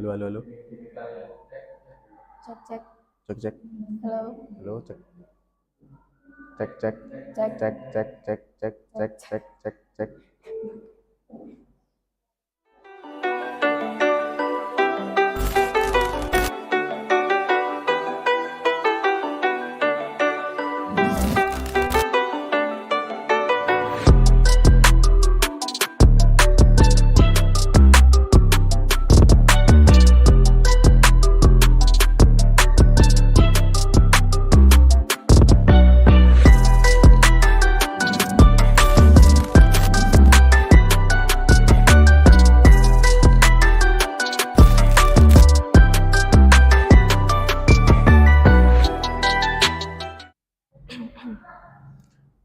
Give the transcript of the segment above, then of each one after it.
Halo, halo, halo. Cek cek. Cek, cek. Halo. Halo, cek. Cek, cek. Cek Cek, cek, cek, cek, cek, cek. cek, cek, cek.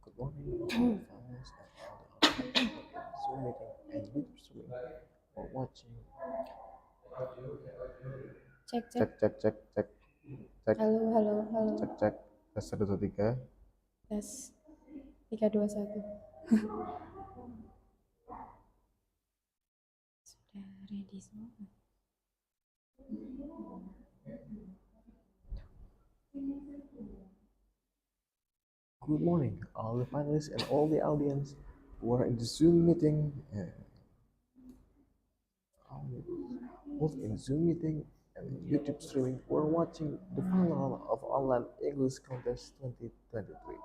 Good morning, fellas, and Zoom meeting and YouTube streaming or watching. Cek Cek, cek. cek, cek, cek, cek, Halo halo halo. cek, cek. Tes 1, 2, 3. Tes 3 2 1. Sudah ready semua. Good morning, all the finalists and all the audience who are in the Zoom meeting. Both in Zoom meeting and YouTube streaming, we're watching the final of Online English Contest 2023.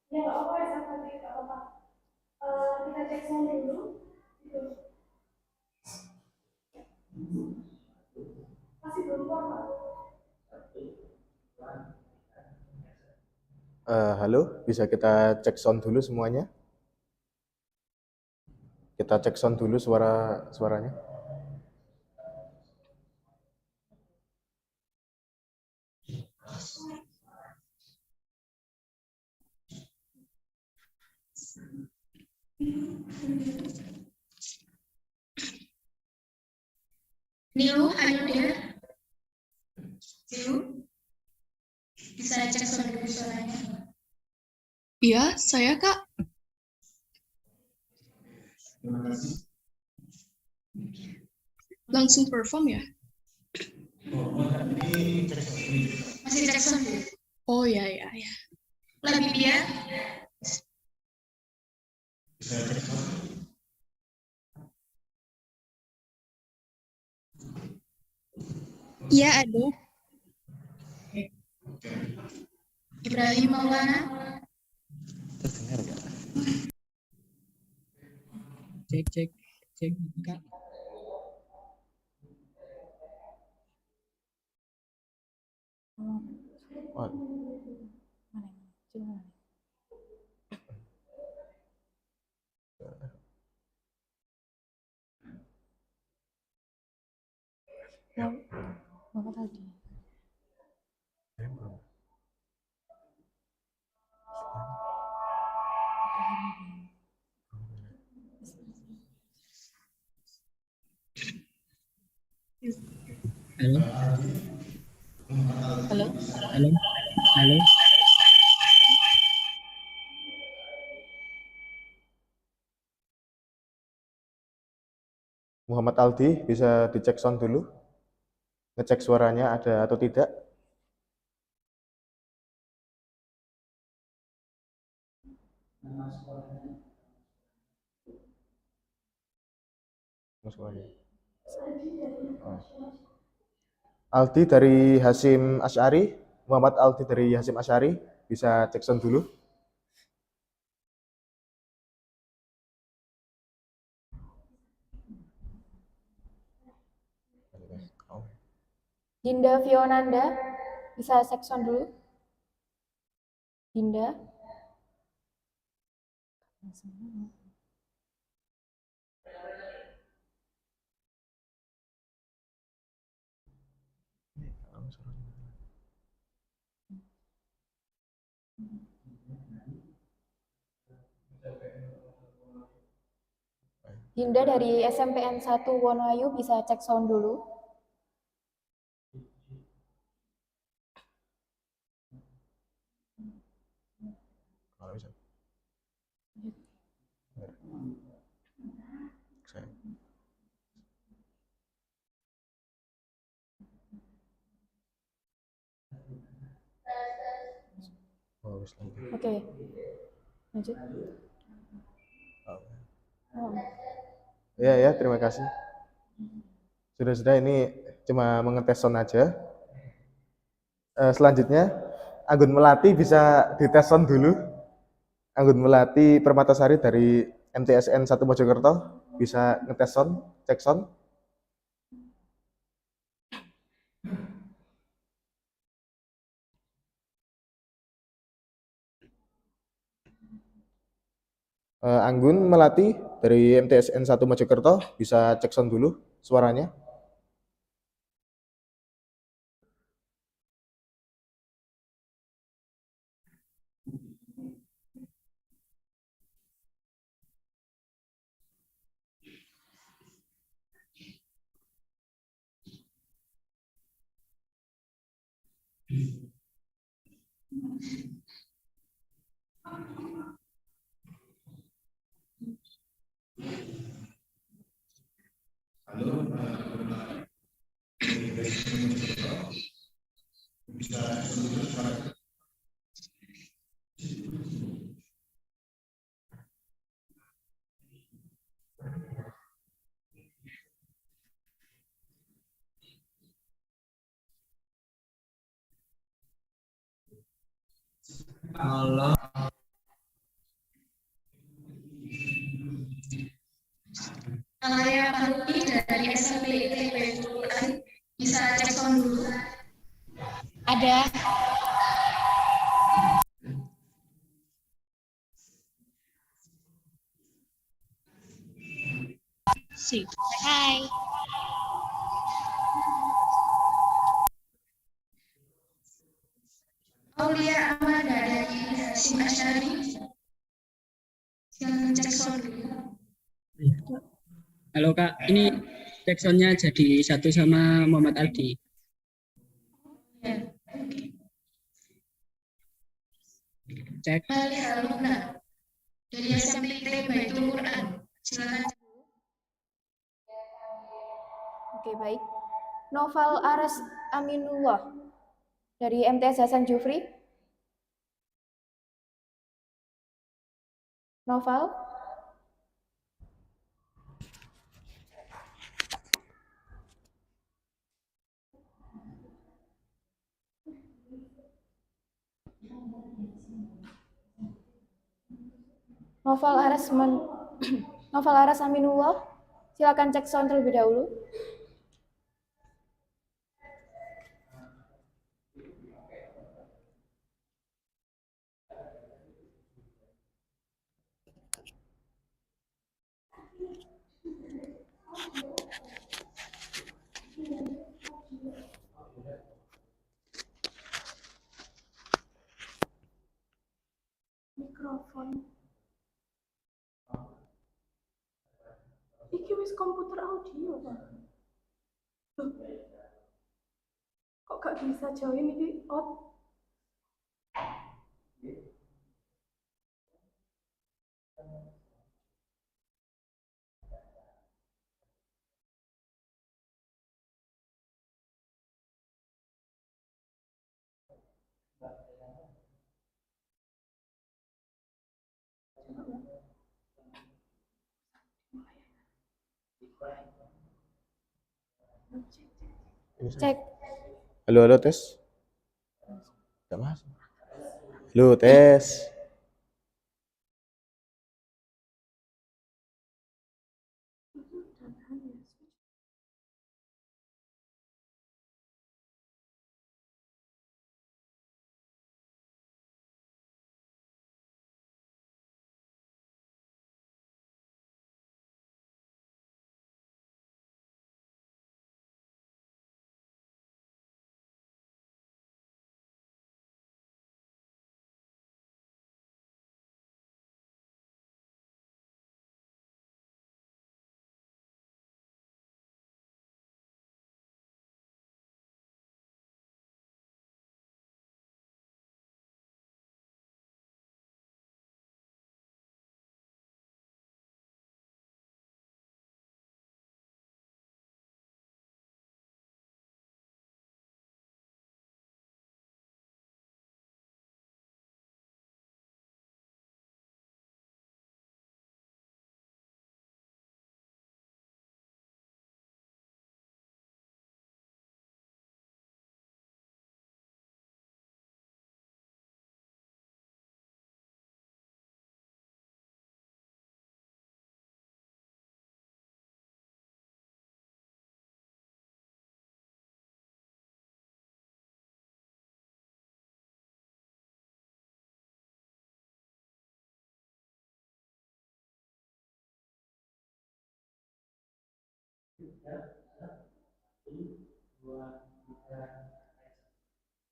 Ya nggak apa-apa ya sama dia nggak apa-apa. Kita cek sound dulu. Gitu. Masih belum keluar Pak. Halo, bisa kita cek sound dulu semuanya? Kita cek sound dulu suaranya. Nilu, ayo dia. Nilu, bisa cek sound dulu suaranya. Iya, saya Kak. Langsung perform ya? Masih cek sound dulu. Oh ya ya ya. Lebih biar. Iya ada. Ibrahim Maulana. Terdengar nggak? Cek cek cek Kak. Oh, Bapak tadi. belum. Halo. Halo. Halo. Halo. Muhammad Aldi, bisa dicek sound dulu? Ngecek suaranya ada atau tidak? Suaranya. Oh. Aldi dari Hasim Asy'ari, Muhammad Aldi dari Hasim Asy'ari, bisa cek sound dulu? Oh. Dinda Fionanda, bisa cek sound dulu. Dinda. Dinda dari SMPN 1 Wonoayu bisa cek sound dulu. Kalau bisa. Saya. Oh, wis lagi. Oke. Lanjut. Oh. Oh. Ya, terima kasih. Sudah, ini cuma mengetes sound aja. Selanjutnya, Anggun Melati bisa dites sound dulu. Anggun Melati Permatasari dari MTSN 1 Mojokerto bisa ngetes sound, cek sound. Anggun Melati dari MTSN 1 Mojokerto bisa cek sound dulu suaranya. Saya Panuti dari SMP ITB bisa cek sound dulu. Ada. Sip. Hai. Aulia Amanda dari Hasim Asyari. Yang cek sound dulu. Halo Kak, ini backsoundnya jadi satu sama Muhammad Aldi. Ya. Cek. Malia Luna dari SMP ITB Baitul Quran. Silakan. Oke, baik. Noval Aras Aminullah dari MTS Hasan Jufri. Noval. Noval Aras Aminullah. Silakan cek sound terlebih dahulu. Mikrofon. Iki wis komputer audio, Pak. Loh. Kok gak bisa join iki out? Cek. Halo, halo, tes. Gak masuk. Halo, tes.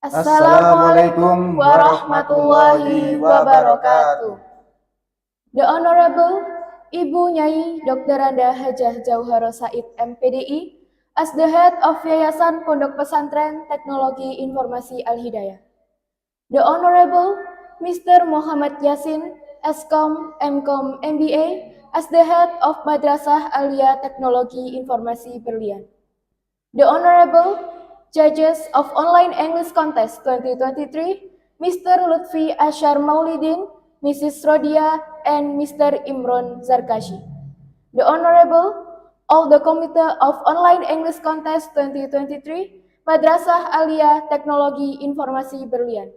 Assalamualaikum warahmatullahi wabarakatuh. The Honorable Ibu Nyai Dr. Anda Hajah Jauharo Said MPDI as the head of Yayasan Pondok Pesantren Teknologi Informasi Al-Hidayah. The Honorable Mr. Muhammad Yasin, Eskom, MKom, MBA as the head of Madrasah Aliyah Teknologi Informasi Berlian. The Honorable Judges of Online English Contest 2023, Mr. Lutfi Ashar Maulidin, Mrs. Rodia, and Mr. Imron Zarkashi. The Honorable all the Committee of Online English Contest 2023, Madrasah Aliyah Teknologi Informasi Berlian.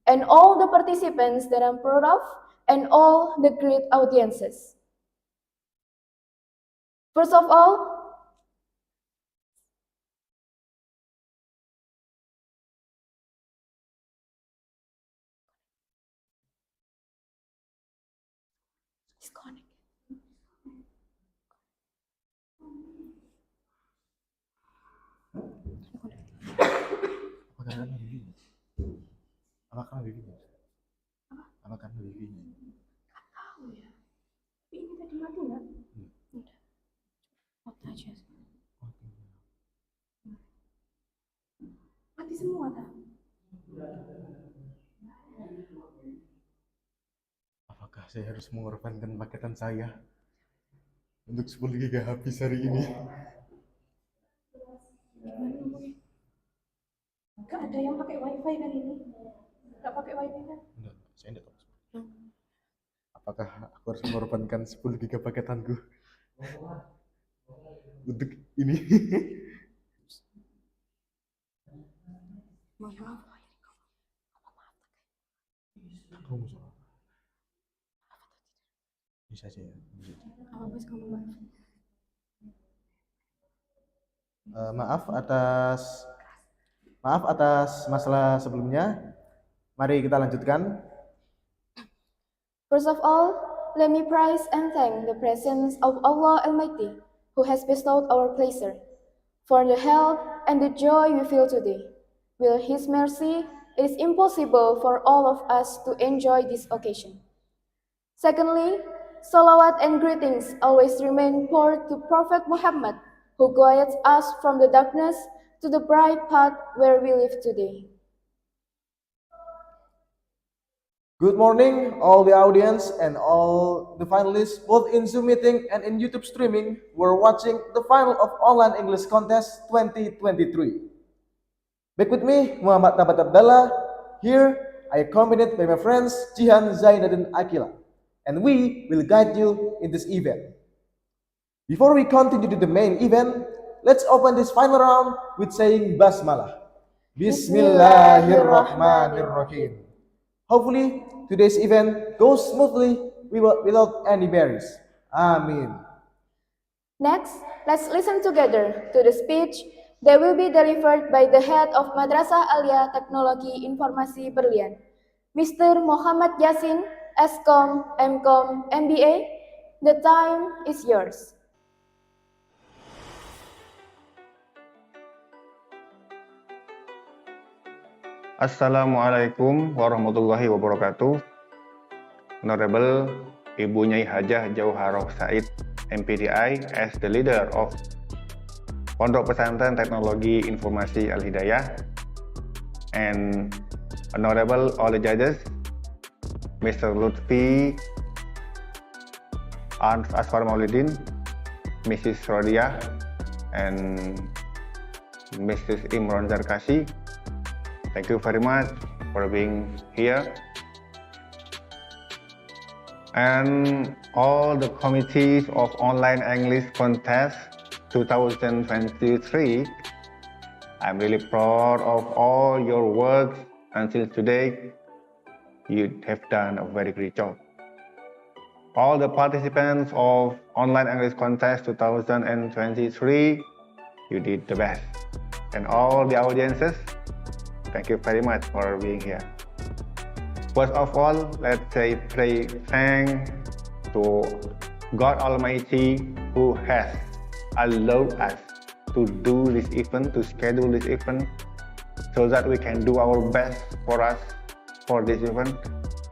and all the participants that I'm proud of, and all the great audiences. First of all, Apa karena wifi? Apa karena wifi? tahu ya. Tapi ini tadi mati nggak? Udah. Mati aja. Mati semua tak? Apakah saya harus mengorbankan paketan saya untuk 10 GB habis hari ini? Nggak ada yang pakai wifi kan ini? Nggak pakai wifi kan? Enggak, saya enggak tahu. Apakah aku harus mengorbankan 10 GB paketanku untuk ini? Maaf. Kamu salah. Bisa aja ya. Apa bos kamu maaf? Maaf atas masalah sebelumnya. Mari kita lanjutkan. First of all, let me praise and thank the presence of Allah Almighty, who has bestowed our pleasure, for the health and the joy we feel today. With His mercy, it is impossible for all of us to enjoy this occasion. Secondly, salawat and greetings always remain poured to Prophet Muhammad, who guides us from the darkness to the bright path where we live today. Good morning, all the audience and all the finalists, both in Zoom meeting and in YouTube streaming, who are watching the final of Online English Contest 2023. Back with me, Muhammad Nabat Abdallah. Here, I accompanied by my friends Jihan, Zainuddin, Akila, and we will guide you in this event. Before we continue to the main event, let's open this final round with saying Basmalah. Bismillahirrahmanirrahim. Hopefully, today's event goes smoothly without any barriers. Amin. Next, let's listen together to the speech that will be delivered by the head of Madrasah Alia Teknologi Informasi Berlian, Mr. Muhammad Yasin, Eskom, Mkom, MBA. The time is yours. Assalamualaikum warahmatullahi wabarakatuh. Honorable Ibu Nyai Hajah Jauharoh Said, MPDI, as the leader of Pondok Pesantren Teknologi Informasi Al-Hidayah, and Honorable all the judges, Mr. Lutfi Asfar Maulidin, Mrs. Rodia, and Mrs. Imron Zarkasi. Thank you very much for being here. And all the committees of Online English Contest 2023, I'm really proud of all your work until today. You have done a very great job. All the participants of Online English Contest 2023, you did the best. And all the audiences, thank you very much for being here. First of all, let's say pray thanks to God Almighty who has allowed us to do this event, to schedule this event, so that we can do our best for this event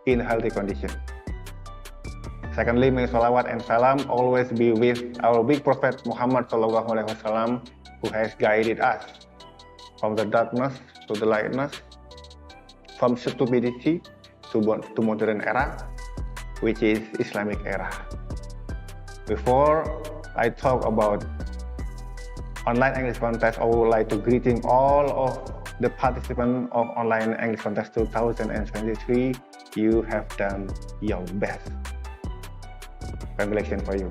in healthy condition. Secondly, may salawat and salam always be with our big Prophet Muhammad SAW, who has guided us from the darkness to the lightness, from stupidity to modern era, which is Islamic era. Before I talk about Online English Contest, I would like to greeting all of the participants of Online English Contest 2023. You have done your best. Congratulations for you.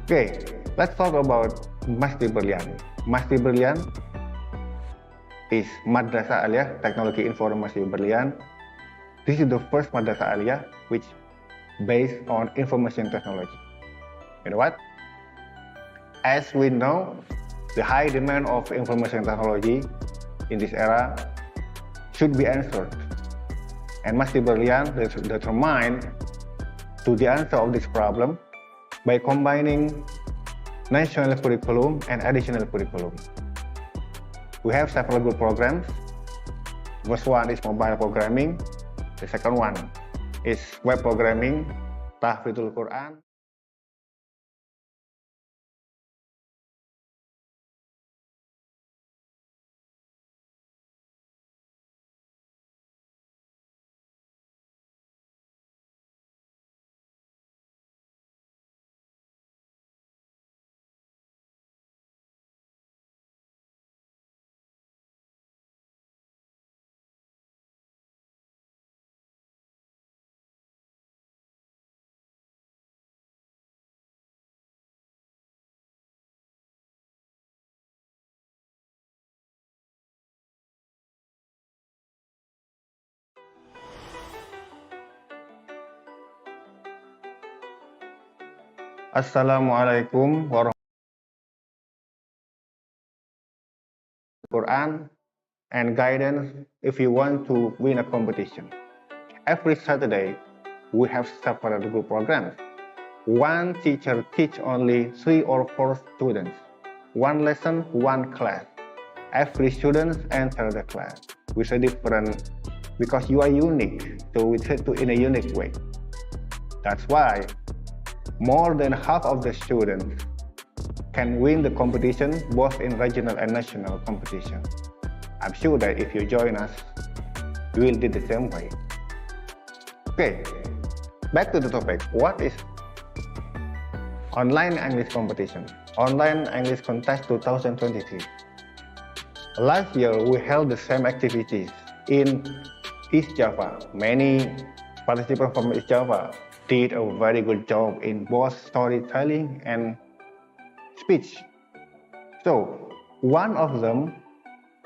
Okay, let's talk about Masdi Berlian. Masdi Berlian is Madrasah Aliyah Teknologi Informasi Berlian. This is the first Madrasah Aliyah which based on information technology. You know what? As we know, the high demand of information technology in this era should be answered. And Masjid Berlian is determined to the answer of this problem by combining national curriculum and additional curriculum. We have several good programs. First one is mobile programming. The second one is web programming, Tahfidzul Quran. Assalamualaikum warahmatullahi wabarakatuh. Quran and guidance if you want to win a competition. Every Saturday, we have several group programs. One teacher teach only 3 or 4 students. One lesson, one class. Every student enter the class with a different, because you are unique, so we try to in a unique way. That's why more than half of the students can win the competition both in regional and national competition. I'm sure that if you join us, you will do the same way. Okay, back to the topic. What is online English competition? Online English Contest 2023. Last year, we held the same activities in East Java. Many participants from East Java did a very good job in both storytelling and speech. So, one of them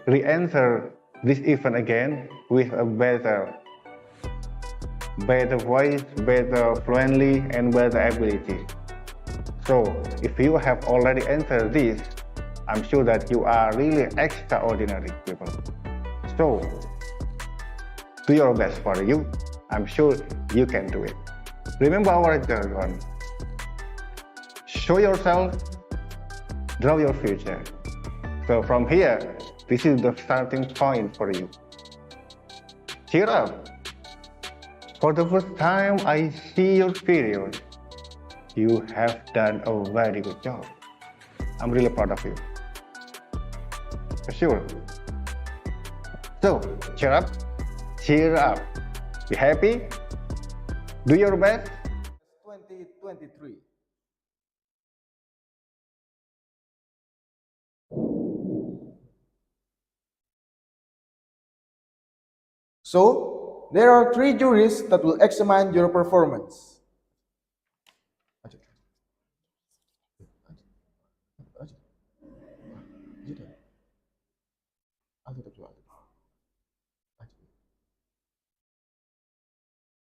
re-enter this event again with a better voice, better fluently, and better ability. So, if you have already entered this, I'm sure that you are really extraordinary people. So, do your best for you. I'm sure you can do it. Remember our jargon. Show yourself, draw your future. So from here, this is the starting point for you. Cheer up. For the first time I see your video, you have done a very good job. I'm really proud of you. For sure. So, cheer up. Cheer up. Be happy. Do your best. 2023. So, there are 3 juries that will examine your performance.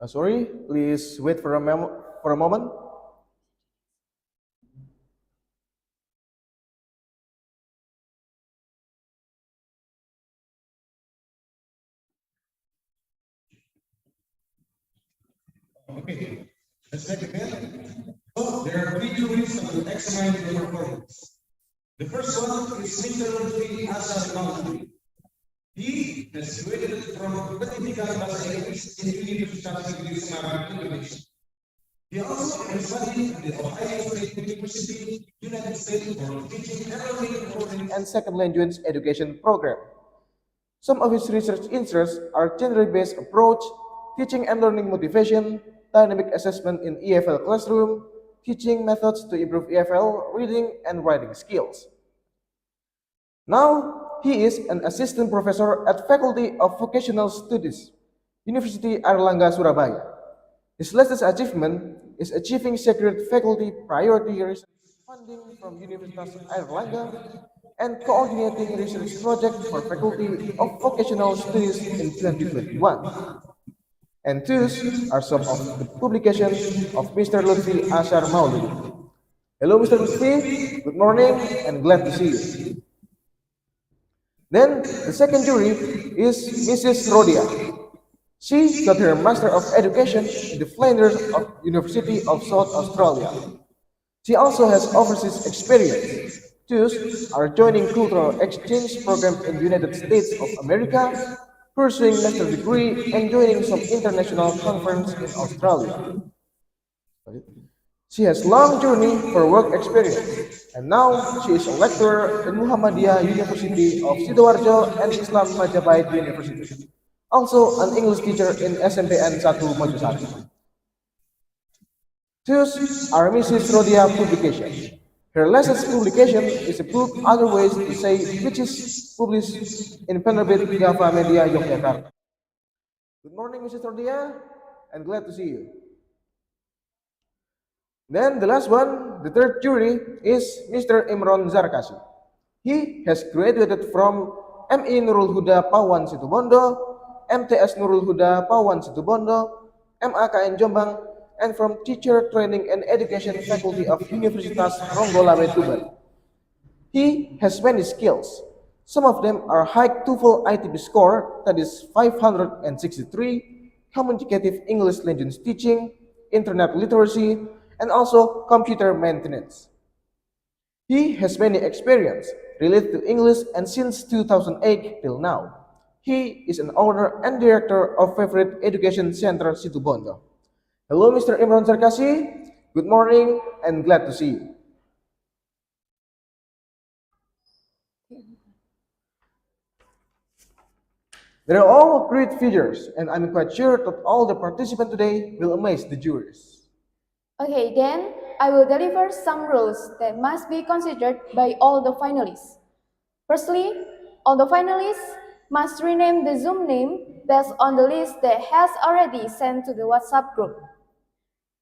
Sorry, please wait for a moment. Okay, let's take again. So there are 3 juries that will examine your performance. The first one is Mr. Lutfi Asal Maududi. He has graduated from Pendidikan Bahasa Inggris in Universitas Negeri Semarang, Indonesia. He also has studied at the Ohio State University, United States for teaching early learning And second language education program. Some of his research interests are genre-based approach, teaching and learning motivation, dynamic assessment in EFL classroom, teaching methods to improve EFL reading and writing skills. Now, he is an assistant professor at Faculty of Vocational Studies, University Airlangga, Surabaya. His latest achievement is achieving secured faculty priority research funding from Universitas Airlangga and coordinating research project for Faculty of Vocational Studies in 2021. And these are some of the publications of Mr. Lutfi Ashar Maulidi. Hello, Mr. Lutfi. Good morning and glad to see you. Then the second jury is Mrs. Rodia. She got her Master of Education in the Flinders of University of South Australia. She also has overseas experience. Thus, are joining cultural exchange program in the United States of America, pursuing master degree, and joining some international conference in Australia. She has long journey for work experience, and now she is a lecturer in Muhammadiyah University of Sidoarjo and Islam Majapahit University. Also an English teacher in SMPN 1 Mojosari. Thus are Mrs. Rodia publication. Her latest publication is a book Other Ways to Say, which is published in Penerbit Java Media Yogyakarta. Good morning, Mrs. Rodia, and glad to see you. Then the last one, the third jury, is Mr. Imron Zarkasi. He has graduated from MI Nurul Huda Pawan Situbondo, MTS Nurul Huda Pawan Situbondo, MAKN Jombang, and from Teacher Training and Education Faculty of Universitas Ronggolawe Tuban. He has many skills. Some of them are high TOEFL ITB score, that is 563, communicative English language teaching, internet literacy, and also computer maintenance. He has many experience related to English and since 2008 till now. He is an owner and director of Favorite Education Center Situbondo. Hello, Mr. Imran Sarkasi. Good morning and glad to see you. They're all great figures, and I'm quite sure that all the participants today will amaze the jurors. Okay, then I will deliver some rules that must be considered by all the finalists. Firstly, all the finalists must rename the Zoom name based on the list that has already sent to the WhatsApp group.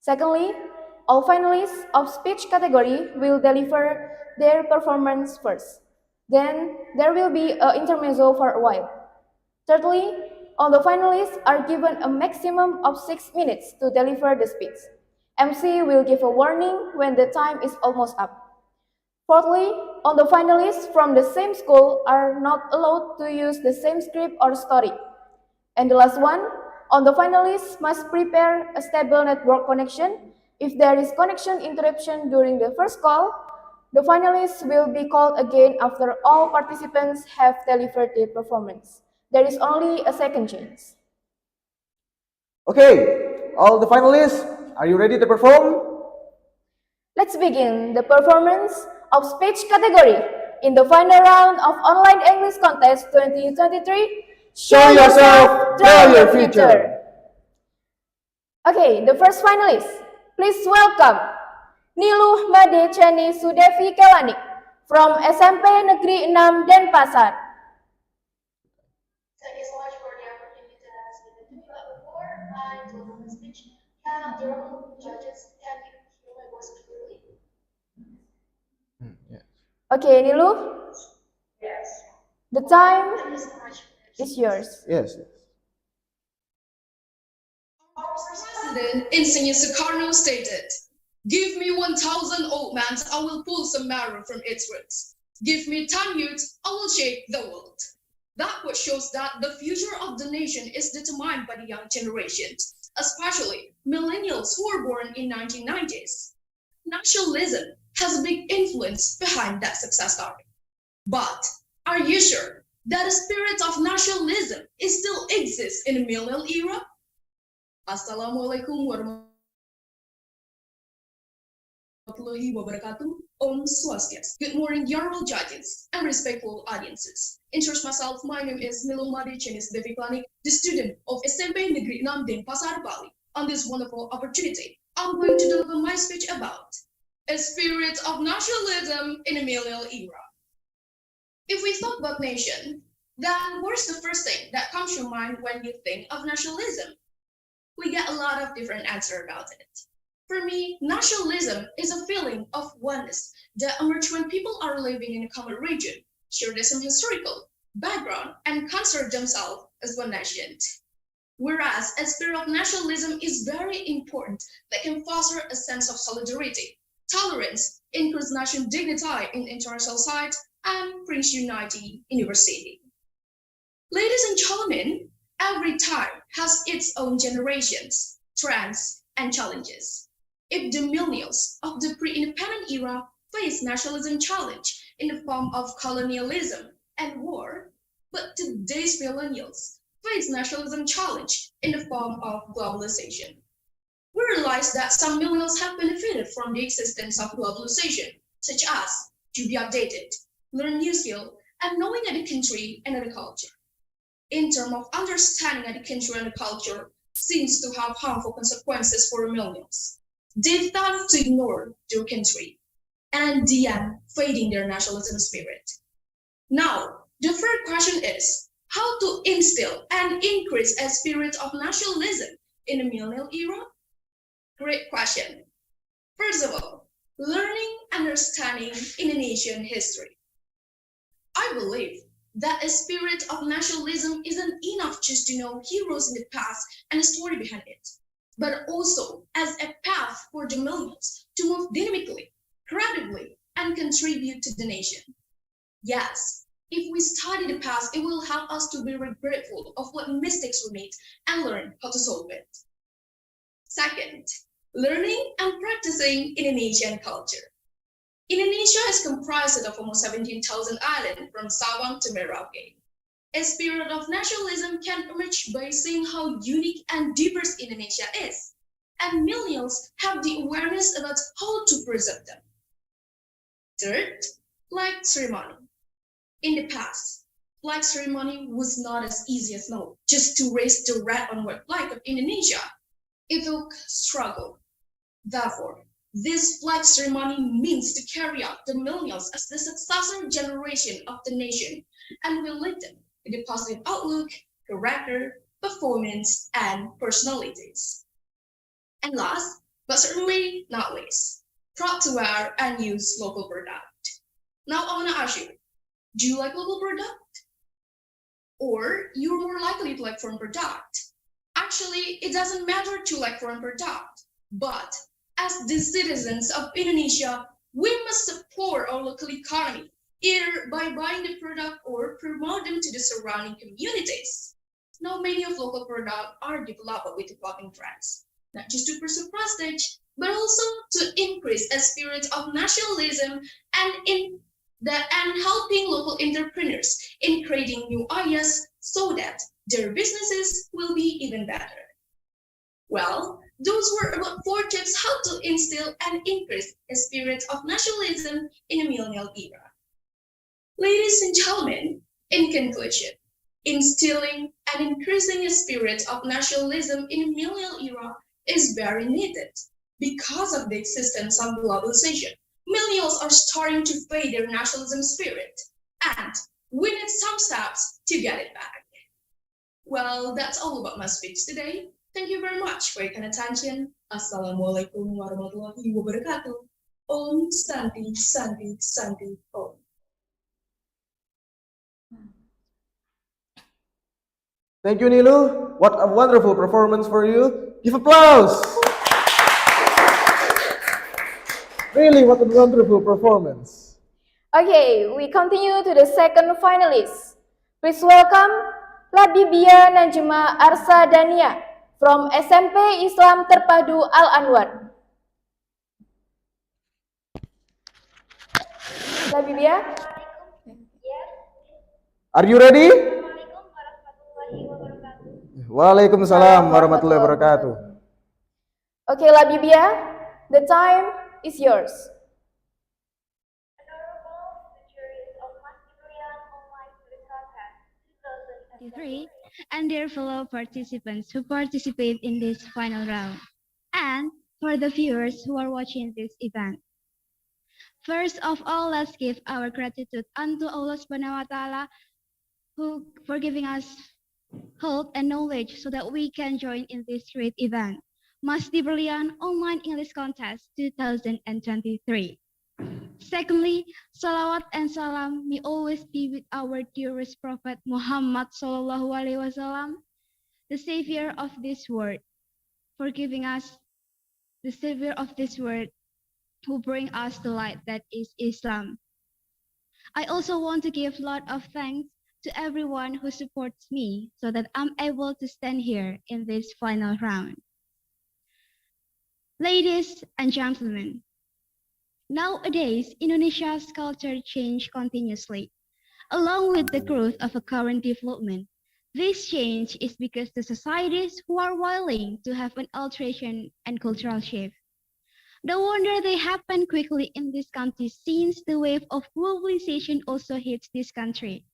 Secondly, all finalists of speech category will deliver their performance first. Then there will be an intermezzo for a while. Thirdly, all the finalists are given a maximum of 6 minutes to deliver the speech. MC will give a warning when the time is almost up. Fourthly, all the finalists from the same school are not allowed to use the same script or story. And the last one, all the finalists must prepare a stable network connection. If there is connection interruption during the first call, the finalists will be called again after all participants have delivered their performance. There is only a second chance. Okay, all the finalists, are you ready to perform? Let's begin the performance of speech category in the final round of Online English Contest 2023. Show yourself, tell your future. Okay, the first finalist. Please welcome Niluh Made Cheni Sudevi Kelani from SMP Negeri 6 Denpasar. Thank you so much for the opportunity that has given to me. But before I deliver my speech, dear judges, can you hear my voice clearly? Yes. Okay, Niluh, Yes. the time Thank you so much. is yours. Yes. President Insigne Sukarno stated, "Give me 1,000 old men, I will pull some marrow from its roots. Give me 10 youths, I will shake the world." That what shows that the future of the nation is determined by the young generations, especially millennials who were born in 1990s. Nationalism has a big influence behind that success story. But are you sure that the spirit of nationalism is still exists in the millennial era? Assalamualaikum warahmatullahi wabarakatuh. Om Swastiastu. Good morning, honorable judges and respectful audiences. Introduce myself, my name is Niluh Made Cheni Sudevi Kelani, the student of SMP Negeri 6 Denpasar, Bali. On this wonderful opportunity, I'm going to deliver my speech about a spirit of nationalism in the millennial era. If we talk about nation, then what is the first thing that comes to mind when you think of nationalism? We get a lot of different answers about it. For me, nationalism is a feeling of oneness that emerges when people are living in a common region share some historical background, and consider themselves as one nation. Whereas a spirit of nationalism is very important that can foster a sense of solidarity, tolerance, increase national dignity in international sites, and brings unity in university. Ladies and gentlemen, every time has its own generations, trends, and challenges. If the millennials of the pre-independent era face nationalism challenge in the form of colonialism and war, but today's millennials face nationalism challenge in the form of globalization. We realize that some millennials have benefited from the existence of globalization, such as to be updated, learn new skill, and knowing the country and the culture. In terms of understanding the country and the culture, seems to have harmful consequences for millennials. They tend to ignore their country, and in the end, fading their nationalism spirit. Now, the third question is, how to instill and increase a spirit of nationalism in the millennial era? Great question. First of all, learning, understanding Indonesian history. I believe that a spirit of nationalism isn't enough just to know heroes in the past and the story behind it, but also as a path for the millennials to move dynamically, creatively, and contribute to the nation. Yes, if we study the past, it will help us to be regretful of what mistakes we made and learn how to solve it. Second, learning and practicing Indonesian culture. Indonesia is comprised of almost 17,000 islands from Sabang to Merauke. A spirit of nationalism can emerge by seeing how unique and diverse Indonesia is, and millennials have the awareness about how to preserve them. Third, flag ceremony. In the past, flag ceremony was not as easy as now, just to raise the red and white flag of Indonesia. It took struggle. Therefore, this flag ceremony means to carry out the millennials as the successor generation of the nation and will lead them with a positive outlook, character, performance, and personalities. And last, but certainly not least, proud to wear and use local product. Now I want to ask you, do you like local product? Or you're more likely to like foreign product? Actually, it doesn't matter to like foreign product, but as the citizens of Indonesia, we must support our local economy, either by buying the product or promote them to the surrounding communities. Now, many of local products are developed with developing trends, not just to preserve prestige, but also to increase a spirit of nationalism and helping local entrepreneurs in creating new ideas so that their businesses will be even better. Well, those were about 4 tips how to instill and increase a spirit of nationalism in a millennial era. Ladies and gentlemen, in conclusion, instilling and increasing a spirit of nationalism in a millennial era is very needed because of the existence of globalization. Millennials are starting to fade their nationalism spirit, and we need some steps to get it back. Well, that's all about my speech today. Thank you very much for your kind attention. Assalamualaikum warahmatullahi wabarakatuh. Om Santi Santi Santi Om. Thank you, Nilu. What a wonderful performance for you. Give applause. Really, what a wonderful performance. Okay, we continue to the second finalist. Please welcome Labibia Najma Arsa Dania from SMP Islam Terpadu Al-Anwar. Labibia? Are you ready? Waalaikumsalam warahmatullahi wabarakatuh. Okay, Labibia, the time is yours. And their fellow participants who participate in this final round, and for the viewers who are watching this event. First of all, let's give our gratitude unto Allah Subhanahu wa Ta'ala for giving us hope and knowledge so that we can join in this great event, Mas Di Berlian Online English Contest 2023. Secondly, salawat and salam may always be with our dearest Prophet Muhammad Sallallahu Alaihi Wasallam, the savior of this world, for giving us the savior of this world who bring us the light that is Islam. I also want to give a lot of thanks to everyone who supports me so that I'm able to stand here in this final round. Ladies and gentlemen, nowadays Indonesia's culture change continuously. Along with the growth of a current development, this change is because the societies who are willing to have an alteration and cultural shift. No wonder they happen quickly in this country since the wave of globalization also hits this country.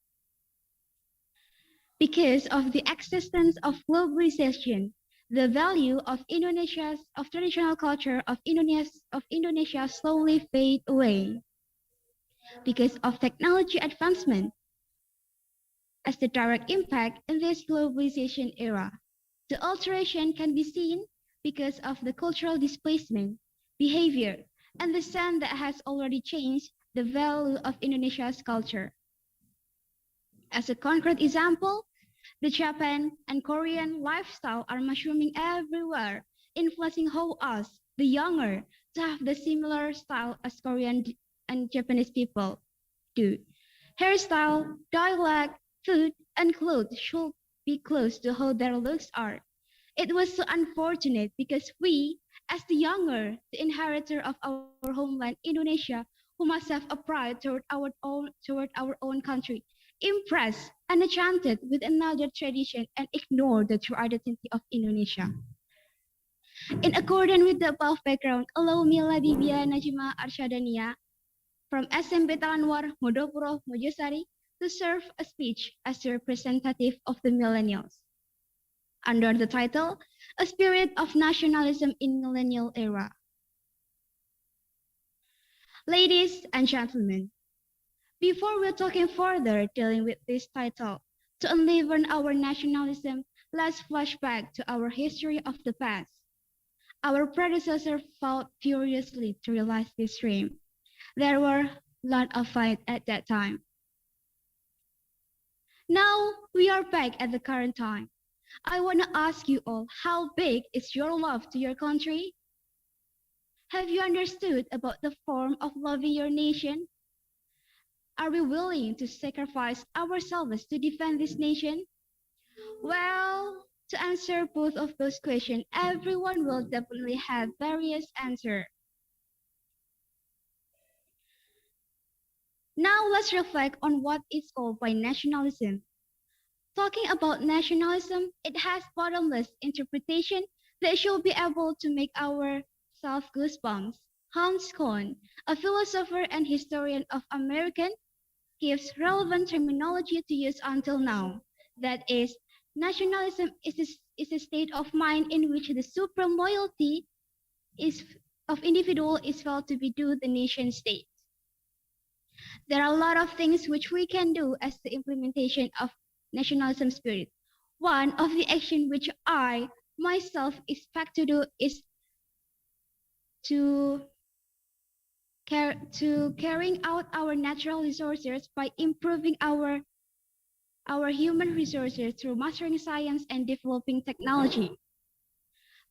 Because of the existence of globalization, the value of Indonesia's traditional culture of Indonesia slowly fade away because of technology advancement as the direct impact in this globalization era. The alteration can be seen because of the cultural displacement, behavior, and the sense that has already changed the value of Indonesia's culture. As a concrete example, the Japan and Korean lifestyle are mushrooming everywhere, influencing how us, the younger, to have the similar style as Korean and Japanese people do. Hairstyle, dialect, food, and clothes should be close to how their looks are. It was so unfortunate because we, as the younger, the inheritor of our homeland Indonesia, who must have a pride toward our own country, impressed and enchanted with another tradition and ignored the true identity of Indonesia. In accordance with the above background, allow me Labibia Najima Arshadania from SMP Talanwar, Modopuro, Mojosari, to serve a speech as the representative of the millennials. Under the title, A Spirit of Nationalism in Millennial Era. Ladies and gentlemen, before we're talking further dealing with this title, to unleaven our nationalism, let's flash back to our history of the past. Our predecessors fought furiously to realize this dream. There were a lot of fight at that time. Now we are back at the current time. I want to ask you all, how big is your love to your country? Have you understood about the form of loving your nation? Are we willing to sacrifice ourselves to defend this nation? Well, to answer both of those questions, everyone will definitely have various answers. Now let's reflect on what is called by nationalism. Talking about nationalism, it has bottomless interpretation that should be able to make our self goosebumps. Hans Kohn, a philosopher and historian of American, gives relevant terminology to use until now. That is, nationalism is a state of mind in which the supreme loyalty of individual is felt to be due the nation state. There are a lot of things which we can do as the implementation of nationalism spirit. One of the action which I myself expect to do is to carrying out our natural resources by improving our human resources through mastering science and developing technology.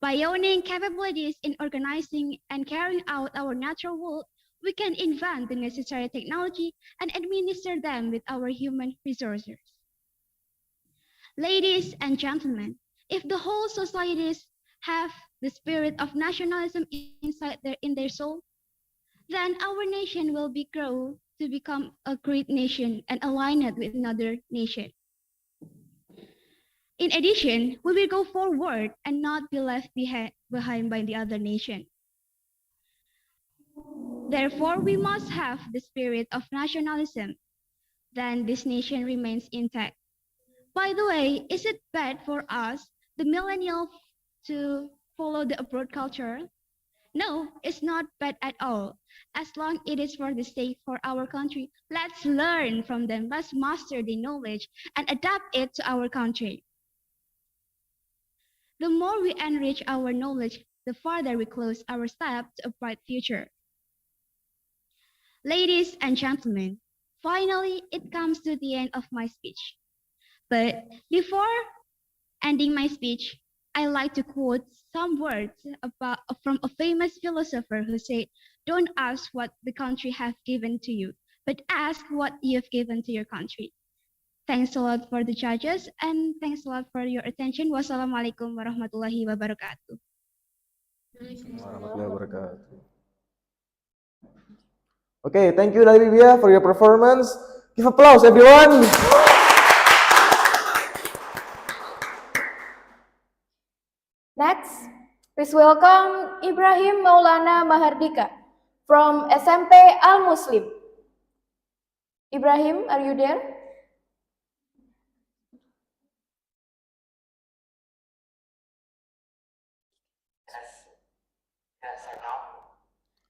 By owning capabilities in organizing and carrying out our natural world, we can invent the necessary technology and administer them with our human resources. Ladies and gentlemen, if the whole societies have the spirit of nationalism in their soul, then our nation will be grow to become a great nation and align it with another nation. In addition, we will go forward and not be left behind by the other nation. Therefore, we must have the spirit of nationalism. Then this nation remains intact. By the way, is it bad for us, the millennials, to follow the abroad culture? No, it's not bad at all. As long it is for the sake for our country, let's learn from them. Let's master the knowledge and adapt it to our country. The more we enrich our knowledge, the farther we close our step to a bright future. Ladies and gentlemen, finally it comes to the end of my speech. But before ending my speech, I like to quote some words from a famous philosopher who said, "Don't ask what the country have given to you, but ask what you have given to your country." Thanks a lot for the judges and thanks a lot for your attention. Wassalamualaikum warahmatullahi wabarakatuh. Warahmatullahi wabarakatuh. Okay, thank you Olivia for your performance. Give applause everyone. Next, please welcome Ibrahim Maulana Mahardika from SMP Al Muslim. Ibrahim, are you there?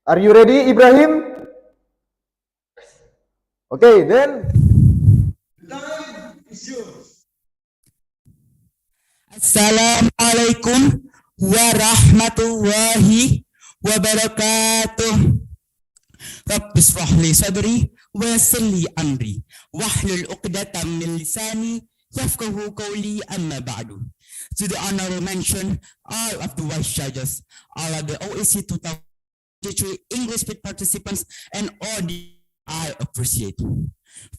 Are you ready, Ibrahim? Okay, then. Time is yours. Assalamualaikum warahmatullahi wabarakatuh. Rabbi ishrah li sadri wa yassir li amri wahlul 'uqdatam min lisani yafqahu qawli, amma ba'du. To the honorable mention, all of the vice judges, all of the OEC 2023 English Pit participants, and all the I appreciate.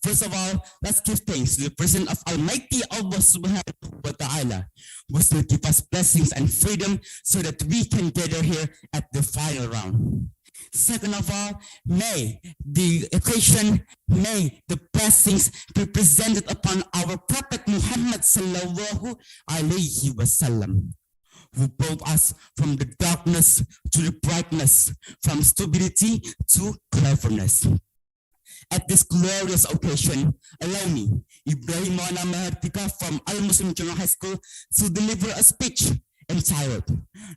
First of all, let's give thanks to the person of Almighty Allah Subhanahu wa Ta'ala, who still give us blessings and freedom so that we can gather here at the final round. Second of all, may the occasion, may the blessings be presented upon our Prophet Muhammad Sallallahu Alaihi Wasallam, who brought us from the darkness to the brightness, from stupidity to cleverness. At this glorious occasion, allow me, Ibrahim Maulana Mahardika from Al Muslim Junior High School, to deliver a speech entitled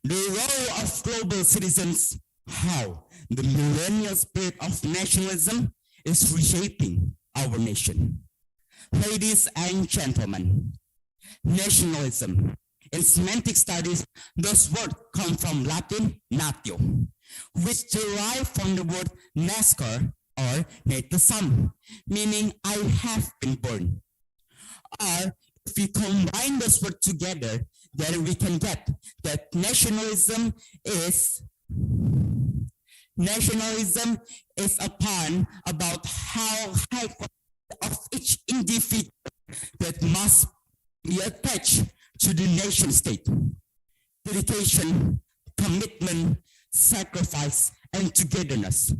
"The Role of Global Citizens: How the Millennial Spirit of Nationalism is Reshaping Our Nation." Ladies and gentlemen, nationalism. In semantic studies, those words come from Latin natio, which derive from the word nascer, or nato sum, meaning I have been born. Or if we combine those words together, then we can get that nationalism is upon about how high of each individual that must be attached to the nation state. Dedication, commitment, sacrifice, and togetherness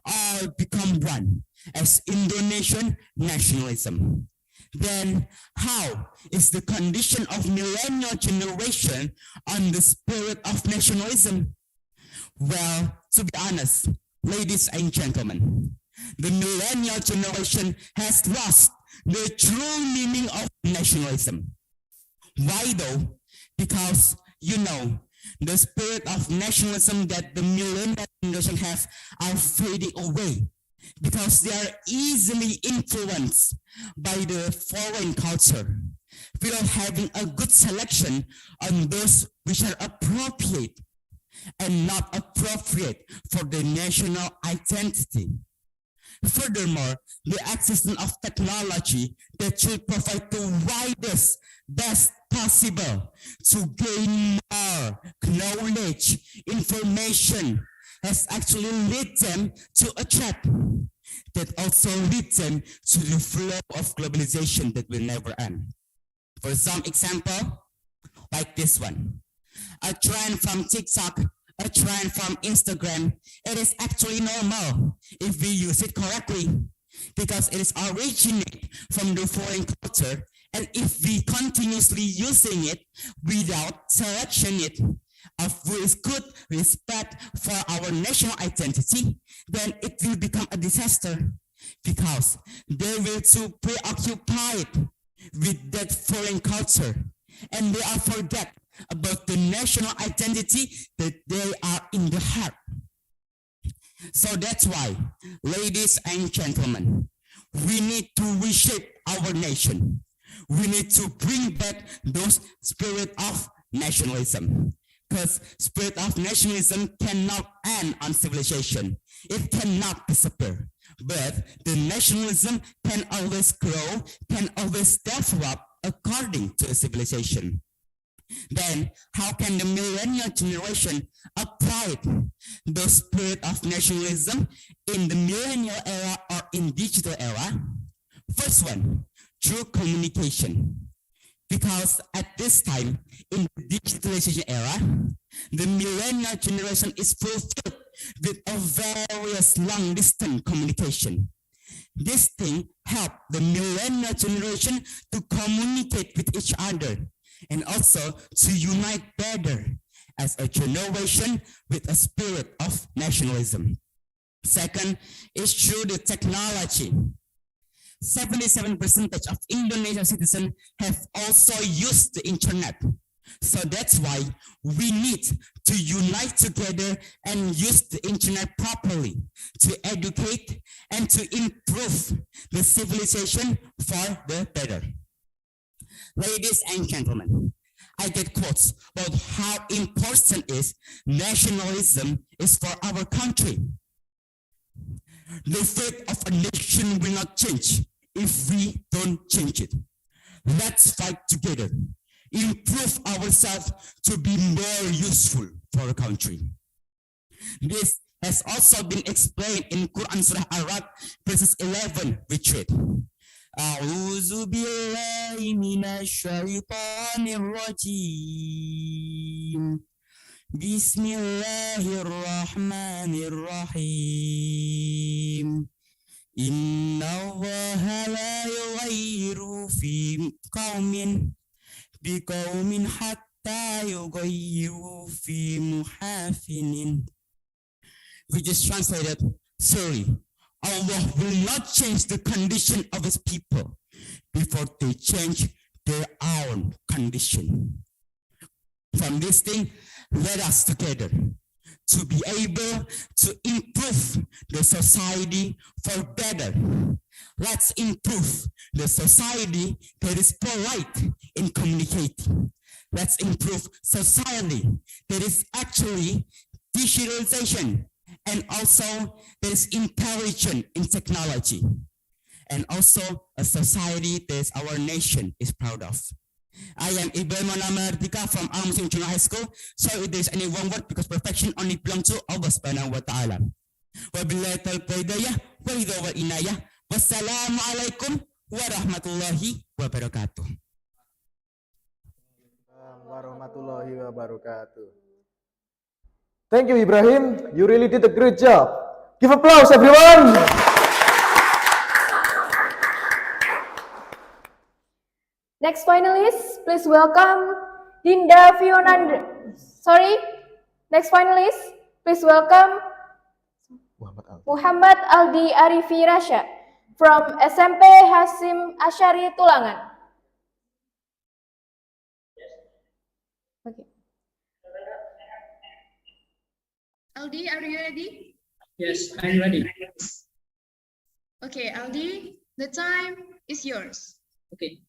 all become one as Indonesian nationalism. Then how is the condition of millennial generation on the spirit of nationalism? Well, to be honest, ladies and gentlemen, the millennial generation has lost the true meaning of nationalism. Why though? Because, the spirit of nationalism that the millennial generation have are fading away because they are easily influenced by the foreign culture without having a good selection on those which are appropriate and not appropriate for the national identity. Furthermore, the existence of technology that should provide the widest, best possible to gain more knowledge, information, has actually led them to a trap that also leads them to the flow of globalization that will never end. For some example, like this one, a trend from TikTok, a trend from Instagram, it is actually normal if we use it correctly because it is originated from the foreign culture, and if we continuously using it without selection it with good respect for our national identity, then it will become a disaster because they will too preoccupied with that foreign culture and they are forget about the national identity that they are in the heart. So that's why, ladies and gentlemen, we need to reshape our nation. We need to bring back those spirit of nationalism. Because spirit of nationalism cannot end on civilization. It cannot disappear. But the nationalism can always grow, can always develop according to a civilization. Then how can the millennial generation apply the spirit of nationalism in the millennial era or in digital era? First one, through communication. Because at this time, in the digitalization era, the millennial generation is fulfilled with a various long-distance communication. This thing helped the millennial generation to communicate with each other and also to unite better as a generation with a spirit of nationalism. Second is through the technology. 77% of Indonesian citizens have also used the internet. So that's why we need to unite together and use the internet properly to educate and to improve the civilization for the better. Ladies and gentlemen, I get quotes about how important is nationalism is for our country. The fate of a nation will not change if we don't change it. Let's fight together, improve ourselves to be more useful for the country. This has also been explained in Quran Surah Al-Ra'd verses 11, which read, A'udzu billahi minasyaitonir rajim. Bismillahirrahmanirrahim. Inna Allaha la yughayyiru fi qaumin biqaumin hatta yughayyiru fi muhafinin. We just translated, sorry, Allah will not change the condition of his people before they change their own condition. From this thing, let us together to be able to improve the society for better. Let's improve the society that is polite in communicating. Let's improve society that is actually digitalization and also that is intelligent in technology. And also a society that our nation is proud of. I am Ibrahim Mardika from Al Muslim Junior High School. So if there's any one word, because perfection only belongs to Allah Subhanahu wa Ta'ala. Wabillahi taufiq hidayah wa ridha wal inayah. Wassalamu alaikum warahmatullahi wabarakatuh. Warahmatullahi wabarakatuh. Thank you, Ibrahim. You really did a great job. Give applause, everyone. Next finalist, please welcome Dinda Fionandra. Next finalist, please welcome Muhammad Aldi Arifi Rasha from SMP Hasim Asyari Tulangan. Okay. Aldi, are you ready? Yes, I'm ready. Okay, Aldi, the time is yours. Okay.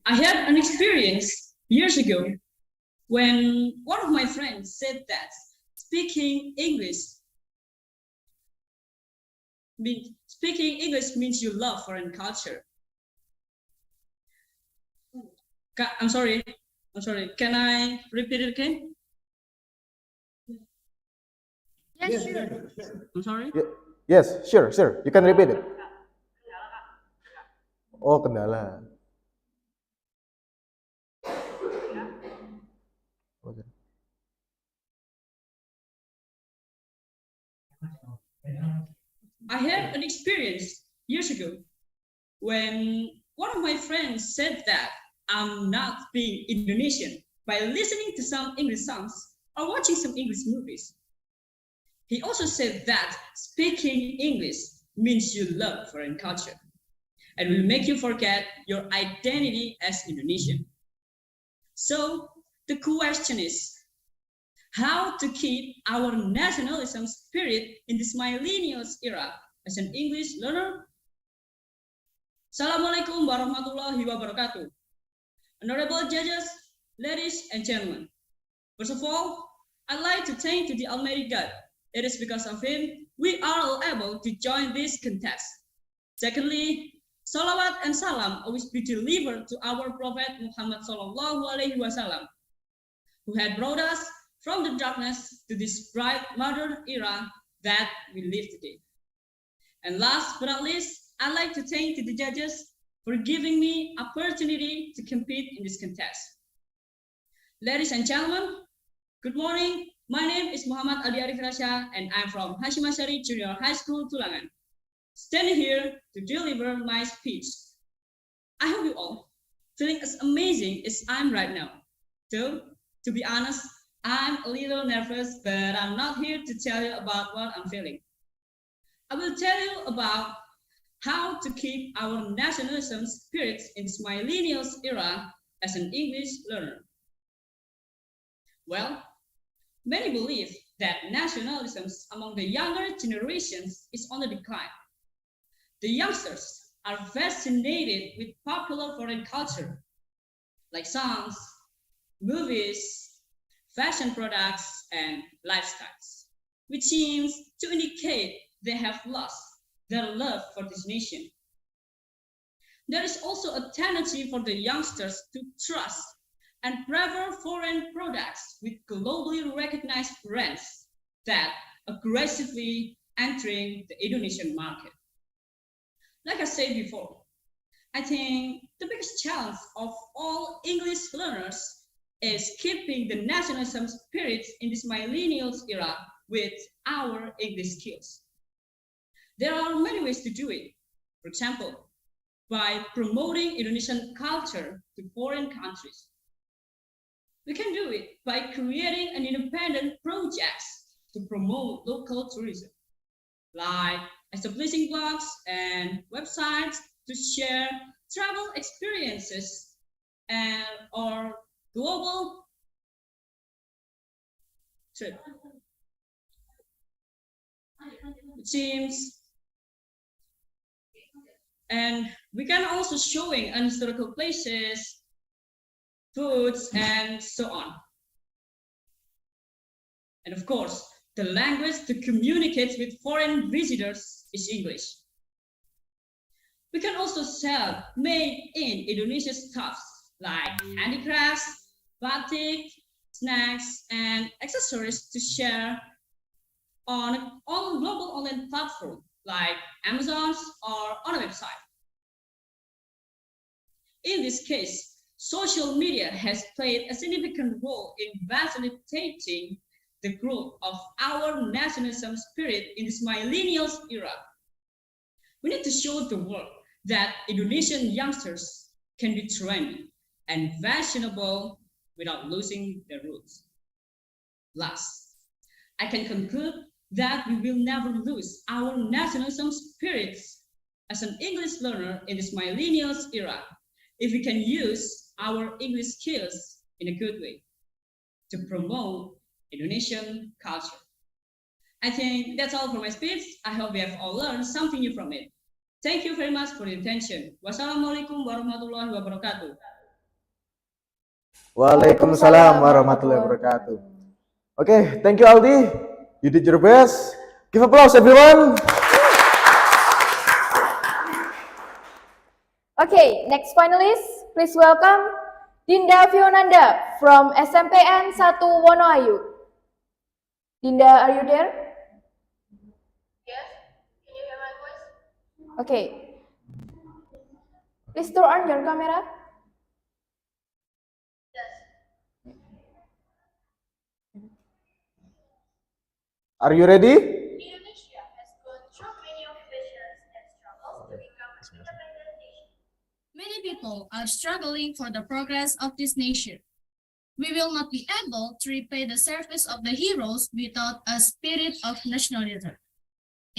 I had an experience years ago when one of my friends said that speaking English means you love foreign culture. I'm sorry. Can I repeat it again? Yes, sure. I'm sorry. Yes, sure. You can repeat it. Oh, kendala. I had an experience years ago when one of my friends said that I'm not being Indonesian by listening to some English songs or watching some English movies. He also said that speaking English means you love foreign culture and will make you forget your identity as Indonesian. So the question is, how to keep our nationalism spirit in this millennials era as an English learner? Assalamualaikum warahmatullahi wabarakatuh. Honorable judges, ladies and gentlemen. First of all, I'd like to thank to the Almighty God It is because of him we are all able to join this contest. Secondly, salawat and salam always be delivered to our Prophet Muhammad Sallallahu Alaihi Wasallam, who had brought us from the darkness to this bright modern era that we live today. And last but not least, I'd like to thank the judges for giving me opportunity to compete in this contest. Ladies and gentlemen, good morning. My name is Muhammad Aldi Arif Rasha, and I'm from Hashim Asyari Junior High School, Tulangan, standing here to deliver my speech. I hope you all feeling as amazing as I'm right now. So, to be honest, I'm a little nervous, but I'm not here to tell you about what I'm feeling. I will tell you about how to keep our nationalism spirit in this millennials era as an English learner. Well, many believe that nationalism among the younger generations is on the decline. The youngsters are fascinated with popular foreign culture, like songs, movies, fashion products, and lifestyles, which seems to indicate they have lost their love for this nation. There is also a tendency for the youngsters to trust and prefer foreign products with globally recognized brands that aggressively entering the Indonesian market. Like I said before, I think the biggest challenge of all English learners is keeping the nationalism spirit in this millennials era with our English skills. There are many ways to do it. For example, by promoting Indonesian culture to foreign countries. We can do it by creating an independent projects to promote local tourism, like establishing blogs and websites to share travel experiences and or global trip. It seems, and we can also showing historical places, foods, and so on. And of course, the language to communicate with foreign visitors is English. We can also sell made in Indonesia stuffs like handicrafts, batik, snacks, and accessories to share on global online platform like Amazon's or on a website. In this case, social media has played a significant role in facilitating the growth of our nationalism spirit in this millennials era. We need to show the world that Indonesian youngsters can be trendy and fashionable without losing their roots. Last, I can conclude that we will never lose our nationalism spirits as an English learner in this millennials era if we can use our English skills in a good way to promote Indonesian culture. I think that's all for my speech. I hope we have all learned something new from it. Thank you very much for your attention. Wassalamualaikum warahmatullahi wabarakatuh. Waalaikumsalam warahmatullahi wabarakatuh. Okay, thank you Aldi. You did your best. Give applause everyone. Okay, next finalist, please welcome Dinda Fionanda from SMPN 1 Wonoayu. Dinda, are you there? Yes, can you hear my voice? Okay. Please turn on your camera. Yes. Are you ready? Indonesia has gone through many occupations and struggles to become an independent nation. Many people are struggling for the progress of this nation. We will not be able to repay the service of the heroes without a spirit of nationalism.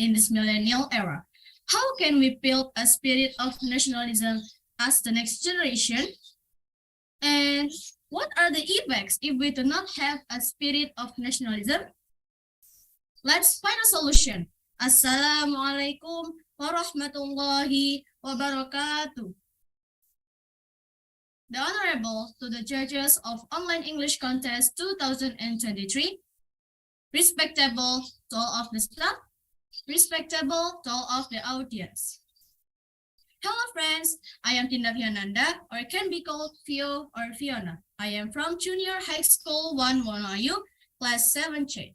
In this millennial era, how can we build a spirit of nationalism as the next generation? And what are the effects if we do not have a spirit of nationalism? Let's find a solution. Assalamualaikum warahmatullahi wabarakatuh. The Honorable to the judges of Online English Contest 2023, respectable to all of the staff, respectable to all of the audience. Hello friends, I am Tinda Viananda, or can be called Fio or Fiona. I am from Junior High School 1 Wonoayu, class 7J.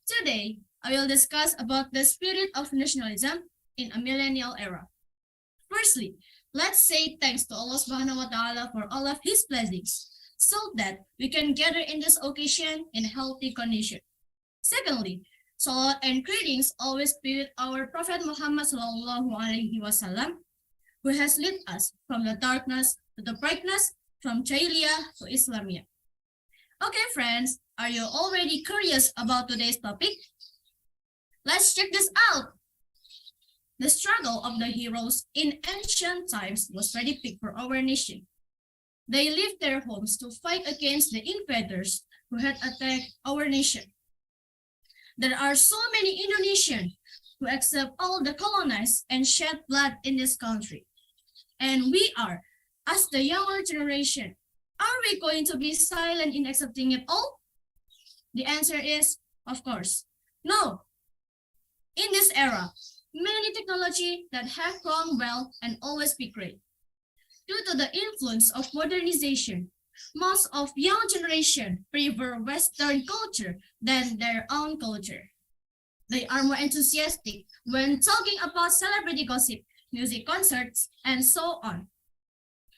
Today, I will discuss about the spirit of nationalism in a millennial era. Firstly, let's say thanks to Allah Subhanahu wa Ta'ala for all of His blessings, so that we can gather in this occasion in healthy condition. Secondly, salat and greetings always be with our Prophet Muhammad Sallallahu Alaihi Wasallam, who has led us from the darkness to the brightness, from Jahiliyah to Islamiyah. Okay, friends, are you already curious about today's topic? Let's check this out. The struggle of the heroes in ancient times was very big for our nation. They left their homes to fight against the invaders who had attacked our nation. There are so many Indonesians who accept all the colonized and shed blood in this country. And we are, as the younger generation, are we going to be silent in accepting it all? The answer is, of course, no. In this era, many technology that have grown well and always be great. Due to the influence of modernization, most of young generation prefer Western culture than their own culture. They are more enthusiastic when talking about celebrity gossip, music concerts, and so on.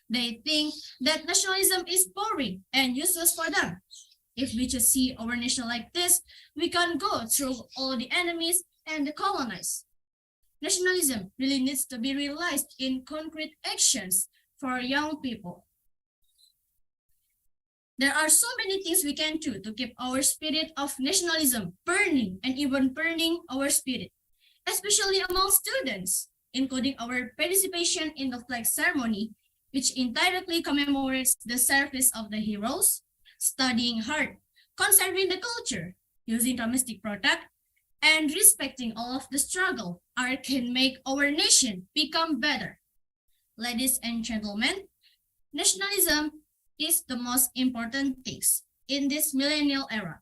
They think that nationalism is boring and useless for them. If we just see our nation like this, we can go through all the enemies and the colonized. Nationalism really needs to be realized in concrete actions for young people. There are so many things we can do to keep our spirit of nationalism burning and even burning our spirit, especially among students, including our participation in the flag ceremony, which indirectly commemorates the service of the heroes, studying hard, conserving the culture, using domestic product, and respecting all of the struggle can make our nation become better. Ladies and gentlemen, nationalism is the most important things in this millennial era.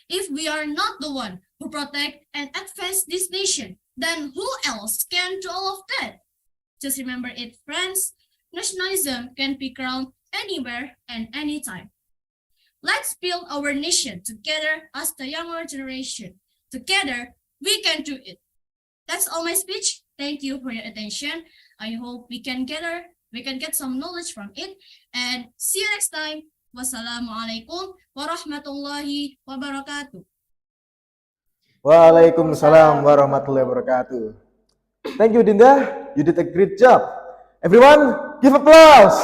If we are not the one who protect and advance this nation, then who else can do all of that? Just remember it, friends, nationalism can be ground anywhere and anytime. Let's build our nation together as the younger generation. Together, we can do it. That's all my speech. Thank you for your attention. I hope we can get some knowledge from it. And see you next time. Wassalamualaikum warahmatullahi wabarakatuh. Waalaikumsalam warahmatullahi wabarakatuh. Thank you, Dinda. You did a great job. Everyone, give applause.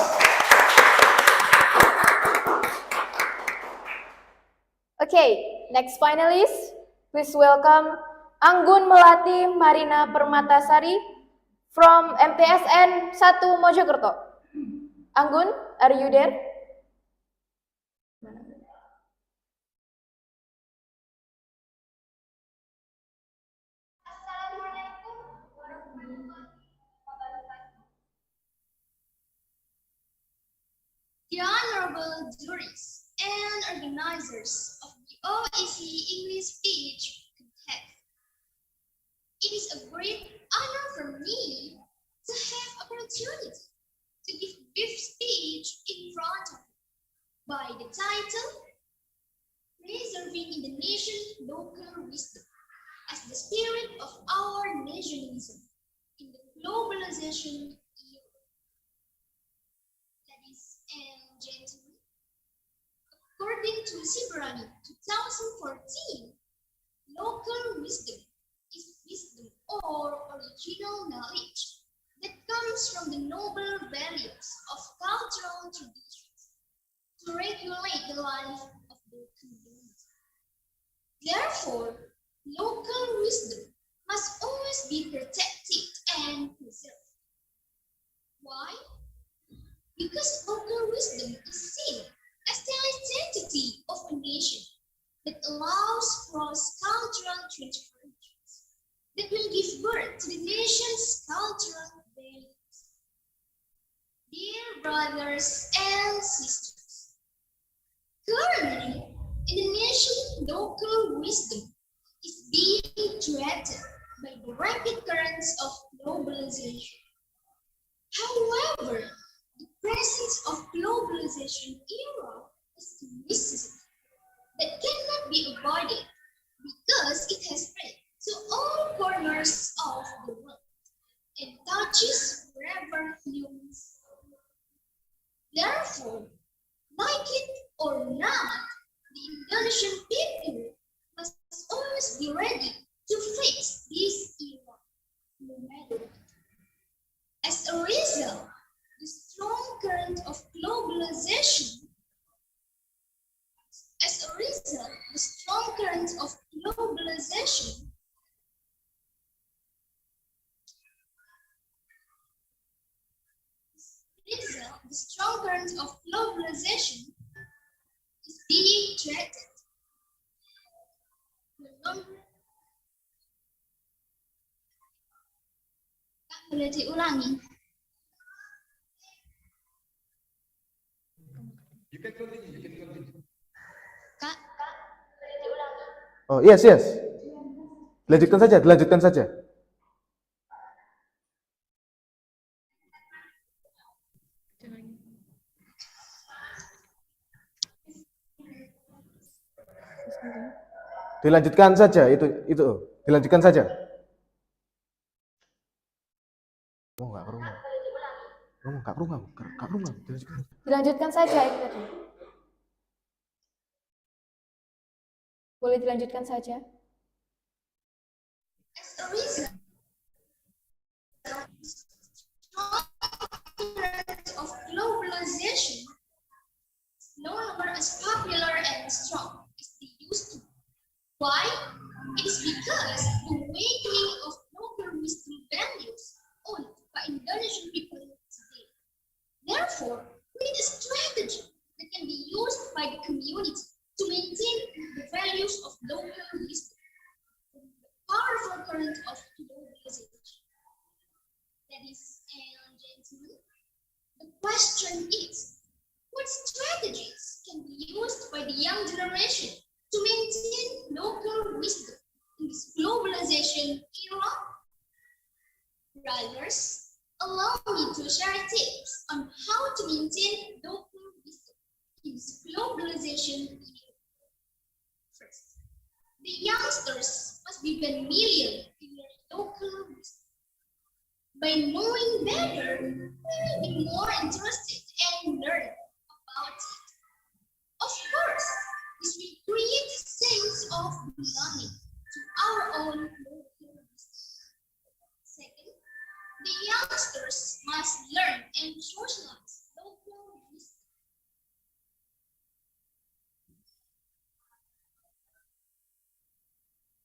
Okay, next finalist, please welcome Anggun Melati Marina Permatasari from MTSN 1 Mojokerto. Anggun, are you there? The honorable juries and organizers of the OEC English Speech Contest. It is a great honor for me to have opportunity to give brief speech in front of you by the title Preserving Indonesian Local Wisdom as the Spirit of Our Nationalism in the Globalization Era. Ladies and gentlemen, according to Siberani 2014, local wisdom is wisdom or original knowledge that comes from the noble values of cultural traditions to regulate the life of the community. Therefore, local wisdom must always be protected and preserved. Why? Because local wisdom is seen as the identity of a nation that allows cross-cultural transference that will give birth to the nation's cultural values. Dear brothers and sisters, currently, Indonesian local wisdom is being threatened by the rapid currents of globalization. However, the presence of globalization era is a necessity that cannot be avoided because it has spread to all corners of the world and touches wherever humans are. Therefore, like it or not, the Indonesian people must always be ready to face this era, no matter what. As a result, the strong current of globalization the strong current of globalization the strong current of globalization is being threatened. Kak, boleh diulangi? You can continue. Kak, boleh diulangi? Oh, yes, yes. Dilanjutkan saja, dilanjutkan saja. Dilanjutkan saja itu. Dilanjutkan saja. Oh, enggak perlu. Oh, enggak perlu. Dilanjutkan saja itu tadi. Boleh dilanjutkan saja. As a result, strong current of globalization is no longer as popular and strong as they used to be. Why? It is because the awakening of local wisdom values owned by Indonesian people today. Therefore, we need a strategy that can be used by the community to maintain the values of local wisdom from the powerful current of globalization. Ladies and gentlemen, the question is, what strategies can be used by the young generation to maintain local wisdom in this globalization era? Brothers, allow me to share tips on how to maintain local wisdom in this globalization era. First, the youngsters must be familiar in their local wisdom. By knowing better, they will be more interested and learn about it. Of course, this will create a sense of belonging to our own local wisdom. Second, the youngsters must learn and socialize local wisdom.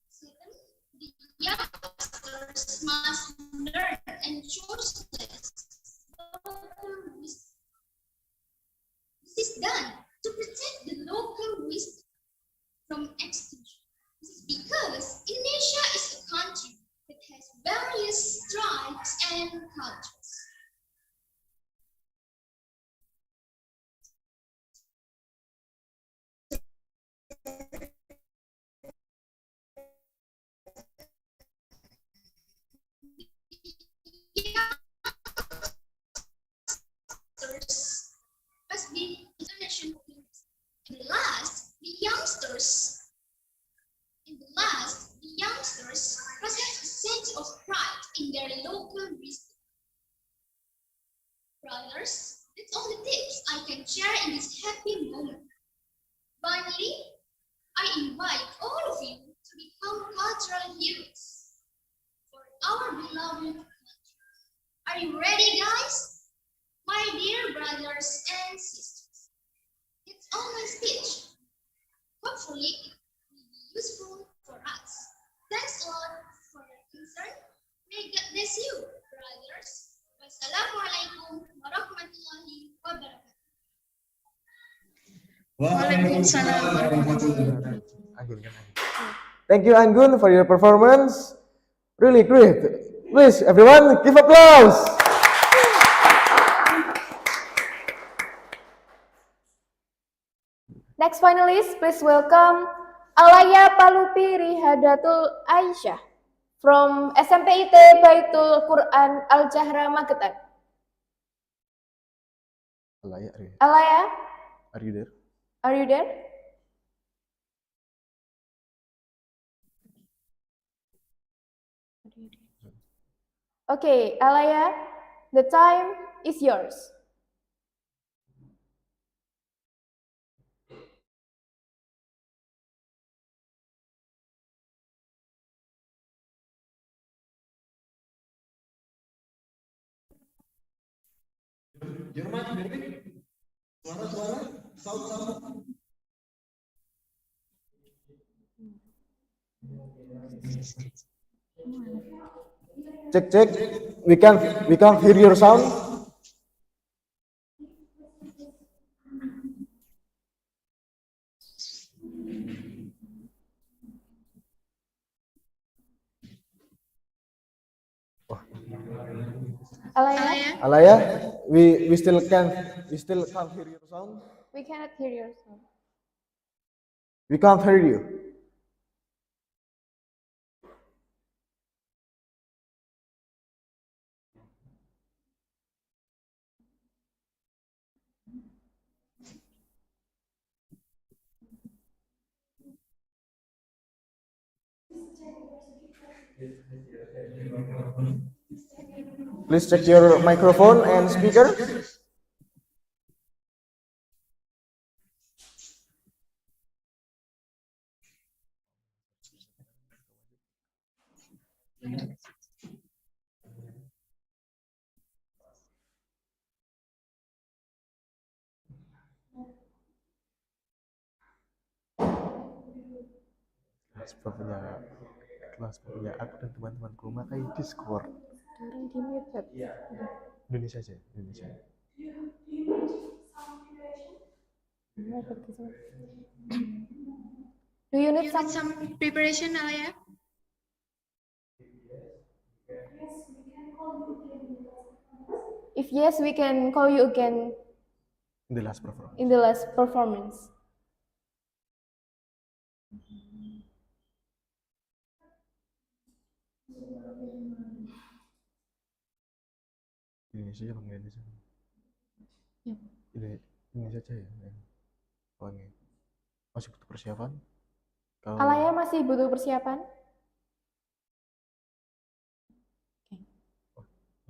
Second, the youngsters must learn and socialize local wisdom. This is done to protect the local wisdom from extinction. This is because Indonesia is a country that has various tribes and cultures. Youngsters must be international. And last, the youngsters must have a sense of pride in their local wisdom. Brothers, that's all the tips I can share in this happy moment. Finally, I invite all of you to become cultural heroes for our beloved country. Are you ready, guys? My dear brothers and sisters, it's all my speech. Hopefully, it will be useful for us. Thanks a lot for your concern. May God bless you, brothers. Wassalamualaikum warahmatullahi wabarakatuh. Waalaikumsalam warahmatullahi wabarakatuh. Thank you, Anggun, for your performance. Really great. Please, everyone, give applause. Next finalist, please welcome Alaya Palupi Rihadatul Aisyah from SMPIT Baitul Quran Al-Jahra Magetan. Alaya, are you there? are you there? Okay, Alaya, the time is yours. Jerman, suara-suara, sound. Check. We can't hear your sound. Alaya, we still can't hear your sound. We cannot hear your sound. We can't hear you. Please check your microphone and speaker. Kelas punya aku dan teman-temanku memakai Discord. Indonesia aja, Indonesia. Do you need some preparation, Alaya? If yes, we can call you again In the last performance. in the last performance. Indonesia aja, panggil Indonesia. Indonesia aja ya. Panggil. Masih butuh persiapan? Alaya masih butuh persiapan?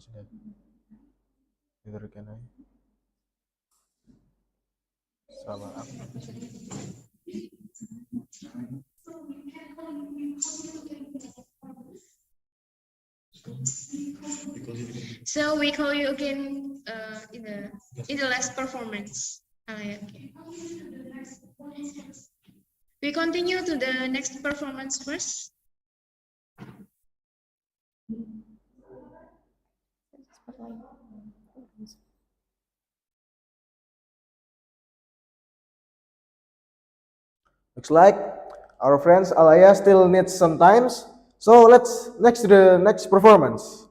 Sudah. Diteruskan aja. Sama aku. So we call you again in the last performance. Okay. We continue to the next performance first. Looks like our friends Alaya still needs some times. So let's next to the next performance.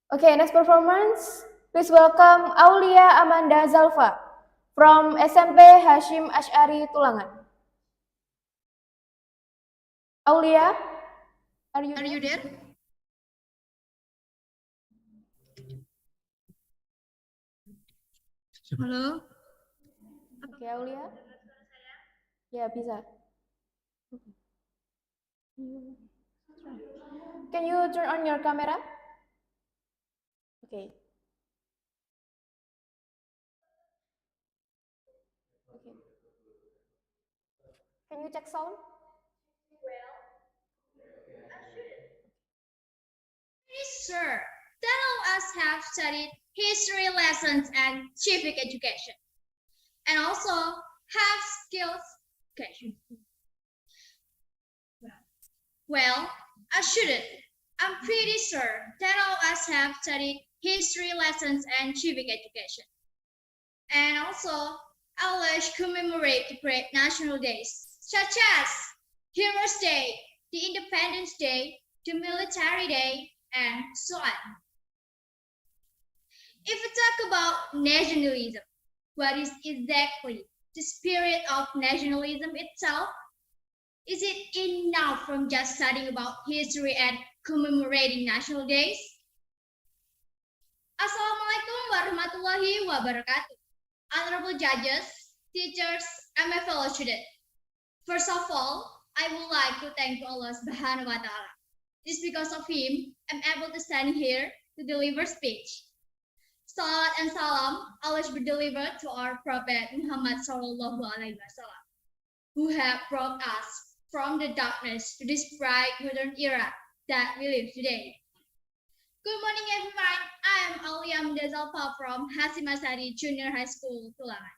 Okay, next performance. Please welcome Aulia Amanda Zalfa from SMP Hashim Ash'ari Tulangan. Aulia, are you there? Halo. Okay, Aulia. Ya, bisa. Can you turn on your camera? Okay. Can you check sound? Sir, that all of us have studied history lessons and civic education, and also have skills education. Well, I shouldn't. I'm pretty sure that all of us have studied history lessons and civic education. And also, always commemorate the great national days, such as Heroes' Day, the Independence Day, the Military Day, and so on. If we talk about nationalism, what is exactly the spirit of nationalism itself? Is it enough from just studying about history and commemorating national days? Assalamualaikum warahmatullahi wabarakatuh. Honorable judges, teachers, and my fellow students. First of all, I would like to thank Allah Subhanahu wa Ta'ala. It is because of Him I'm able to stand here to deliver speech. Salat and salam always be delivered to our Prophet Muhammad Sallallahu Alaihi Wasallam, who have brought us from the darkness to this bright modern era that we live today. Good morning, everyone. I am Aulia Mdezalfa from Hasim Asari Junior High School, Tulangan.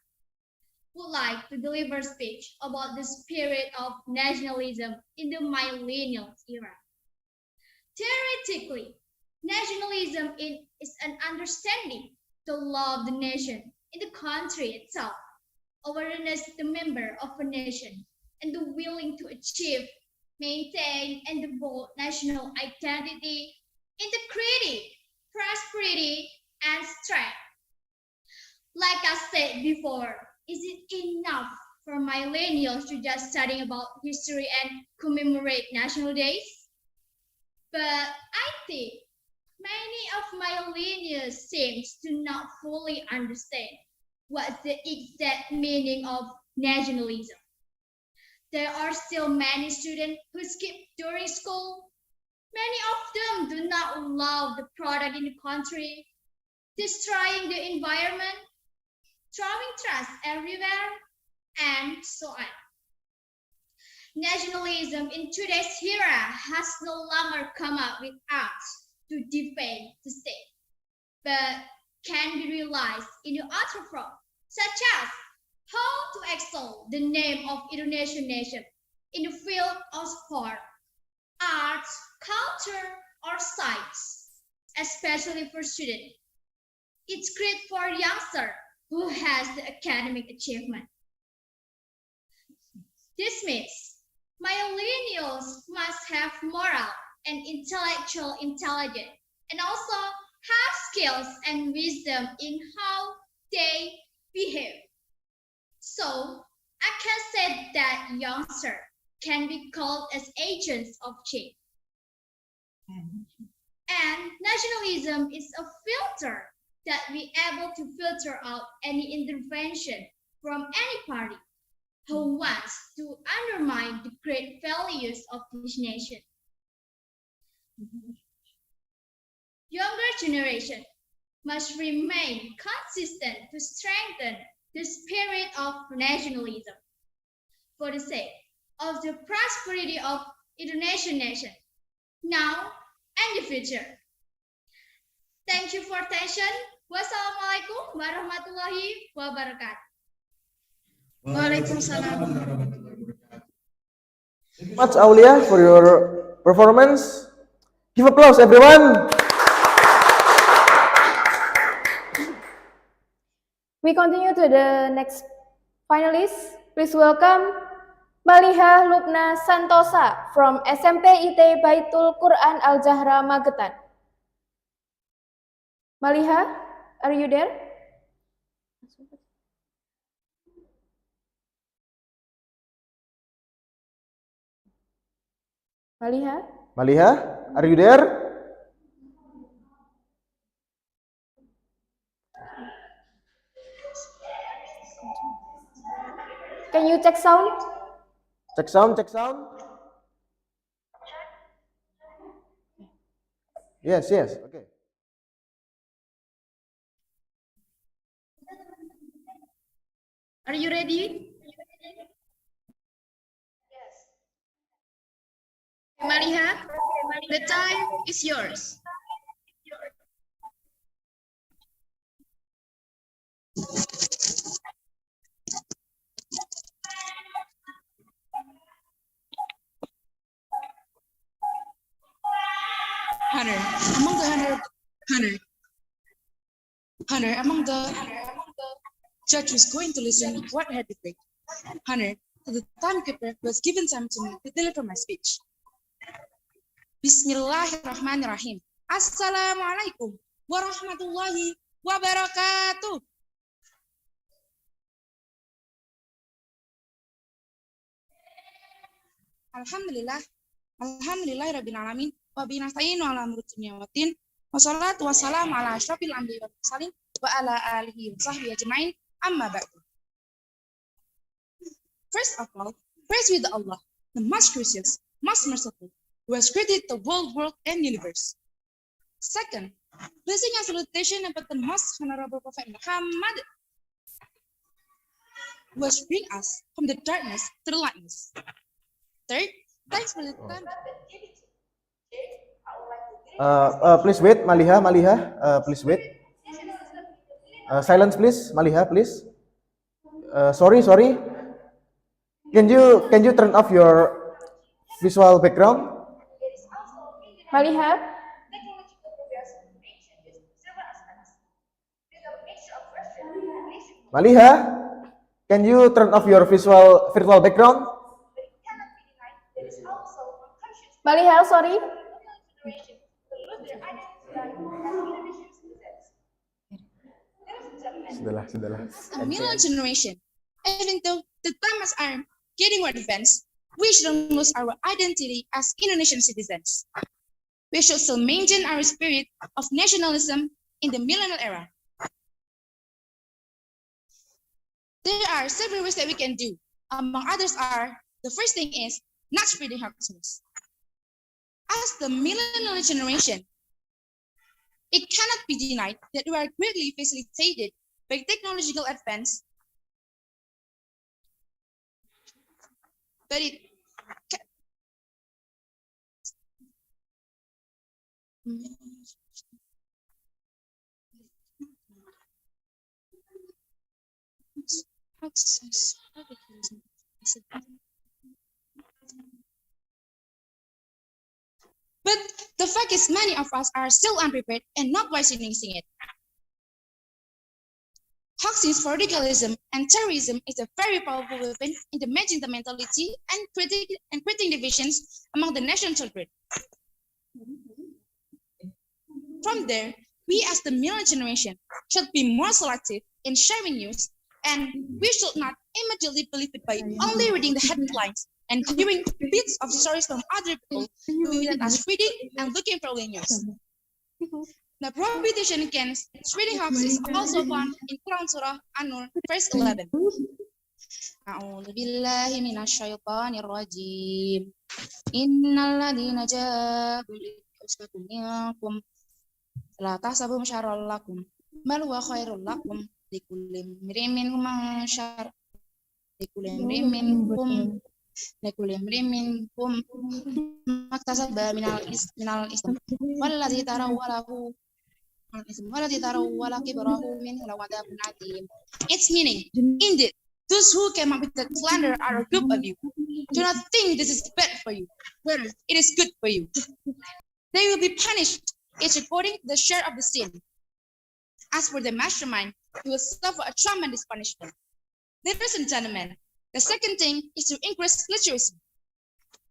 Would like to deliver speech about the spirit of nationalism in the millennial era. Theoretically, nationalism is an understanding to love the nation in the country itself, awareness the member of a nation, and the willing to achieve, maintain, and devote national identity, integrity, prosperity, and strength. Like I said before, is it enough for millennials to just studying about history and commemorate national days? But I think many of millennials seems to not fully understand what's the exact meaning of nationalism. There are still many students who skip during school. Many of them do not love the product in the country, destroying the environment, throwing trash everywhere, and so on. Nationalism in today's era has no longer come up with acts to defend the state, but can be realized in other forms, such as how to extol the name of Indonesian nation in the field of sport, arts, culture, or science, especially for students. It's great for youngsters who has the academic achievement. This means millennials must have moral and intellectual intelligence and also have skills and wisdom in how they behave. So I can say that youngsters can be called as agents of change. And nationalism is a filter that we able to filter out any intervention from any party who wants to undermine the great values of this nation. Younger generation must remain consistent to strengthen the spirit of nationalism for the sake of the prosperity of Indonesian nation, now and the future. Thank you for attention. Wassalamualaikum warahmatullahi wabarakatuh. Waalaikumsalam. Much Aulia for your performance. Give applause, everyone. We continue to the next finalist. Please welcome Maliha Lubna Santosa from SMP IT Baitul Quran Al Zahra Magetan. Maliha, are you there? Maliha? Maliha, are you there? Can you check sound? Check sound, check sound. Yes, yes, okay. Are you ready? Maliha, the time is yours. Hunter, among the judge was going to listen what had been played. Hunter, the timekeeper was given time to me to deliver my speech. Bismillahirrahmanirrahim. Assalamualaikum warahmatullahi wabarakatuh. Alhamdulillah. Alhamdulillahirabbil alamin. Wa bihi nasta'inu ala umuri dunya waddin. Wassalatu wassalamu ala asyrafil anbiya'i wal mursalin wa ala alihi wa sahbihi ajma'in. Amma ba'du. First of all, praise be to Allah, the most gracious, most merciful, who has created the world and universe. Second, blessing and salutation about the most honorable Prophet Muhammad, who has bring us from the darkness to the lightness. Third, thanks for the time. Please wait, Maliha, please wait. Silence, please, Maliha, please. Sorry. Can you turn off your visual background? Maliha, Maliha, can you turn off your virtual background? Maliha, sorry. Sudahlah. A million generation. Even though the times are getting more advanced, we shouldn't lose our identity as Indonesian citizens. We should still maintain our spirit of nationalism in the millennial era. There are several ways that we can do. Among others are, the first thing is not spreading hoax news. As the millennial generation, it cannot be denied that we are greatly facilitated by technological advance, but the fact is many of us are still unprepared and not wisely using it. Hoaxing for radicalism and terrorism is a very powerful weapon in damaging the mentality and creating divisions among the national children. From there, we as the millennial generation should be more selective in sharing news, and we should not immediately believe it by only reading the headlines and hearing bits of stories from other people without us reading and looking for real news. The prohibition against spreading hoax is also found in Quran Surah An-Nur, verse 11. A'udzu billahi minasyaitonir rajim. Innal ladzina ja'u usbatun minkum la tahsabu syarrran lakum bal huwa khairul lakum likulli imrin minhum maktasaba minal ism wallazi tarawwalahu Its meaning, indeed, those who came up with that slander are a group of you. Do not think this is bad for you, whether it is good for you. They will be punished, each according to the share of the sin. As for the mastermind, he will suffer a tremendous punishment. Ladies and gentlemen, the second thing is to increase literacy.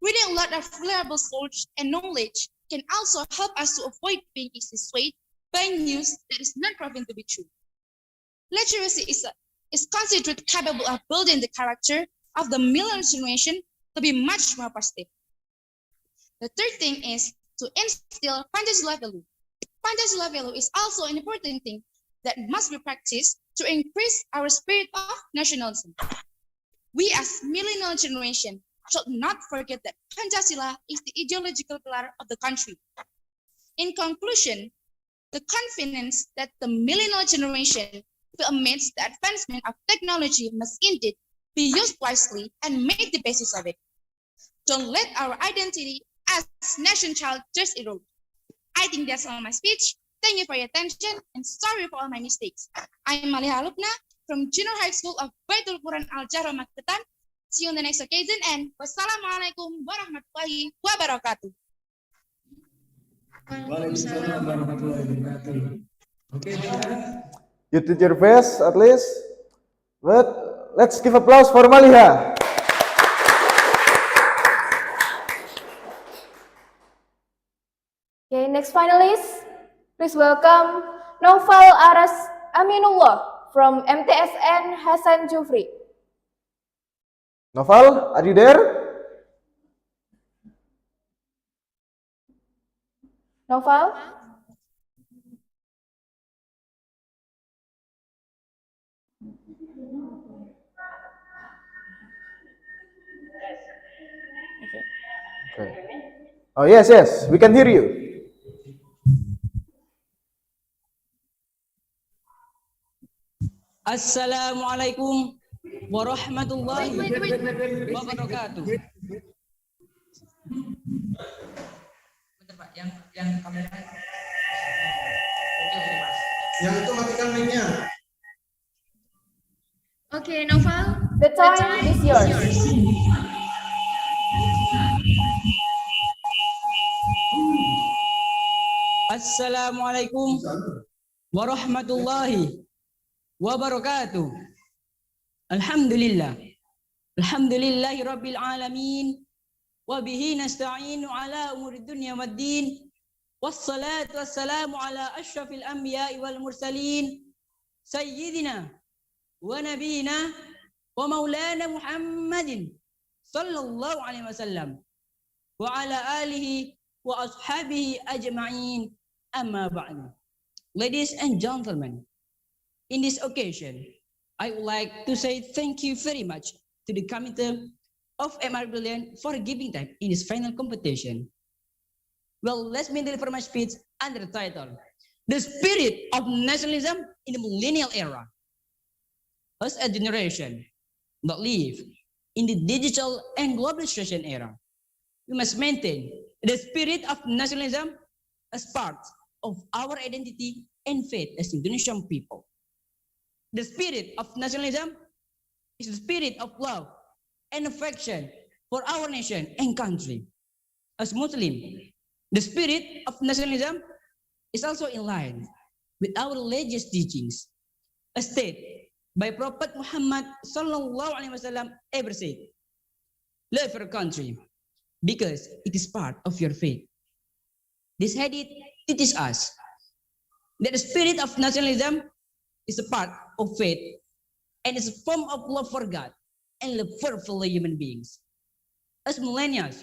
Reading a lot of reliable sources and knowledge can also help us to avoid being easily swayed by news that is not proven to be true. Literacy is considered capable of building the character of the millennial generation to be much more positive. The third thing is to instill Pancasila value. Pancasila value is also an important thing that must be practiced to increase our spirit of nationalism. We as millennial generation should not forget that Pancasila is the ideological pillar of the country. In conclusion, the confidence that the millennial generation will amidst the advancement of technology must indeed be used wisely and make the basis of it. Don't let our identity as nation child just erode. I think that's all my speech. Thank you for your attention and sorry for all my mistakes. I am Maliha Lubna from Junior High School of Baitul Quran Al-Jahra Maketan. See you on the next occasion and wassalamualaikum warahmatullahi wabarakatuh. Waalaikumsalam warahmatullahi wabarakatuh. Okay, You did your best at least. But let's give applause for Maliha. Okay, next finalist, please welcome Noval Aras Aminullah from MTSN Hasan Jufri. Noval, are you there? Noval? Okay. Oh, yes, yes, we can hear you. Assalamualaikum warahmatullahi wabarakatuh. Bentar Pak, yang kamera. Oke Mas. Yang itu matikan mic-nya. Okay, Noval, the time is yours. Assalamualaikum warahmatullahi wabarakatuh. Alhamdulillah. Alhamdulillahi rabbil alamin. Wa bihi nasta'inu ala umuri dunya waddin. Wassalatu wassalamu ala asyrafil anbiya'i wal mursalin. Sayyidina wa nabiyina wa maulana Muhammadin sallallahu alaihi wasallam wa ala alihi wa ashabihi ajma'in, amma ba'du. Ladies and gentlemen, in this occasion, I would like to say thank you very much to the committee of MR Brilliant for giving time in this final competition. Well, let me deliver my speech under the title, The Spirit of Nationalism in the Millennial Era. As a generation that live in the digital and globalization era, we must maintain the spirit of nationalism as part of our identity and faith as Indonesian people. The spirit of nationalism is the spirit of love and affection for our nation and country. As Muslim, the spirit of nationalism is also in line with our religious teachings, as stated by Prophet Muhammad sallallahu alaihi wasallam ever said, "Love your country because it is part of your faith." This hadith teaches us that the spirit of nationalism is a part of faith and is a form of love for God and love for fellow human beings. As millennials,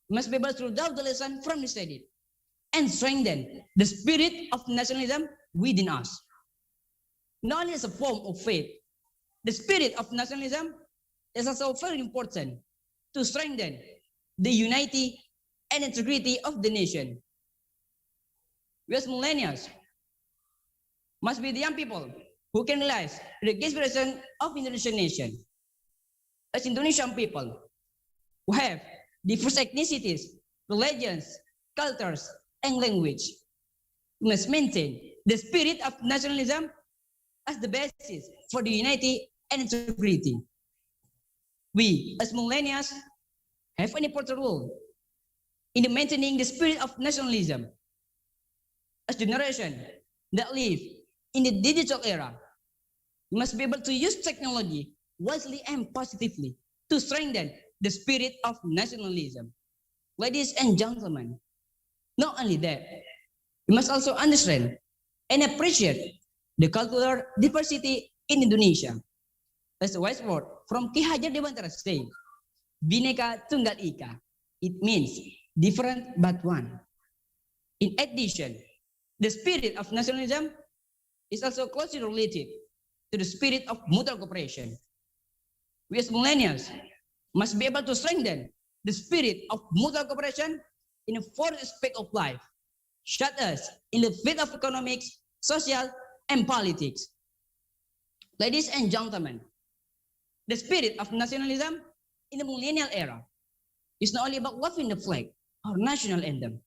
we must be able to resolve the lesson from this hadith and strengthen the spirit of nationalism within us. Not only as a form of faith, the spirit of nationalism is also very important to strengthen the unity and integrity of the nation. We as millennials must be the young people who can realize the aspiration of Indonesian nation. As Indonesian people who have diverse ethnicities, religions, cultures, and language, we must maintain the spirit of nationalism as the basis for the unity and integrity. We as millennials have an important role in maintaining the spirit of nationalism. As generation that live in the digital era, we must be able to use technology wisely and positively to strengthen the spirit of nationalism. Ladies and gentlemen, not only that, we must also understand and appreciate the cultural diversity in Indonesia. As a wise word from Ki Hajar Dewantara saying, Bhinneka Tunggal Ika. It means different but one. In addition, the spirit of nationalism is also closely related to the spirit of mutual cooperation. We as millennials must be able to strengthen the spirit of mutual cooperation in a four aspects of life, such as in the field of economics, social, and politics. Ladies and gentlemen, the spirit of nationalism in the millennial era is not only about loving the flag or national anthem,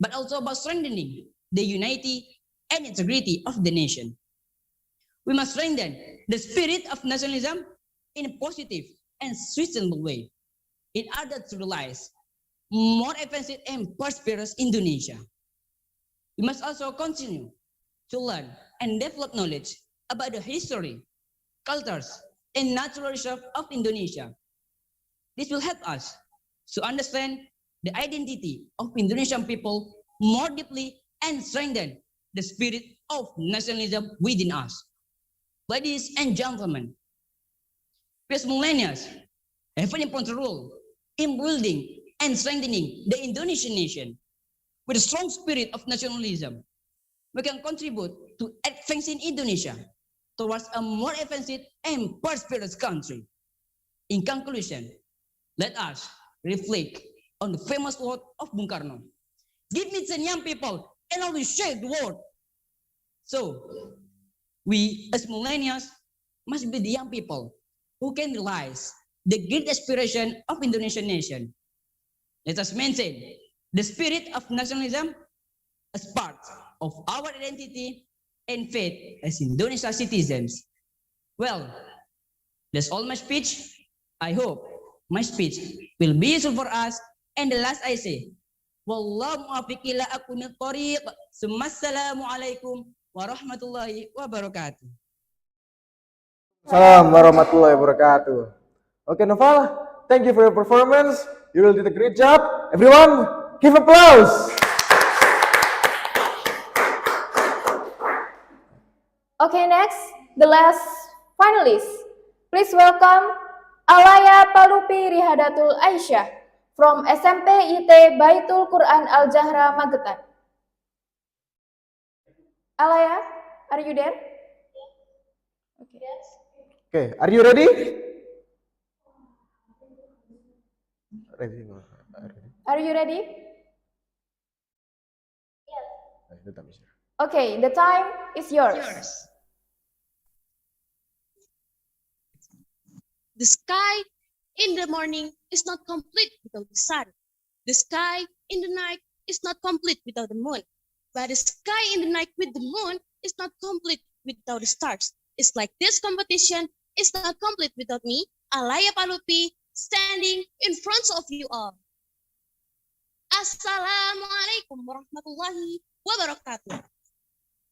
but also about strengthening the unity and integrity of the nation. We must strengthen the spirit of nationalism in a positive and sustainable way in order to realize more advanced and prosperous Indonesia. We must also continue to learn and develop knowledge about the history, cultures, and natural reserve of Indonesia. This will help us to understand the identity of Indonesian people more deeply and strengthen the spirit of nationalism within us. Ladies and gentlemen, we as millennials have an important role in building and strengthening the Indonesian nation. with a strong spirit of nationalism, we can contribute to advancing Indonesia towards a more advanced and prosperous country. In conclusion, let us reflect on the famous word of Bung Karno. Give me 10 young people and I will share the world. So, we as millennials must be the young people who can realize the great aspiration of Indonesian nation. Let us maintain the spirit of nationalism as part of our identity and faith as Indonesian citizens. Well, that's all my speech. I hope my speech will be useful for us. And the last I say, Wallahu muwaffiq ila aqwamit thoriq. Assalamualaikum warahmatullahi wabarakatuh. Assalamualaikum warahmatullahi wabarakatuh. Okay, Noval, thank you for your performance. You really did a great job. Everyone, give applause. Okay, next, the last finalist. Please welcome Alaya Palupi Rihadatul Aisyah from SMP IT Baitul Quran Al Jahra Magetan. Alaya, are you there? Okay. Okay, are you ready? Are you ready? Okay, the time is yours. The sky in the morning is not complete without the sun. The sky in the night is not complete without the moon. But the sky in the night with the moon is not complete without the stars. It's like this competition is not complete without me, Alaya Palupi, standing in front of you all. Assalamualaikum warahmatullahi wabarakatuh.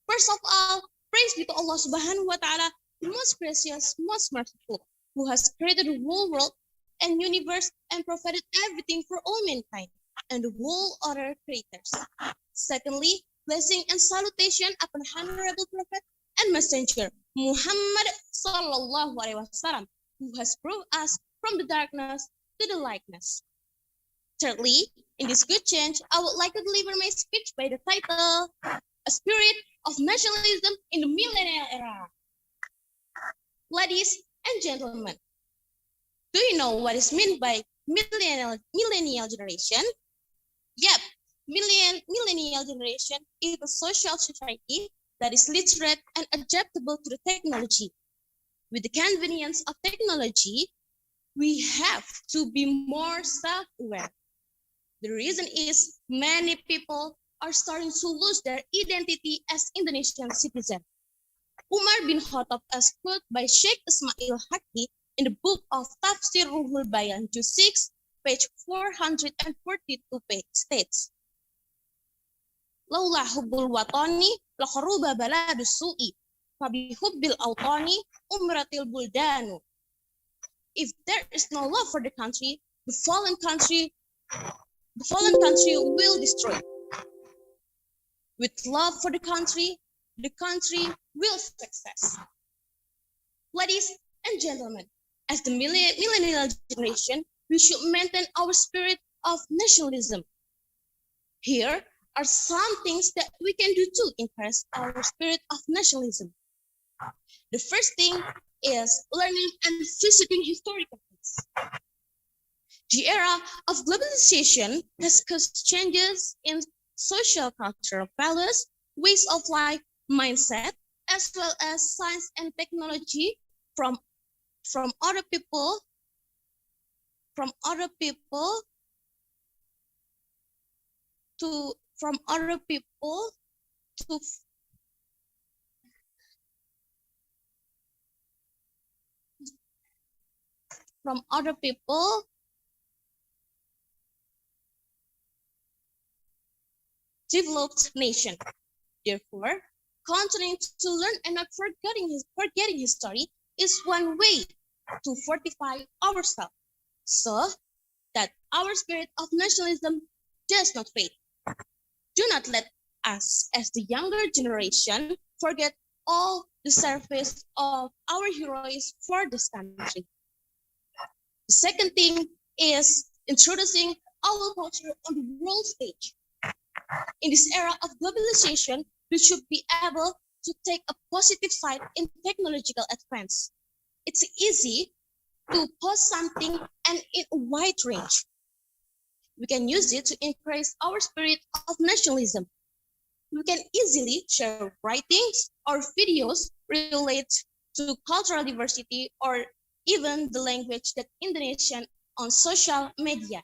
First of all, praise be to Allah Subhanahu wa Ta'ala, the most gracious, most merciful, who has created the whole world and universe and provided everything for all mankind and the whole other creators. Secondly, blessing and salutation upon honorable prophet and messenger Muhammad sallallahu alaihi wasallam, who has brought us from the darkness to the lightness. Thirdly, in this good change, I would like to deliver my speech by the title, A Spirit of Nationalism in the Millennial Era. Ladies and gentlemen, do you know what is meant by millennial generation? Yep, millennial generation is a social society that is literate and adaptable to the technology. With the convenience of technology, we have to be more self-aware. The reason is many people are starting to lose their identity as Indonesian citizens. Umar bin Khattab, as quoted by Sheikh Ismail Haqqi in the book of Tafsir Ruhul Bayan, Juz 6, page 442 states, Laula hubbul watani laqaruba baladus su'i fabi hubbil awtani umratil buldanu. If there is no love for the country, the fallen country will destroy. With love for the country will success. Ladies and gentlemen, as the millennial generation, we should maintain our spirit of nationalism. Here are some things that we can do to encourage our spirit of nationalism. The first thing is learning and visiting historical places. The era of globalization has caused changes in social cultural values, ways of life, mindset, as well as science and technology from other people to developed nation. Therefore, continuing to learn and not forgetting history is one way to fortify ourselves so that our spirit of nationalism does not fade. Do not let us, as the younger generation, forget all the service of our heroes for this country. The second thing is introducing our culture on the world stage. In this era of globalization, we should be able to take a positive side in technological advance. It's easy to post something and in a wide range. We can use it to increase our spirit of nationalism. We can easily share writings or videos related to cultural diversity or even the language that Indonesian on social media.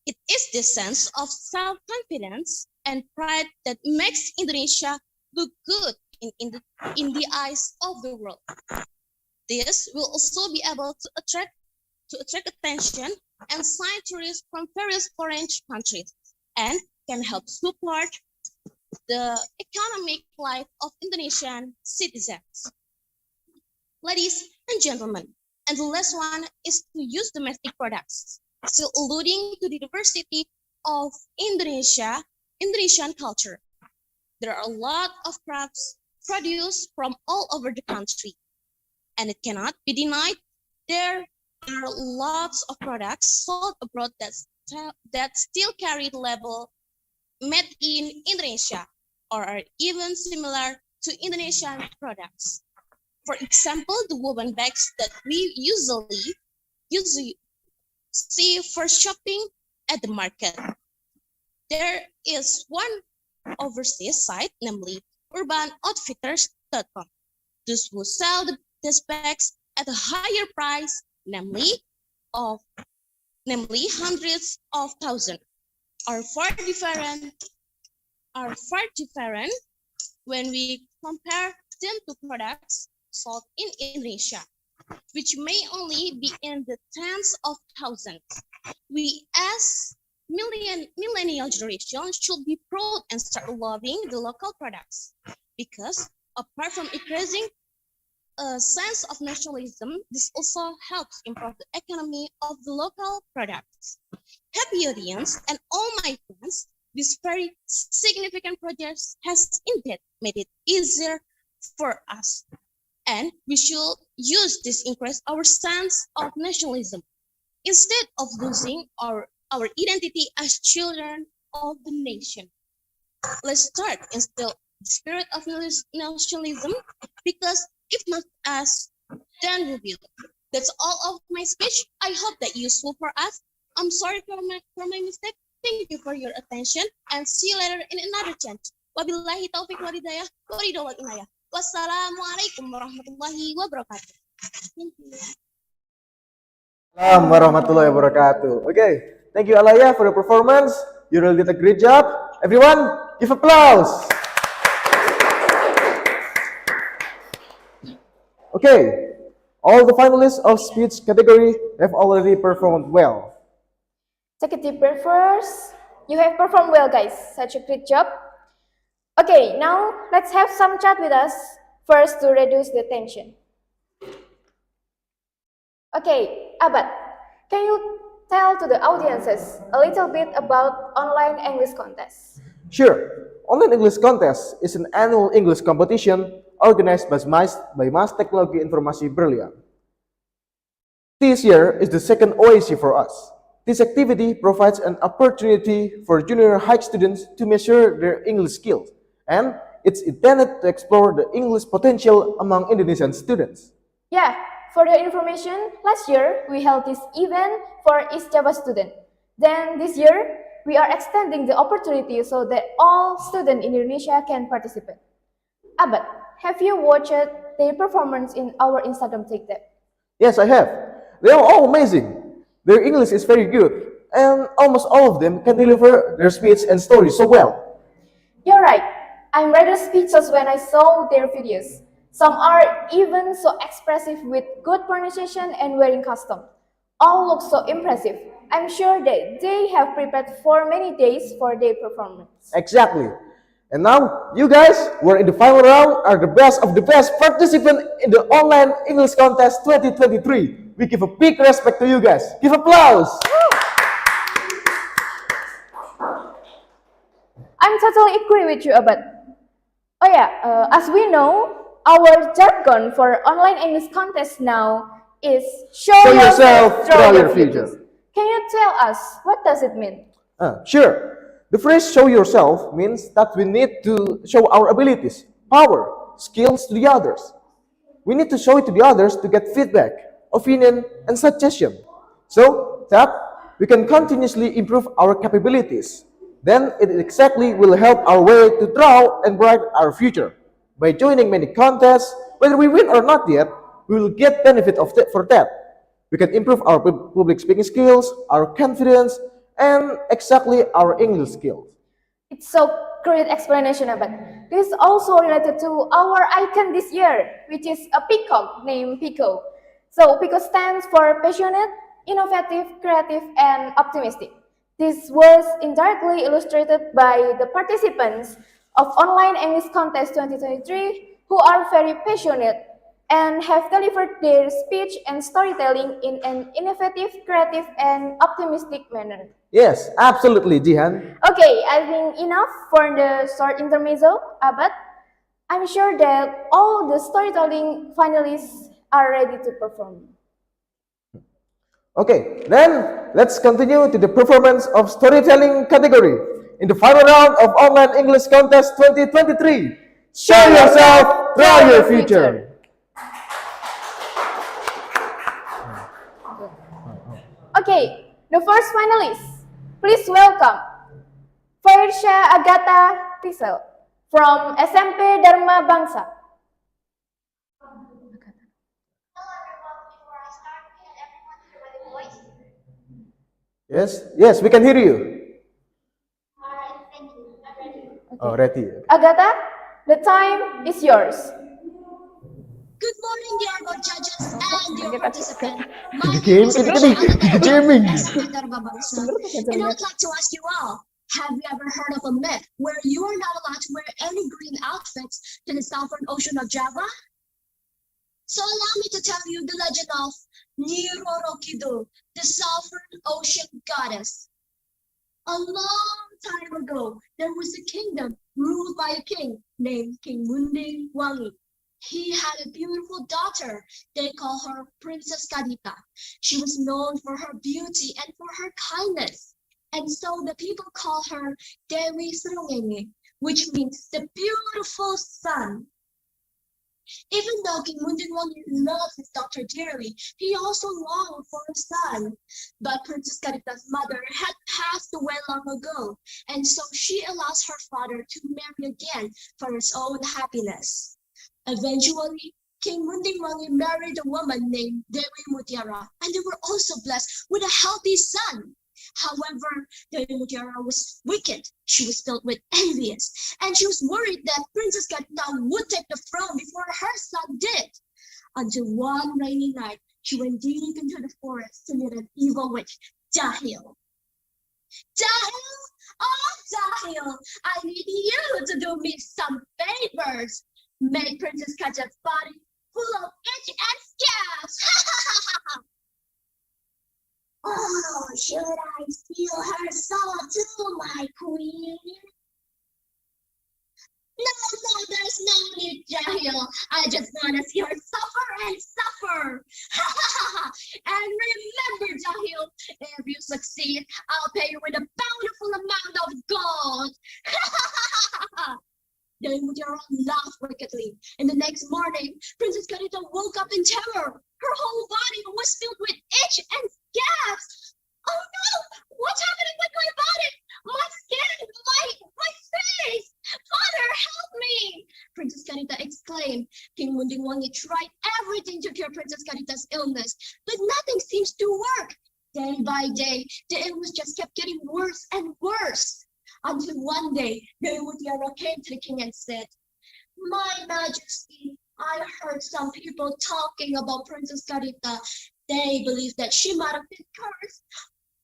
It is this sense of self-confidence and pride that makes Indonesia look good in the eyes of the world. This will also be able to attract attention and sign tourists from various foreign countries and can help support the economic life of Indonesian citizens. Ladies and gentlemen, and the last one is to use domestic products, still alluding to the diversity of Indonesian culture. There are a lot of crafts produced from all over the country, and it cannot be denied there are lots of products sold abroad that still carry the label made in Indonesia or are even similar to Indonesian products. For example, the woven bags that we usually see for shopping at the market. There is one overseas site, namely urbanoutfitters.com. Those who sell these bags at a higher price, namely hundreds of thousands, are far different when we compare them to products sold in Indonesia, which may only be in the tens of thousands. We as millennial generation should be proud and start loving the local products because apart from increasing a sense of nationalism, this also helps improve the economy of the local products. Happy audience and all my friends, this very significant project has indeed made it easier for us. And we should use this increase our sense of nationalism instead of losing our identity as children of the nation. Let's start instill the spirit of nationalism because if not us, then we will. That's all of my speech. I hope that useful for us. I'm sorry for my mistake. Thank you for your attention and see you later in another chance. Wabillahi taufiq walhidayah wa ridha wal inayah. Wassalamualaikum warahmatullahi wabarakatuh. Thank you. Assalamualaikum warahmatullahi wabarakatuh. Okay, thank you Alaya for the performance. You really did a great job. Everyone, give applause. Okay, all the finalists of speech category have already performed well. Take a deep breath first. You have performed well, guys. Such a great job. Okay, now let's have some chat with us. First, to reduce the tension. Okay, Abad, can you tell to the audiences a little bit about online English contest? Sure. Online English Contest is an annual English competition organized by Mas Teknologi Informasi Berlian. This year is the second OEC for us. This activity provides an opportunity for junior high students to measure their English skills, and it's intended to explore the English potential among Indonesian students. Yeah, for your information, last year we held this event for East Java students. Then this year, we are extending the opportunity so that all students in Indonesia can participate. Abad, have you watched their performance in our Instagram TikTok? Yes, I have. They are all amazing. Their English is very good, and almost all of them can deliver their speech and stories so well. You're right. I'm rather speechless when I saw their videos. Some are even so expressive with good pronunciation and wearing costume. All look so impressive. I'm sure that they have prepared for many days for their performance. Exactly. And now, you guys who are in the final round are the best of the best participants in the Online English Contest 2023. We give a big respect to you guys. Give applause. I'm totally agree with you, Abad. Oh yeah, as we know, our jargon for online English contest now is show yourself, draw your future. Can you tell us what does it mean? Sure. The phrase show yourself means that we need to show our abilities, power, skills to the others. We need to show it to the others to get feedback, opinion, and suggestion, so that we can continuously improve our capabilities. Then it exactly will help our way to draw and bright our future. By joining many contests, whether we win or not yet, we will get benefit of that for that. We can improve our public speaking skills, our confidence, and exactly our English skills. It's so great explanation about. This is also related to our icon this year, which is a peacock named Pico. So Pico stands for passionate, innovative, creative, and optimistic. This was indirectly illustrated by the participants of Online English Contest 2023 who are very passionate and have delivered their speech and storytelling in an innovative, creative, and optimistic manner. Yes, absolutely, Jihan. Okay, I think enough for the short intermezzo, but I'm sure that all the storytelling finalists are ready to perform. Okay, then let's continue to the performance of storytelling category in the final round of Online English Contest 2023. Show yourself, draw your future. Okay, the first finalist, please welcome Fairsha Agatha Tisel from SMP Dharma Bangsa. Yes, we can hear you. Oh, ready. Agatha, the time is yours. Good morning, dear board judges and dear participants. My The name is game, Fairsha Agatha gaming. from Dharma Bangsa, and I would like to ask you all, have you ever heard of a myth where you are not allowed to wear any green outfits to the southern ocean of Java? So allow me to tell you the legend of Nirorokido, the southern ocean goddess. A long time ago, there was a kingdom ruled by a king named King Munding Wangi. He had a beautiful daughter. They call her Princess Kadita. She was known for her beauty and for her kindness. And so the people call her Dewi Srungenge, which means the beautiful sun. Even though King Mundingwangi loved his daughter dearly, he also longed for a son. But Princess Kadita's mother had passed away long ago, and so she allows her father to marry again for his own happiness. Eventually, King Mundingwangi married a woman named Dewi Mutiara, and they were also blessed with a healthy son. However, Dewi Mutiara was wicked. She was filled with envious, and she was worried that Princess Kadita would take the throne before her son did. Until one rainy night, she went deep into the forest to meet an evil witch, Jahil. Jahil? Oh, Jahil, I need you to do me some favors. Make Princess Kadita's body full of itch and scabs. Oh, should I steal her soul too, my queen? No, there's no need, Jahil. I just want to see her suffer and suffer. And remember, Jahil, if you succeed, I'll pay you with a bountiful amount of gold. Dewi Mutiara laughed wickedly, and the next morning, Princess Kadita woke up in terror. Her whole body was filled with itch and scabs. Oh no! What's happening with my body? My skin! My face! Father, help me! Princess Kadita exclaimed. King Mundingwangi tried everything to cure Princess Kadita's illness, but nothing seems to work. Day by day, the illness just kept getting worse and worse. Until one day, Dewi Mutiara came to the king and said, "My Majesty, I heard some people talking about Princess Kadita. They believe that she might have been cursed.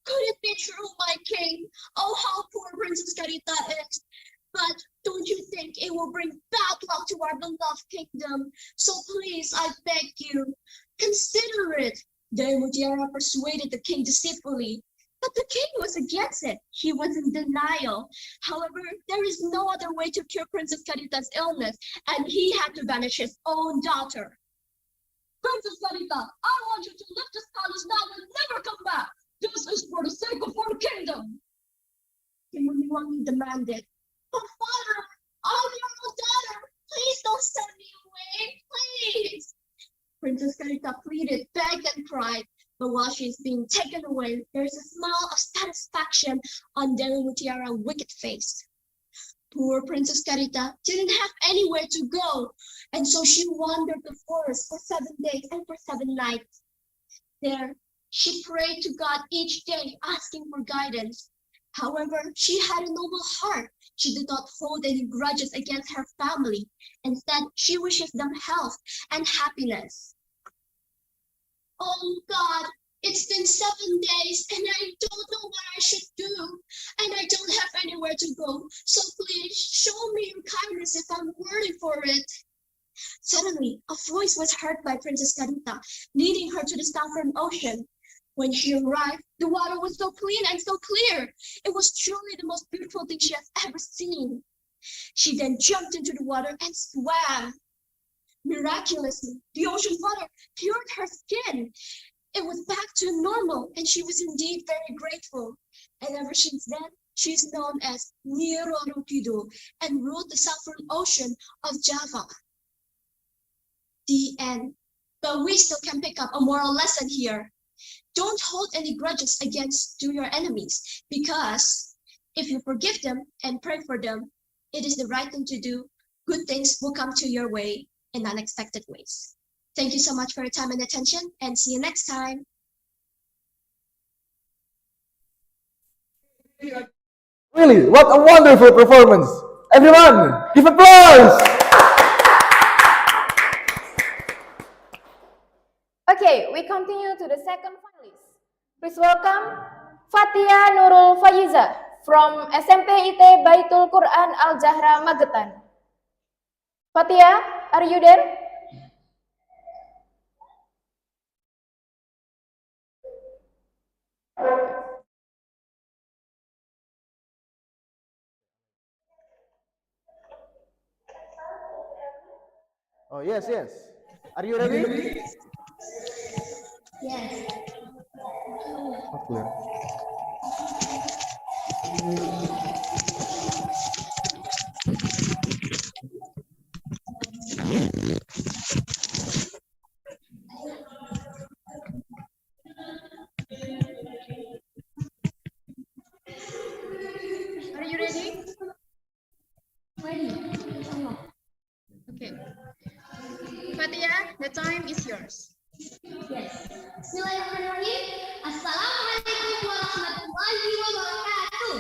Could it be true, my king? Oh, how poor Princess Kadita is. But don't you think it will bring bad luck to our beloved kingdom? So please, I beg you, consider it." Dewi Mutiara persuaded the king deceitfully. But the king was against it. He was in denial. However, there is no other way to cure Princess Kadita's illness, and he had to banish his own daughter. "Princess Kadita, I want you to leave this palace now and never come back. This is for the sake of our kingdom. Kimberly demanded. But father, I'm your daughter. Please don't send me away, please. Princess Carita pleaded, begged, and cried. But while she is being taken away, there is a smile of satisfaction on Dewi Mutiara's wicked face. Poor Princess Carita didn't have anywhere to go, and so she wandered the forest for 7 days and for 7 nights. There, she prayed to God each day, asking for guidance. However, she had a noble heart. She did not hold any grudges against her family. Instead, she wishes them health and happiness. Oh God, it's been 7 days and I don't know what I should do. And I don't have anywhere to go. So please show me your kindness if I'm worthy for it. Suddenly, a voice was heard by Princess Carita, leading her to the southern ocean. When she arrived, the water was so clean and so clear. It was truly the most beautiful thing she has ever seen. She then jumped into the water and swam. Miraculously, the ocean water cured her skin. It was back to normal, and she was indeed very grateful. And ever since then, she is known as Nyi Roro Kidul and ruled the southern ocean of Java. The end. But we still can pick up a moral lesson here. Don't hold any grudges against your enemies, because if you forgive them and pray for them, it is the right thing to do. Good things will come to your way in unexpected ways. Thank you so much for your time and attention, and see you next time. Really, what a wonderful performance! Everyone, give applause! Okay, we continue to the second finalist. Please welcome Fatia Nurul Fayiza from SMP IT Baitul Quran Al Jahra Magetan. Fatia, are you there? Oh, yes, yes. Are you ready? Yes. Not clear. Are you ready? Ready. Okay. Fatia, the time is yours. Yes. Bismillahirrahmanirrahim. Assalamualaikum warahmatullahi wabarakatuh.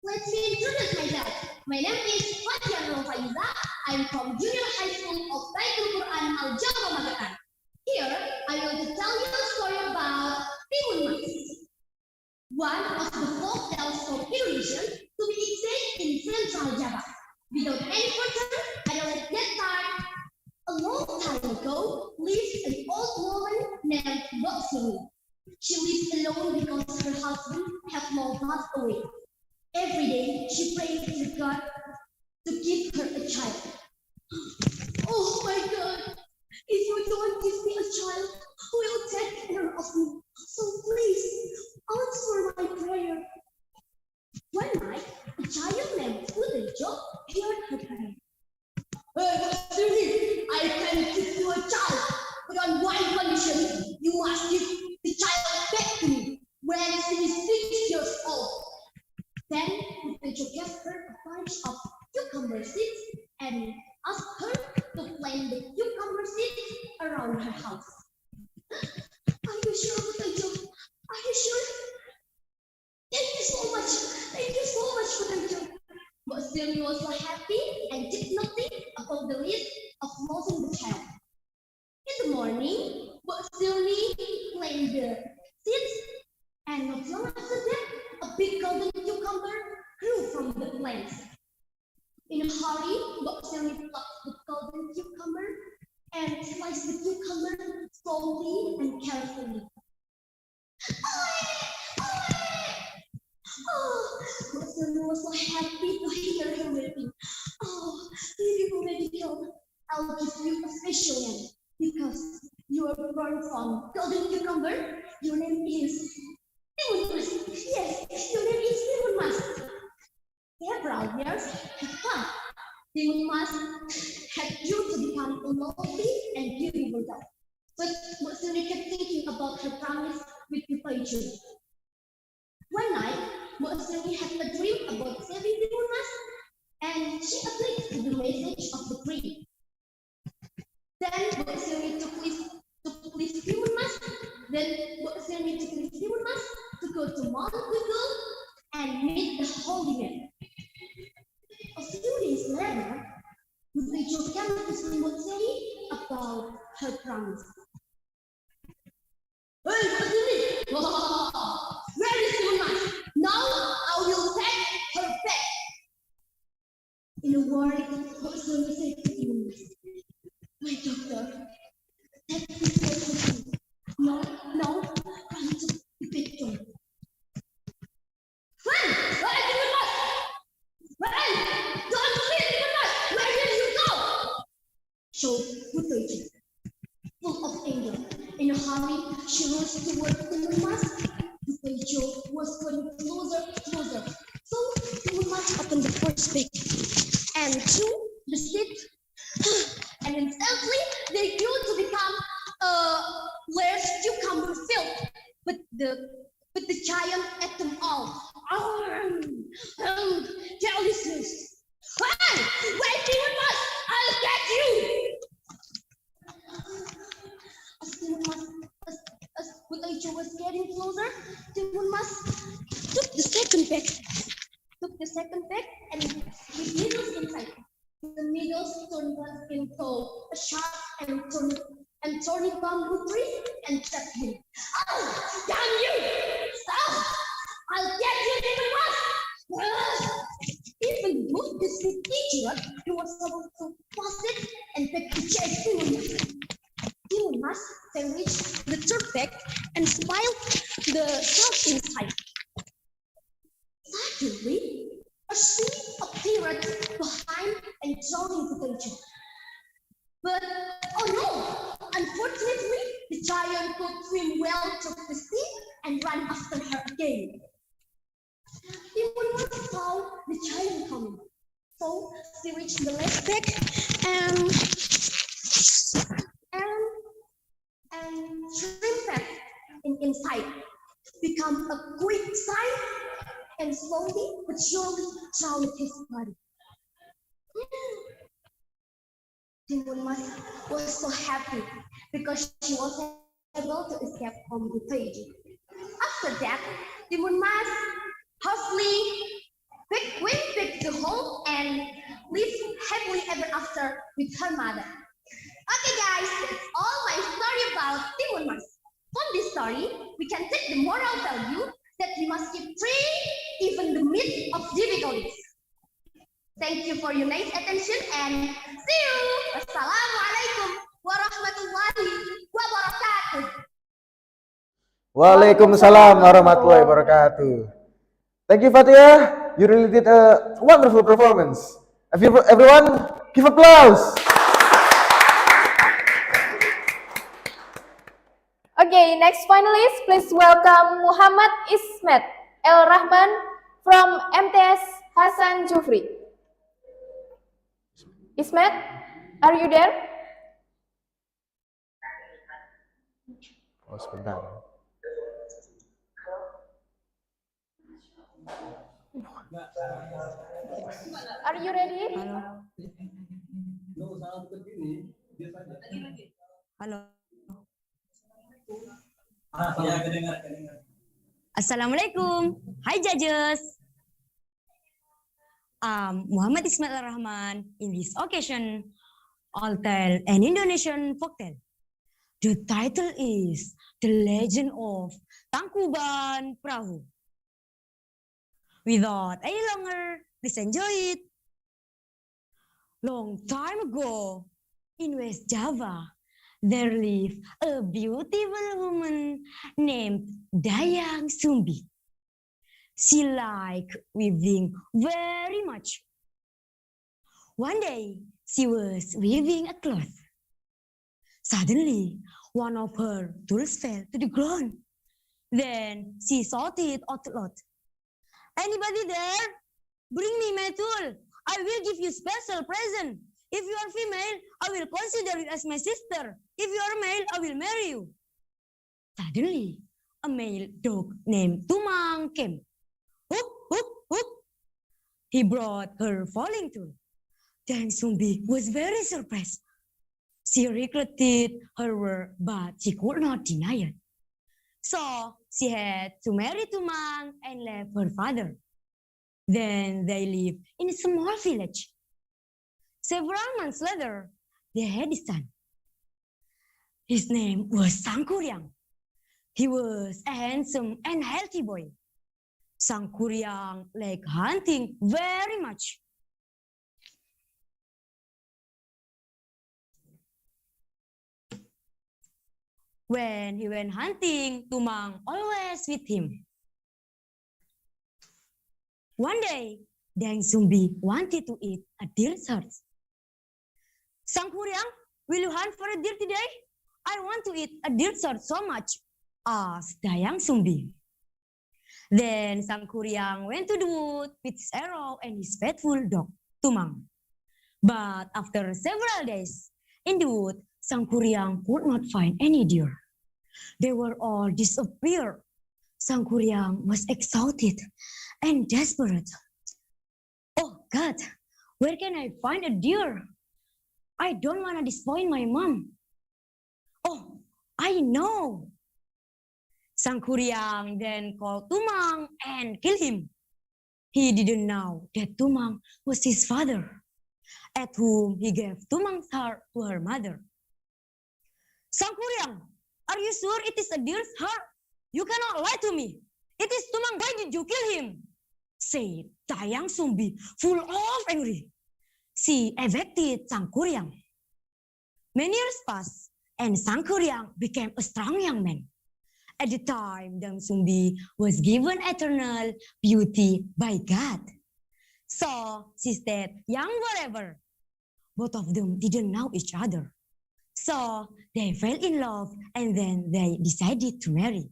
Let me introduce myself. My name is Fatia Nurul Faiza. I'm from Junior High School of Baitul Quran Al Jahra Magetan. Here, I want to tell you a story about Timun Mas, one of the folk tales from Indonesia, to be exact in Central Java. Without any further, I don't let get time. A long time ago, lived an old woman named Boxing. She lived alone because her husband had long passed away. Every day, she prayed to God to give her a child. Oh my God! If you don't give me a child, who will take care of me? So please, answer my prayer. One night, a child named Udejo heard her prayer. Hey, I can give you a child, but on one condition: you must give the child back to me when she is 6 years old. Then Udejo gave her a bunch of cucumber seeds and asked her to plant the cucumber seeds around her house. Are you sure, Udejo? Are you sure? Thank you so much. Thank you so much, Udejo. But still, he was so happy and did not think about the risk of losing the child. In the morning, but still he planted the seeds, and not long after that, a big golden cucumber grew from the plants. In a hurry, but still he plucked the golden cucumber and sliced the cucumber slowly and carefully. Oh, Rosanna was so happy to hear her weeping. Oh, beautiful baby girl, I'll give you a special name because you are born from golden cucumber. Your name is Timun Mas had grew to become a lovely and beautiful girl. But Mbak Sylvia kept thinking about her promise with the Paichu. One night, Mbak Sylvia had a dream about saving Timun Mas, and she agreed to the message of the dream. Then Mbak Sylvia took leave Timun Mas. Then Mbak Sylvia took leave Timun Mas to go to Mount Google and meet the holy man. A few days later, the Paichu came to see Mbak Sylvia about her promise. Hey, Mbak where is Timun Mas? Now I will take her back. In a worry, Mbak Sylvia said to Timun Mas, my doctor, take this back with me. No, run to the bedroom. Run! Where is Timun Mas? Run! Don't leave Timun Mas! Where did you go? So, Putri, full of anger, in a hurry, she rushed toward Timun Mas. Putri was getting closer. So, Timun Mas opened the first bag and threw the seed, and instantly they grew to become a large cucumber field. But the giant ate them all. Delicious! Hey! Wait, Timun Mas! I'll get you! As Putri was getting closer, Timun Mas took the second bag and with needles inside. The needles turned into a sharp and thorny bamboo tree and trapped him. Oh, damn you! Stop! I'll get you, Timun Mas! Even though this big idiot, he was able to pass it and back to chase Timun Mas. Timun Mas sandwiched the third bag and smiled the salt inside. Suddenly, a snake appeared behind and drawing the danger. But, oh no! Unfortunately, the giant could swim well through the sea and ran after her again. Timun Mas saw the giant coming. So, she reached the last bag and shrimp fat inside become a quick sign and slowly but surely drowned his body. Timun Mas was so happy because she was able to escape from the page. After that, Timun Mas hastily went back to home and lived happily ever after with her mother. Okay guys, that's all my story about Timun Mas. From this story, we can take the moral value that we must keep praying even in the midst of difficulties. Thank you for your nice attention and see you. Wassalamualaikum warahmatullahi wabarakatuh. Waalaikumsalam warahmatullahi wabarakatuh. Thank you, Fatia. You really did a wonderful performance. Everyone, give applause. Okay, next finalist, please welcome Muhammad Ismet El Rahman from MTS Hasan Jufri. Ismet, are you there? Oh, sebentar. Are you ready? Halo. Assalamualaikum. Hi judges. Muhammad Ismail Rahman. In this occasion, I'll tell an Indonesian folktale. The title is The Legend of Tangkuban Perahu. Without any longer, please enjoy it. Long time ago, in West Java, there lived a beautiful woman named Dayang Sumbi. She liked weaving very much. One day, she was weaving a cloth. Suddenly, one of her tools fell to the ground. Then she shouted out loud, "Anybody there? Bring me my tool. I will give you special present. If you are female, I will consider you as my sister. If you are male, I will marry you. Suddenly, a male dog named Tumang came. Hoop, hoop, hoop. He brought her falling tool. Dang Sumbi was very surprised. She regretted her word, but she could not deny it. So she had to marry Tumang and left her father. Then they lived in a small village. Several months later, they had a son. His name was Sangkuriang. He was a handsome and healthy boy. Sangkuriang liked hunting very much. When he went hunting, Tumang always with him. One day, Dang Sumbi wanted to eat a deer's heart. Sangkuriang, will you hunt for a deer today? I want to eat a deer's heart so much, asked Dayang Sumbi. Then Sangkuriang went to the wood with his arrow and his faithful dog, Tumang. But after several days in the wood, Sangkuriang could not find any deer. They were all disappeared. Sangkuriang was exhausted and desperate. Oh God, where can I find a deer? I don't want to disappoint my mom. Oh, I know. Sangkuriang then called Tumang and killed him. He didn't know that Tumang was his father, at whom he gave Tumang's heart to her mother. Sangkuriang, are you sure it is a deer's heart? You cannot lie to me. It is Tumang. Why did you kill him? Said Dayang Sumbi, full of anger. She evicted Sangkuriang. Many years passed, and Sangkuriang became a strong young man. At the time, Dang Sumbi was given eternal beauty by God. So she stayed young forever. Both of them didn't know each other. So they fell in love and then they decided to marry.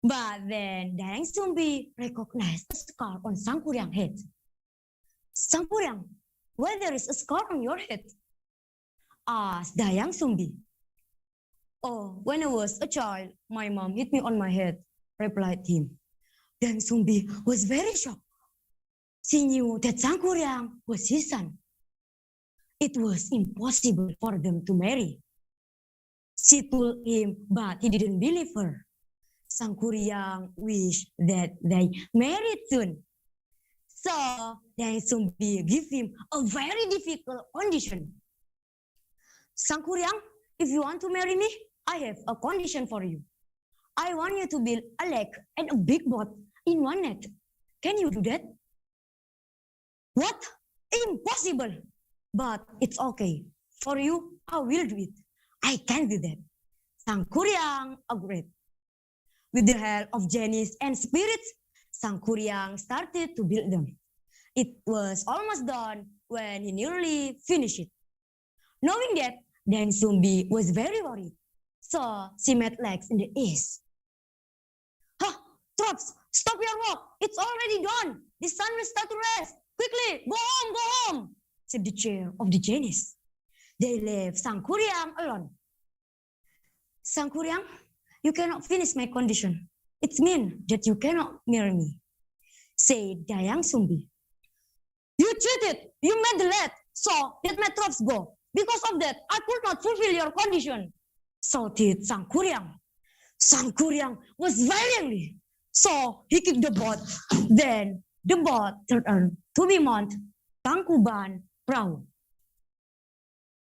But then Dayang Sumbi recognized a scar on Sangkuriang's head. Sangkuriang, why there is a scar on your head? Asked Dayang Sumbi. Oh, when I was a child, my mom hit me on my head, replied him. Dayang Sumbi was very shocked. She knew that Sangkuriang was his son. It was impossible for them to marry. She told him, but he didn't believe her. Sangkuriang wished that they married soon. So Dayang Sumbi gave him a very difficult condition. Sangkuriang, if you want to marry me, I have a condition for you. I want you to build a lake and a big boat in one net. Can you do that? What? Impossible. But it's okay. For you, I will do it. I can do that. Sangkuriang agreed. With the help of genies and spirits, Sangkuriang started to build them. It was almost done when he nearly finished it. Knowing that, Dayang Sumbi was very worried. So she made legs in the east. Ha! Troops, stop your work. It's already done. The sun will start to rise. Quickly, go home, said the chair of the genies. They left Sangkuriang alone. Sangkuriang, you cannot finish my condition. It means that you cannot marry me, said Dayang Sumbi. You cheated. You made the lead, so let my troops go. Because of that, I could not fulfill your condition, shouted Sangkuriang. Sangkuriang was very angry, so he kicked the boat. Then the boat turned to be Mount Tangkuban Perahu.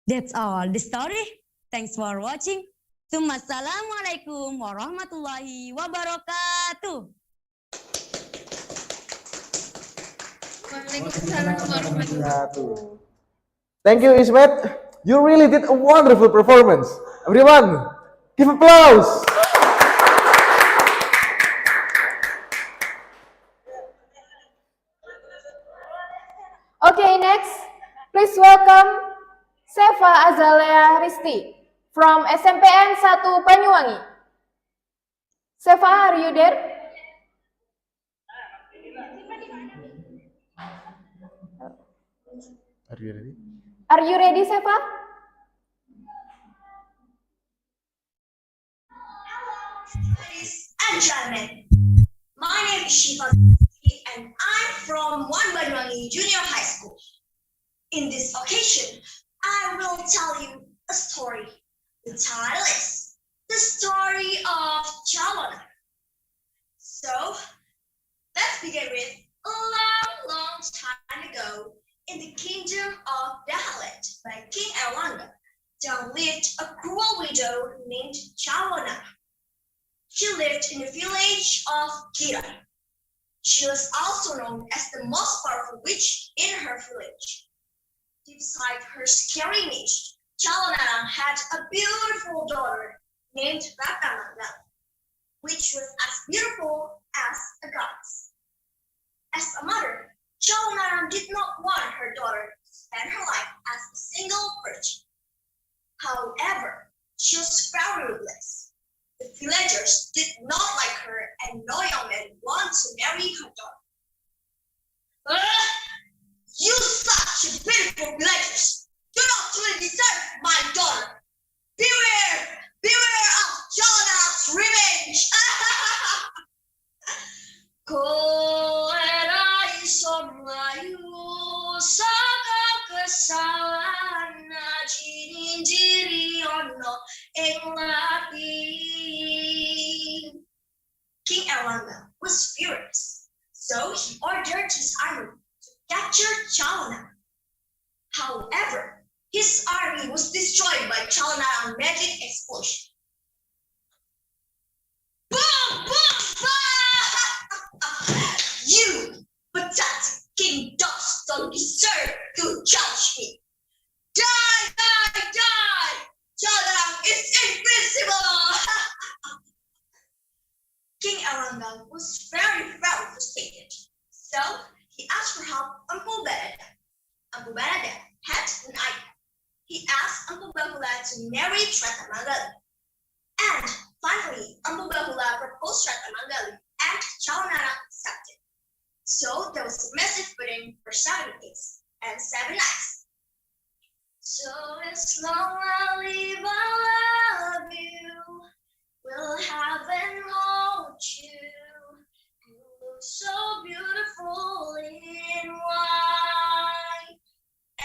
That's all the story. Thanks for watching. Assalamualaikum warahmatullahi wabarakatuh. Waalaikumsalam warahmatullahi wabarakatuh. Thank you, Ismet. You really did a wonderful performance. Everyone, give applause. Okay, next, please welcome Seva Azalea Risti from SMPN 1 Banyuwangi. Seva, are you there? Are you ready? Are you ready, Seva? Ladies and gentlemen, my name is Shiva and I'm from One Banyuwangi Junior High School. In this occasion, I will tell you a story. The title is The Story of Chawana. So, let's begin with a long time ago in the kingdom of Dahalet by King Erlanga. There lived a cruel widow named Chawana. She lived in the village of Kirai. She was also known as the most powerful witch in her village. Beside her scary image, Chawana had a beautiful daughter named Ratamanga, which was as beautiful as a goddess. As a mother, Chawana did not want her daughter to spend her life as a single virgin. However, she was very ruthless. The villagers did not like her and no young man wanted to marry her daughter. You such a beautiful villagers do not truly deserve my daughter. Beware of Jonah's revenge. Kolerai somlayu saka kesalahan jinin diri ono ing lapi. King Erlanga was furious, so he ordered his army to capture Chawana. However, his army was destroyed by Chalana's magic explosion. Boom! Boom! Boom! You pathetic king dogs don't deserve to judge me. Die! Die! Die! Chalana is invincible! King Erlanga was very frustrated, so he asked for help Empu Barada. Empu Barada had an idea. He asked Empu Bahula to marry Tratamangali. And finally, Empu Bahula proposed Tratamangali and Chawanara accepted. So there was a massive wedding for 7 days and 7 nights. So as long as I live, I love you. We'll have and hold you. You look so beautiful in white.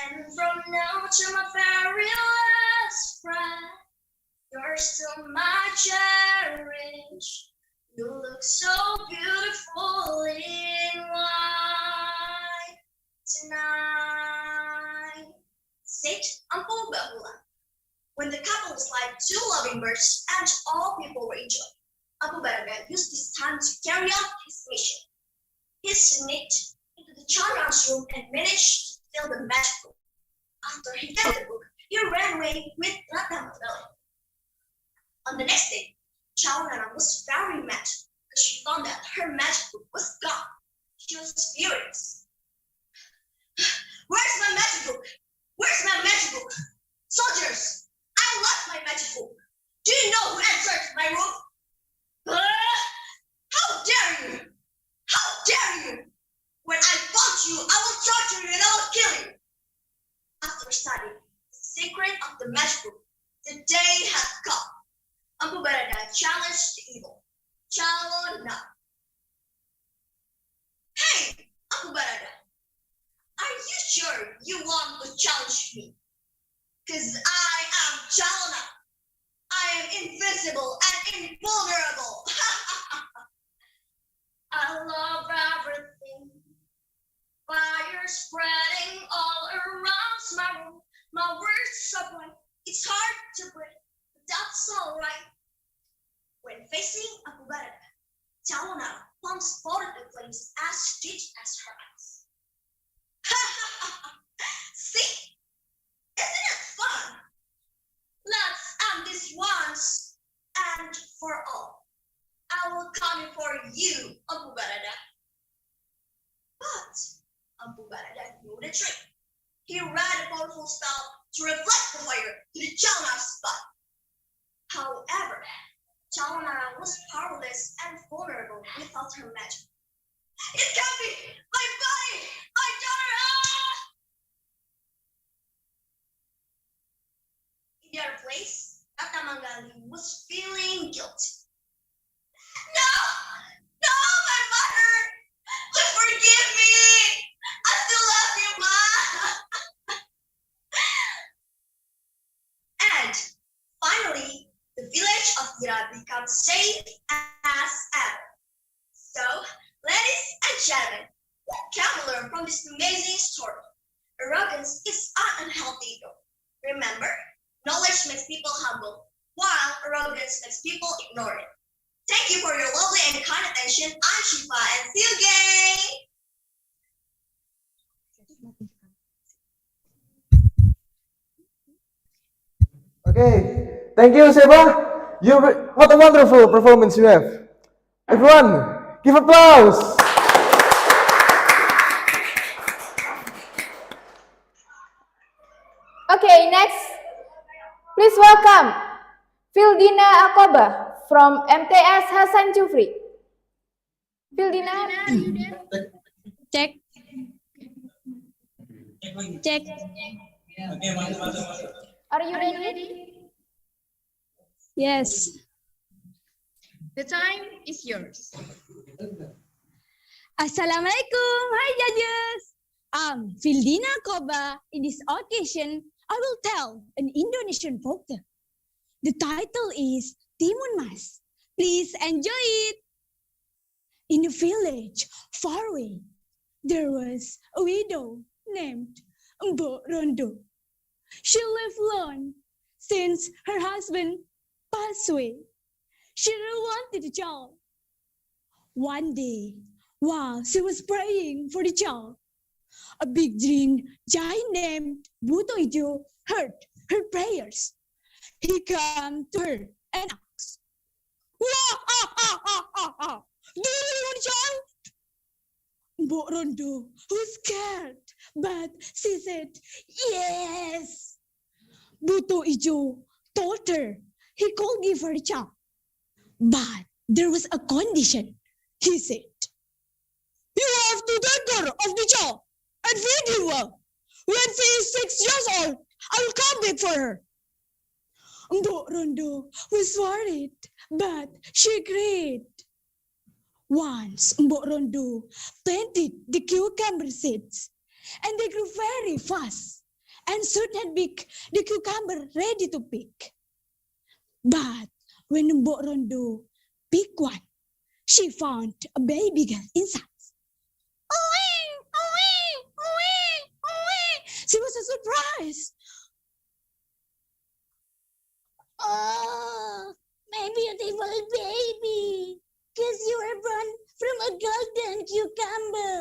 And from now to my very last breath, you're still my cherish. You look so beautiful in white tonight. Said Uncle Bahula. When the couple was like 2 loving birds and all people were enjoying, Empu Barada used this time to carry out his mission. He sneaked into the Chandra's room and managed to steal the magic book. After he got the book, he ran away with Ratnamangali. On the next day, Chawana was very mad because she found that her magic book was gone. She was furious. Where's my magic book? Where's my magic book? Soldiers! I lost my magic book. Do you know who entered my room? How dare you? How dare you? When I found you, I will torture you and I will kill you. After studying the secret of the magic book, the day had come. Empu Barada challenged the evil. Chalona. Hey, Empu Barada, are you sure you want to challenge me? Because I am Chalona. I am invincible and invulnerable. I love everything. Fire spreading all around my room. My words are bright. It's hard to breathe, but that's all right. When facing Empu Barada, Chalona plunges both of the flames as deep as her eyes. See? Isn't it fun? Let's end this once and for all. I will come for you, Empu Barada. But Empu Barada knew the trick. He read a powerful spell to reflect the fire to the Chalana's spot. However, Chalana was powerless and vulnerable without her magic. It can't be! My body! My daughter! Ah! and he was feeling guilty. No! No, my mother! Please forgive me! I still love you, Ma! And finally, the village of Ira becomes safe as ever. So, ladies and gentlemen, what can we learn from this amazing story? Arrogance is an unhealthy ego. Remember, knowledge makes people humble, while arrogance makes people ignore it. Thank you for your lovely and kind attention. I'm Shifa, and see you again! Okay, thank you, Seba. What a wonderful performance you have. Everyone, give applause. Okay, next, please welcome Fildina Akoba from MTS Hasan Jufri. Fildina, are you there? Check. Check. Are you ready? Yes. The time is yours. Assalamualaikum. Hi, judges. I'm Fildina Koba. In this occasion, I will tell an Indonesian folk tale. The title is Timun Mas. Please enjoy it. In a village far away, there was a widow named Mbok Rondo. She lived alone since her husband passed away. She really wanted a child. One day, while she was praying for the child, a big green giant named Buto Ijo heard her prayers. He came to her and asked, "Wah, do you want a child?" Mbok Rondo was scared, but she said, "Yes." Buto Ijo told her he could give her a child, but there was a condition. He said, "You have to take care of the child and feed him well. When she is 6 years old, I will come back for her." Mbok Rondo was worried, but she agreed. Once Mbok Rondo planted the cucumber seeds, and they grew very fast, and soon had big the cucumber ready to pick. But when Mbok Rondo picked one, she found a baby girl inside. She was so surprised. "Oh, my beautiful baby, because you were born from a golden cucumber,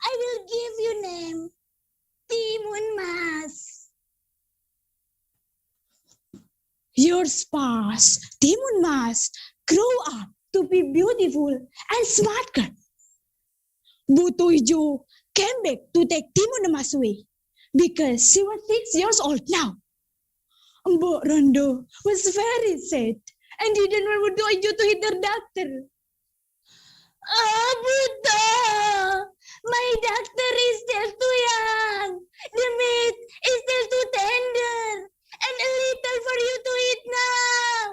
I will give you name Timun Mas." Years passed. Timun Mas grew up to be beautiful and smart girl. Buto Ijo came back to take Timun Mas away because she was 6 years old now. Mbok Rondo was very sad and didn't want Buto Ijo to hit her doctor. "Oh, Buto, my doctor is still too young. The meat is still too tender and a little for you to eat now."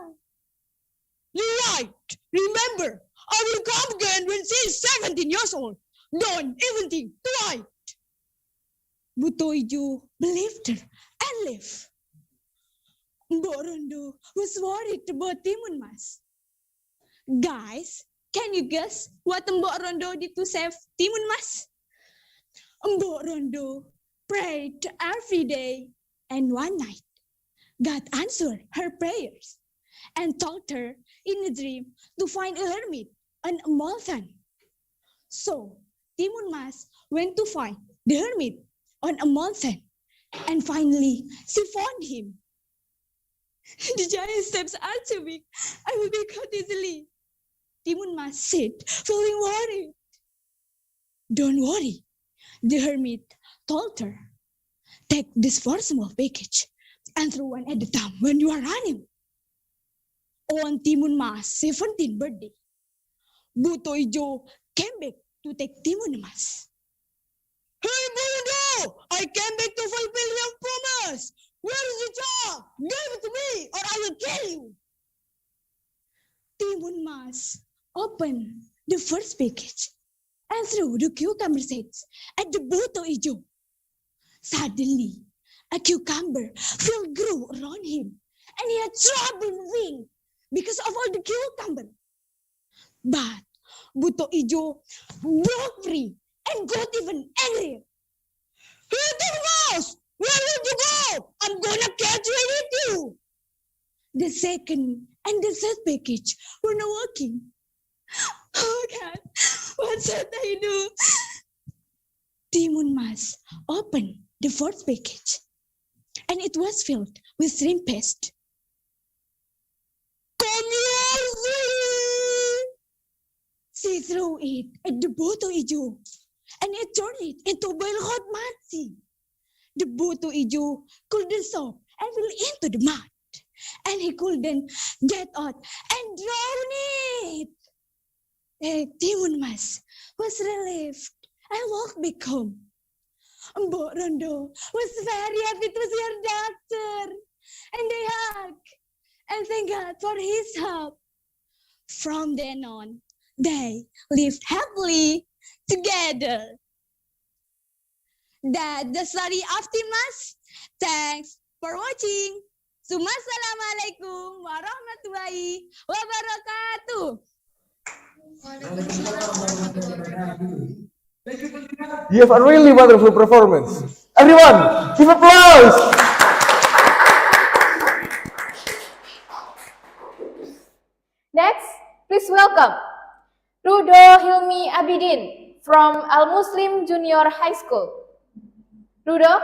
"You're right. Remember, I will come again when she is 17 years old. Don't even think twice." Buto Ijo believed her and left. Mbok Rondo was worried about Timun Mas. Guys, can you guess what Mbok Rondo did to save Timun Mas? Mbok Rondo prayed every day, and one night, God answered her prayers and told her in a dream to find a hermit on a mountain. So, Timun Mas went to find the hermit on a mountain, and finally, she found him. "The giant steps are too big. I will be caught easily," Timun Mas said, feeling worried. "Don't worry," the hermit told her. "Take this for small package and throw one at a time when you are running." On Timun Mas' 17th birthday, Buto Ijo came back to take Timun Mas. "Hey, Buto! I came back to fulfill your promise. Where is the child? Give it to me or I will kill you." Timun Mas opened the first package and threw the cucumber seeds at the Buto Ijo. Suddenly, a cucumber field grew around him, and he had trouble moving because of all the cucumber. But Buto Ijo broke free and got even angrier. Little mouse, where did you go? I'm gonna catch you and eat you. The second and the third package were not working. Oh God, what should I do? Timun Mas opened the fourth package, and it was filled with shrimp paste. Come here, sweetie! She threw it at the Buto Ijo, and it turned it into boiled hot mud. The Buto Ijo couldn't stop and fell into the mud, and he couldn't get out and drown it. Timun Mas was relieved and walked back home. Mbok Rondo was very happy to see her doctor, and they hugged and thank God for his help. From then on, they lived happily together. That's the story of Timas. Thanks for watching. Assalamualaikum warahmatullahi wabarakatuh. You have a really wonderful performance. Everyone, give applause! Next, please welcome Rudo Hilmi Abidin from Al Muslim Junior High School. Rudo,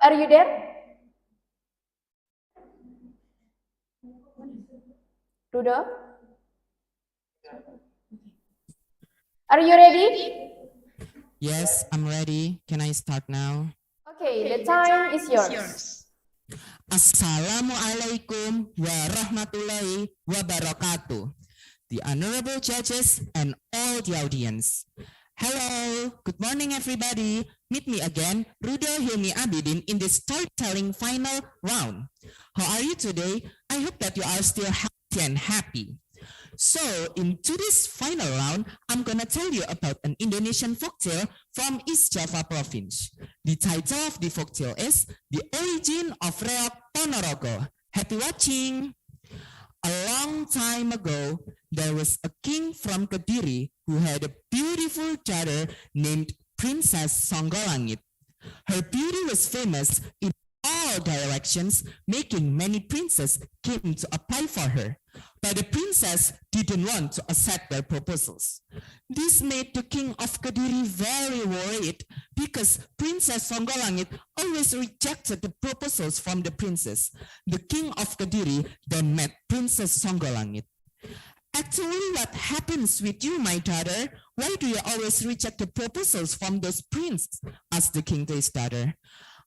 are you there? Rudo? Are you ready? Yes, I'm ready. Can I start now? Okay, the time is yours. Assalamualaikum warahmatullahi wabarakatuh. The honorable judges and all the audience. Hello, good morning everybody. Meet me again, Rudo Hilmi Abidin in this storytelling final round. How are you today? I hope that you are still healthy and happy. So, into this final round, I'm gonna tell you about an Indonesian folktale from East Java province. The title of the folktale is The Origin of Reok Ponorogo. Happy watching! A long time ago, there was a king from Kediri who had a beautiful daughter named Princess Songgolangit. Her beauty was famous in all directions, making many princes came to apply for her. But the princess didn't want to accept their proposals. This made the king of Kediri very worried because Princess Songgolangit always rejected the proposals from the princess. The king of Kediri then met Princess Songgolangit. Actually, what happens with you, my daughter? Why do you always reject the proposals from those princes? Asked the king to his daughter.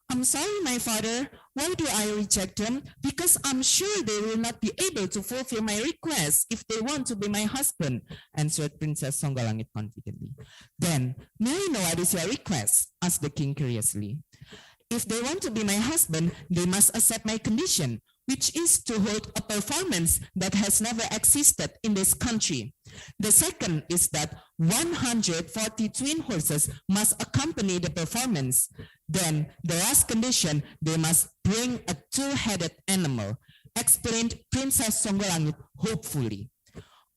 I'm sorry, my father. Why do I reject them? Because I'm sure they will not be able to fulfill my request if they want to be my husband, answered Princess Songgolangit confidently. Then, may I know what is your request? Asked the king curiously. If they want to be my husband, they must accept my condition, which is to hold a performance that has never existed in this country. The second is that 140 twin horses must accompany the performance. Then, the last condition, they must bring a two-headed animal, explained Princess Songgolangit hopefully.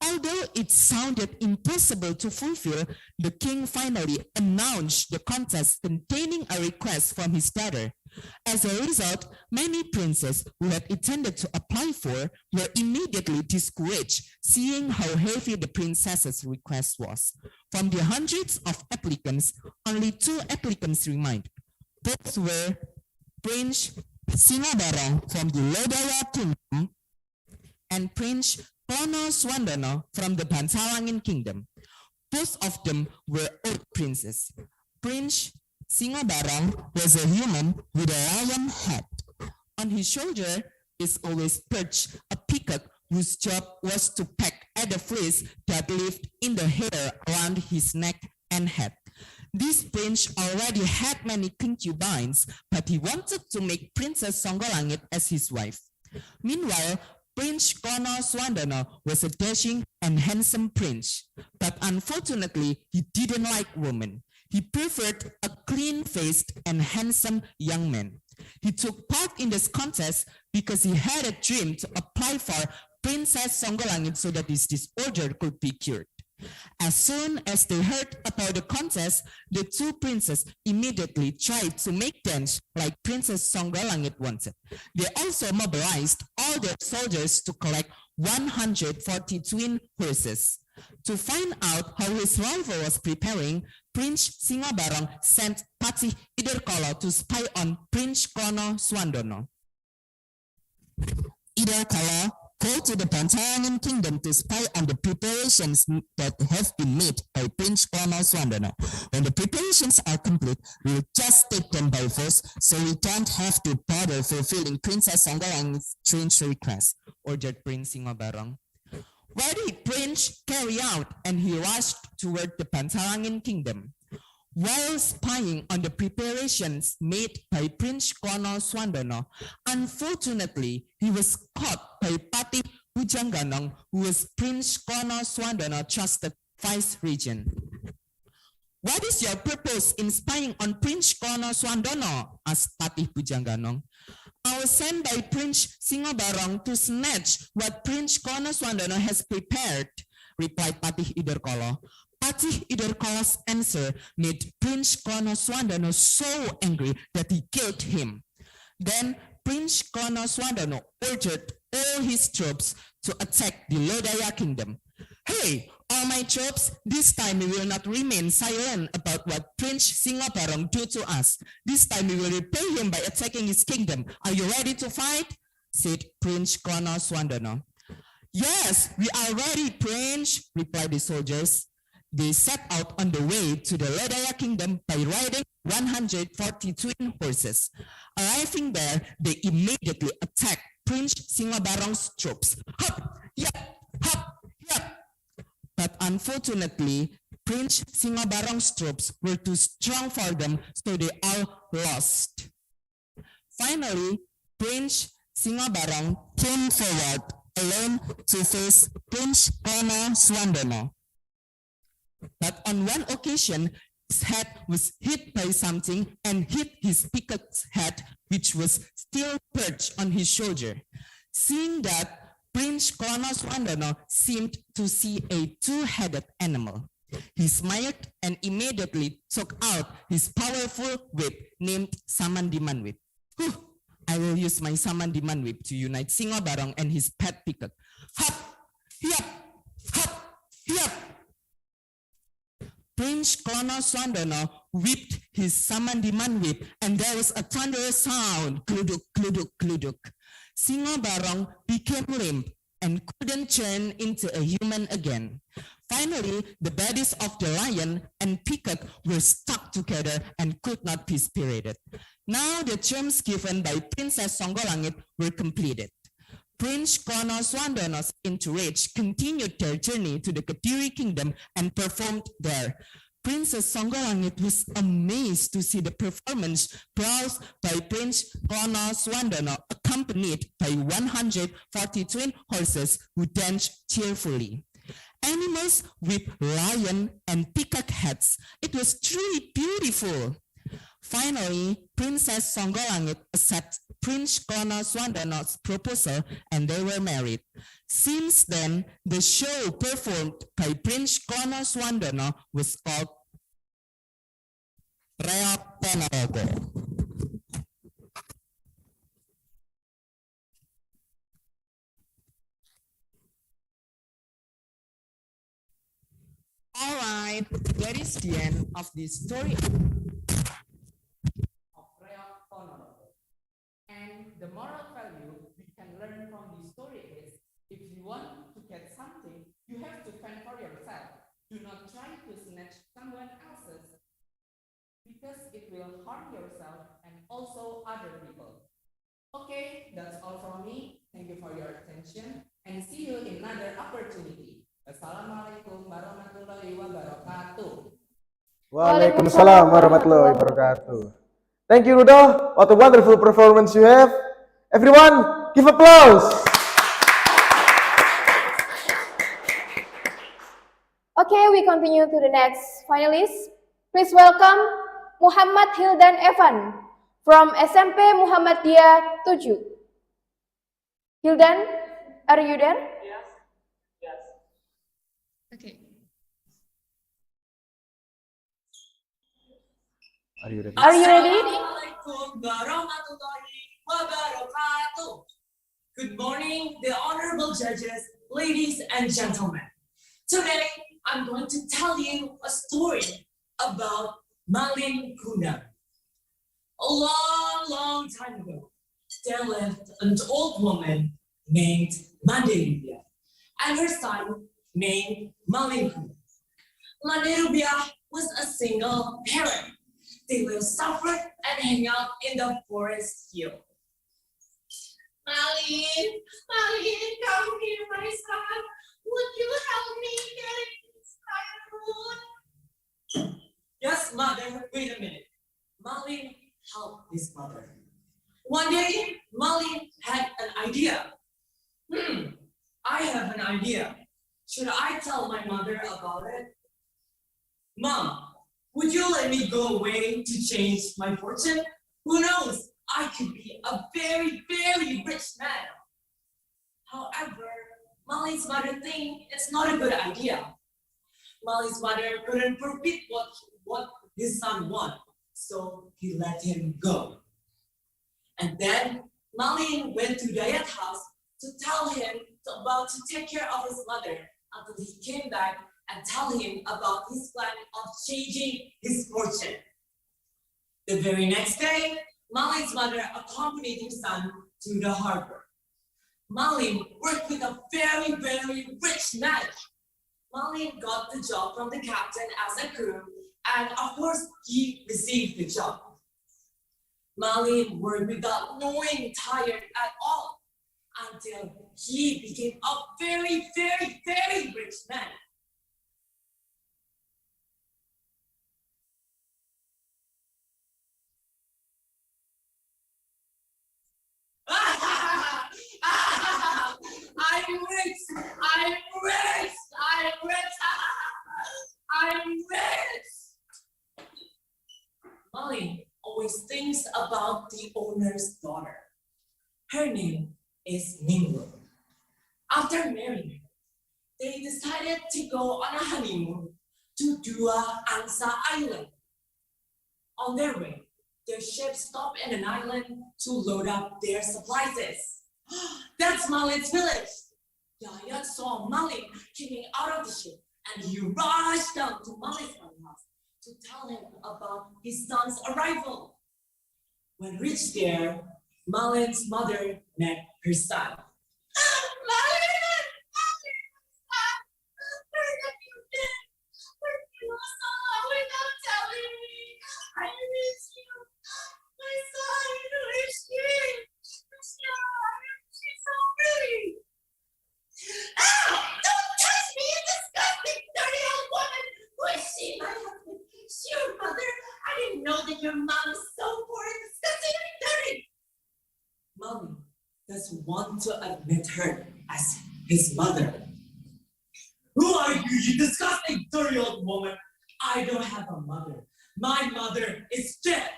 Although it sounded impossible to fulfill, the king finally announced the contest containing a request from his daughter. As a result, many princes who had intended to apply for were immediately discouraged, seeing how heavy the princess's request was. From the hundreds of applicants, only 2 applicants remained. Both were Prince Singobarong from the Lodaya Kingdom and Prince Pono Swandono from the Bansalangin Kingdom. Both of them were old princes. Prince Singobarong was a human with a lion head. On his shoulder is always perched a peacock whose job was to peck at the fleas that lived in the hair around his neck and head. This prince already had many concubines, but he wanted to make Princess Songgolangit as his wife. Meanwhile, Prince Kono Swandono was a dashing and handsome prince, but unfortunately, he didn't like women. He preferred a clean-faced and handsome young man. He took part in this contest because he had a dream to apply for Princess Songgolangit so that his disorder could be cured. As soon as they heard about the contest, the two princes immediately tried to make dance like Princess Songgolangit wanted. They also mobilized all their soldiers to collect 140 twin horses. To find out how his rival was preparing, Prince Singobarong sent Patih Iderkolo to spy on Prince Kono Swandono. Iderkolo go to the Pantarangan kingdom to spy on the preparations that have been made by Prince Kono Swandono. When the preparations are complete, we will just take them by force, so we don't have to bother fulfilling Princess Songgolangit's strange request, ordered Prince Singobarong. Why did Prince carry out and he rushed toward the Pantarangan kingdom? While spying on the preparations made by Prince Kono Swandono, unfortunately, he was caught by Patih Pujangganong, who was Prince Kono Swandono trusted vice regent. What is your purpose in spying on Prince Kono Swandono? Asked Patih Pujangganong. I was sent by Prince Singobarong to snatch what Prince Kono Swandono has prepared, replied Patih Iderkolo. Patih Iderkolo's answer made Prince Kono Swandono so angry that he killed him. Then Prince Kono Swandono ordered all his troops to attack the Lodaya kingdom. Hey, all my troops, this time we will not remain silent about what Prince Singobarong do to us. This time we will repay him by attacking his kingdom. Are you ready to fight? Said Prince Kono Swandono. Yes, we are ready, Prince, replied the soldiers. They set out on the way to the Lodaya kingdom by riding 140 twin horses. Arriving there, they immediately attacked Prince Singobarong's troops. Hop, yap, hop, yap. But unfortunately, Prince Singobarong's troops were too strong for them, so they all lost. Finally, Prince Singobarong came forward alone to face Prince Kono Swandono. But on one occasion, his head was hit by something and hit his peacock's head, which was still perched on his shoulder. Seeing that, Prince Kono Swandono seemed to see a two-headed animal. He smiled and immediately took out his powerful whip named Samandiman Whip. I will use my Samandiman Whip to unite Singobarong and his pet peacock. Hop, yap, hop, yap. Prince Kono Swandono whipped his Samandiman Whip, and there was a thunderous sound, kluduk, kluduk, kluduk. Singobarong became limp and couldn't turn into a human again. Finally, the bodies of the lion and peacock were stuck together and could not be separated. Now the terms given by Princess Songgolangit were completed. Prince Kono Swandono's entourage continued their journey to the Kediri kingdom and performed there. Princess Songgolangit was amazed to see the performance brought by Prince Kono Swandono, accompanied by 140 twin horses who danced cheerfully. Animals with lion and peacock heads. It was truly beautiful. Finally, Princess Songgolangit accepted Prince Kono Swandono's proposal and they were married. Since then, the show performed by Prince Kono Swandono was called Reok Ponorogo. All right, that is the end of the story of Reok Ponorogo. And the moral value we can learn from the story is, if you want to get something, you have to fend for yourself. Do not try to snatch someone else's, because it will harm yourself and also other people. Okay, that's all from me. Thank you for your attention and see you in another opportunity. Assalamualaikum warahmatullahi wabarakatuh. Waalaikumsalam warahmatullahi wabarakatuh. Thank you, Rudo. What a wonderful performance you have. Everyone, give applause. Okay, we continue to the next finalist. Please welcome Muhammad Hildan Evan from SMP Muhammadiyah 7. Hildan, are you there? Yes. Okay. Are you ready? Are you ready? Assalamualaikum warahmatullahi wabarakatuh. Good morning, the honorable judges, ladies and gentlemen. Today, I'm going to tell you a story about Malin Kundang. A long, long time ago, there lived an old woman named Mandirubia and her son named Malin Kundang. Mandirubia was a single parent. They lived separate and hang out in the forest hill. Malin, come here, my son. Would you help me get this firewood? Yes, mother. Wait a minute. Malin helped his mother. One day, Malin had an idea. I have an idea. Should I tell my mother about it? Mom, would you let me go away to change my fortune? Who knows? I could be a very, very rich man. However, Malin's mother thinks it's not a good idea. Malin's mother couldn't forbid what his son wanted, so he let him go. And then Malin went to Dayat's house to tell him to take care of his mother until he came back and tell him about his plan of changing his fortune. The very next day, Malin's mother accompanied his son to the harbor. Malin worked with a very, very rich man. Malin got the job from the captain as a crew, and of course, he received the job. Malin worked without knowing tired at all until he became a very, very, very rich man. I'm rich! I'm rich! I'm rich! I'm rich! Molly always thinks about the owner's daughter. Her name is Nimrod. After marrying her, they decided to go on a honeymoon to Dua Angsa Island. On their way, their ship stopped in an island to load up their supplies. That's Malin's village. Yaya saw Malin coming out of the ship and he rushed down to Malin's house to tell him about his son's arrival. When reached there, Malin's mother met her son. Your mom is so poor and disgusting and dirty. Mommy doesn't want to admit her as his mother. Who are you, you disgusting, dirty old woman? I don't have a mother. My mother is dead.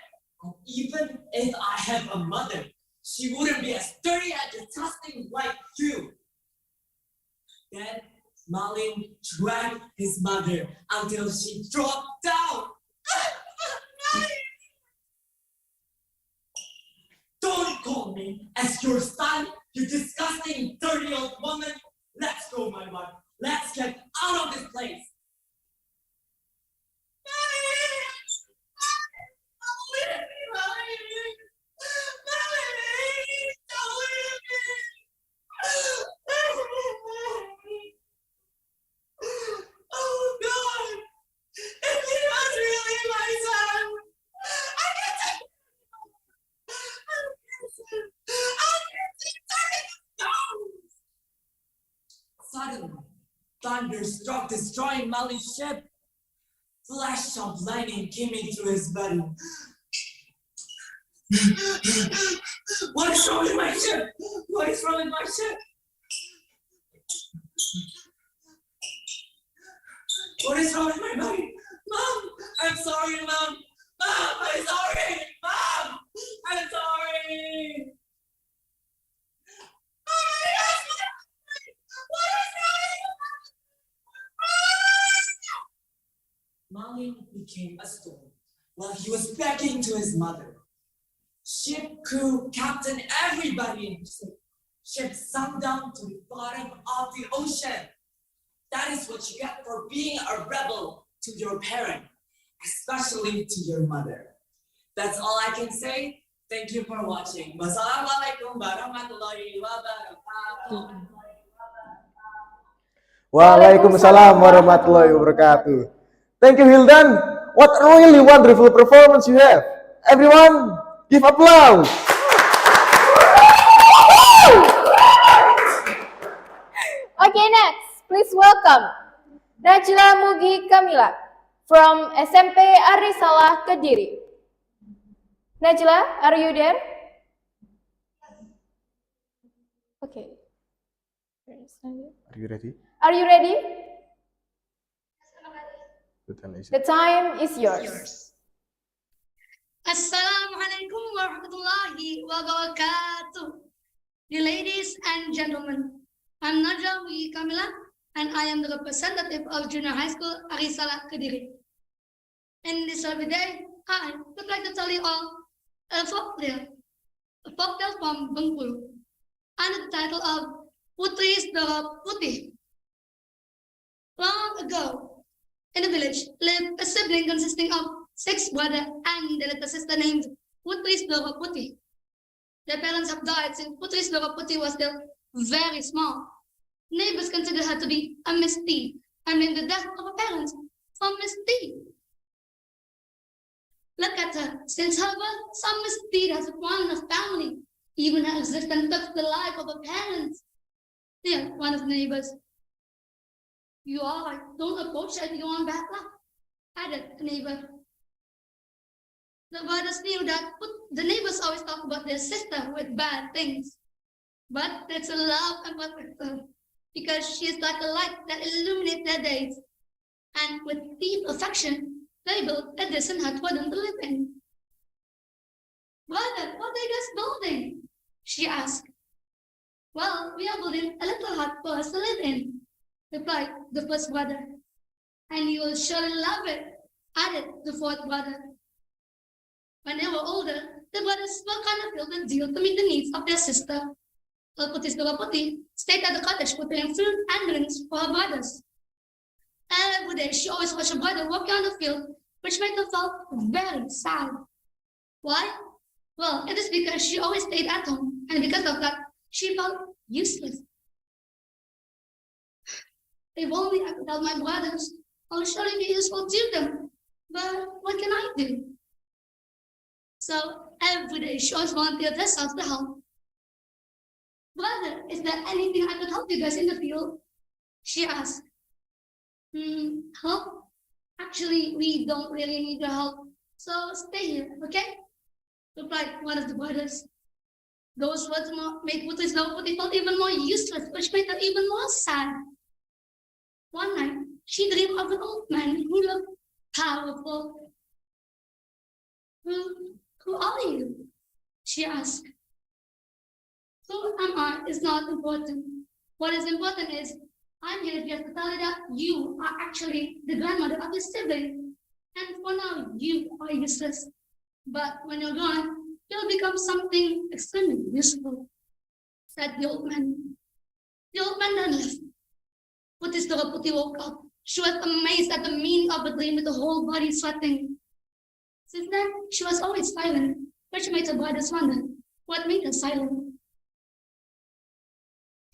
And even if I have a mother, she wouldn't be as dirty and disgusting like you. Then Malin dragged his mother until she dropped down. Don't call me as your son, you disgusting, dirty old woman. Let's go, my wife. Let's get out of this place. Oh God! If he was really my son, I can't take Suddenly, thunder struck, destroying Malin's ship. Flash of lightning came into his body. What is wrong with my ship? What is wrong with my ship? What is wrong with my body? Mom, I'm sorry, Mom. Mom, I'm sorry. Mom, I'm sorry. Molly became a storm while he was begging to his mother. Ship crew, captain, everybody in the ship sunk down to the bottom of the ocean. That is what you get for being a rebel to your parent, especially to your mother. That's all I can say. Thank you for watching. Wassalamualaikum warahmatullahi wabarakatuh. Waalaikumsalam warahmatullahi wabarakatuh. Thank you, Hildan. What a really wonderful performance you have. Everyone, give applause. Okay, next, please welcome Najla Mugi Kamila from SMP Arisalah Kediri. Najla, are you there? Okay. Are you ready? Are you ready? The The time is yours. Assalamualaikum warahmatullahi wabarakatuh. Dear ladies and gentlemen, I'm Najla Mugi Kamila, and I am the representative of Junior High School Arisalah Kediri. In this lovely day, I would like to tell you all a folktale from Bengkulu, under the title of Putri Sedara Putih. Long ago, in a village lived a sibling consisting of 6 brothers and their little sister named Putri Sedara Putih. Their parents have died since Putri Sedara Putih was still very small. Neighbors considered her to be a misdeed and blamed the death of her parents for misdeed. Look at her. Since her birth, some misdeed has befallen her family. Even her existence took the life of her parents. There, one of the neighbors. You are right. Don't approach her if you want bad luck, added a neighbor. The brothers knew that the neighbors always talk about their sister with bad things. But it's a love and protect her, because she is like a light that illuminates their days. And with deep affection, they built a decent hut for them to live in. Brother, what are you guys building? She asked. Well, we are building a little hut for us to live in, replied the first brother. And you will surely love it, added the fourth brother. When they were older, the brothers were kind of built a deal to meet the needs of their sister. Putri Sedara Putih stayed at the cottage preparing fruit and drinks for her brothers. Every day, she always watched her brother working on the field, which made her feel very sad. Why? Well, it is because she always stayed at home, and because of that, she felt useless. If only I could help my brothers, I'll surely be useful to them. But what can I do? So every day, she always volunteered herself to help. Brother, is there anything I could help you guys in the field? She asked. Help? Actually, we don't really need your help, so stay here, okay? Replied one of the brothers. Those words made Putri Sedara Putih felt even more useless, which made her even more sad. One night, she dreamed of an old man who looked powerful. Who are you? She asked. Who am I is not important. What is important is I'm here just to tell you that you are actually the grandmother of your sibling. And for now, you are useless. But when you're gone, you'll become something extremely useful, said the old man. The old man then left. Putri Sedara Putih woke up. She was amazed at the meaning of the dream with the whole body sweating. Since then, she was always silent, which made her brothers wonder what made her silent.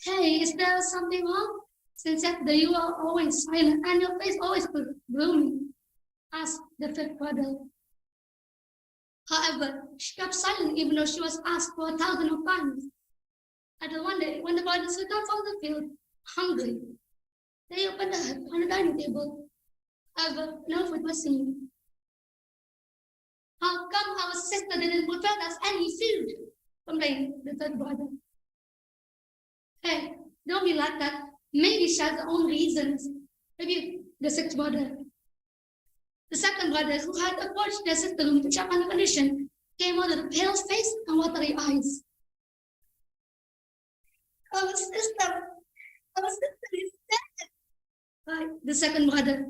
Hey, is there something wrong? Since yesterday you are always silent and your face always gloomy, asked the fifth brother. However, she kept silent even though she was asked for 1,000 of times. Until one day, when the brothers returned from the field, hungry, they opened the hut on the dining table. However, no food was seen. How come our sister didn't prepare us any food? Complained the third brother. Hey, don't be like that. Maybe she has her own reasons. If you the sixth brother. The second brother, who had approached their sister to check on the condition, came out with a pale face and watery eyes. Our sister is dead, cried the second brother.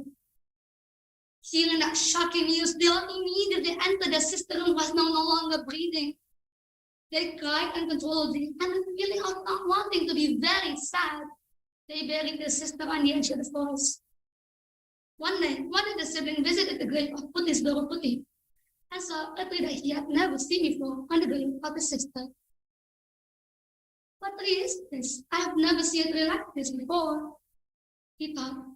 Hearing that shocking news, they all immediately entered their sister who was now no longer breathing. They cried uncontrollably, and the feeling of not wanting to be very sad, they buried their sister on the edge of the forest. One night, one of the siblings visited the grave of Puti's Doro Puti and saw a tree that he had never seen before on the grave of his sister. What tree is this? I have never seen a tree like this before, he thought.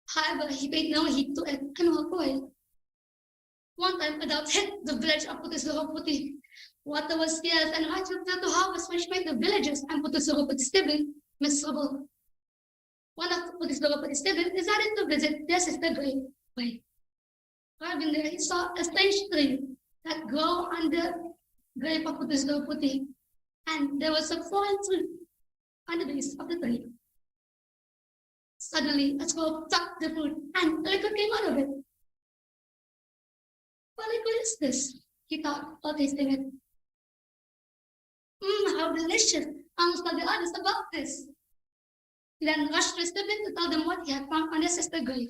However, he paid no heed to it and walked away. One time, a drought hit the village of Puti's Doro Puti. Water was scarce and rice was to harvest, which made the villagers and Puti's Doro Puti sibling miserable. One of Puti's Doro Puti siblings decided to visit their sister's grave. Arriving there, he saw a strange tree that grew on the grave of Puti's Doro Puti, and there was a foreign tree on the base of the tree. Suddenly, a squirrel tucked the fruit, and a liquid came out of it. What liquid is this? He thought, while tasting it. How delicious! I must tell the others about this. He then rushed to his sibling to tell them what he had found on their sister's grave.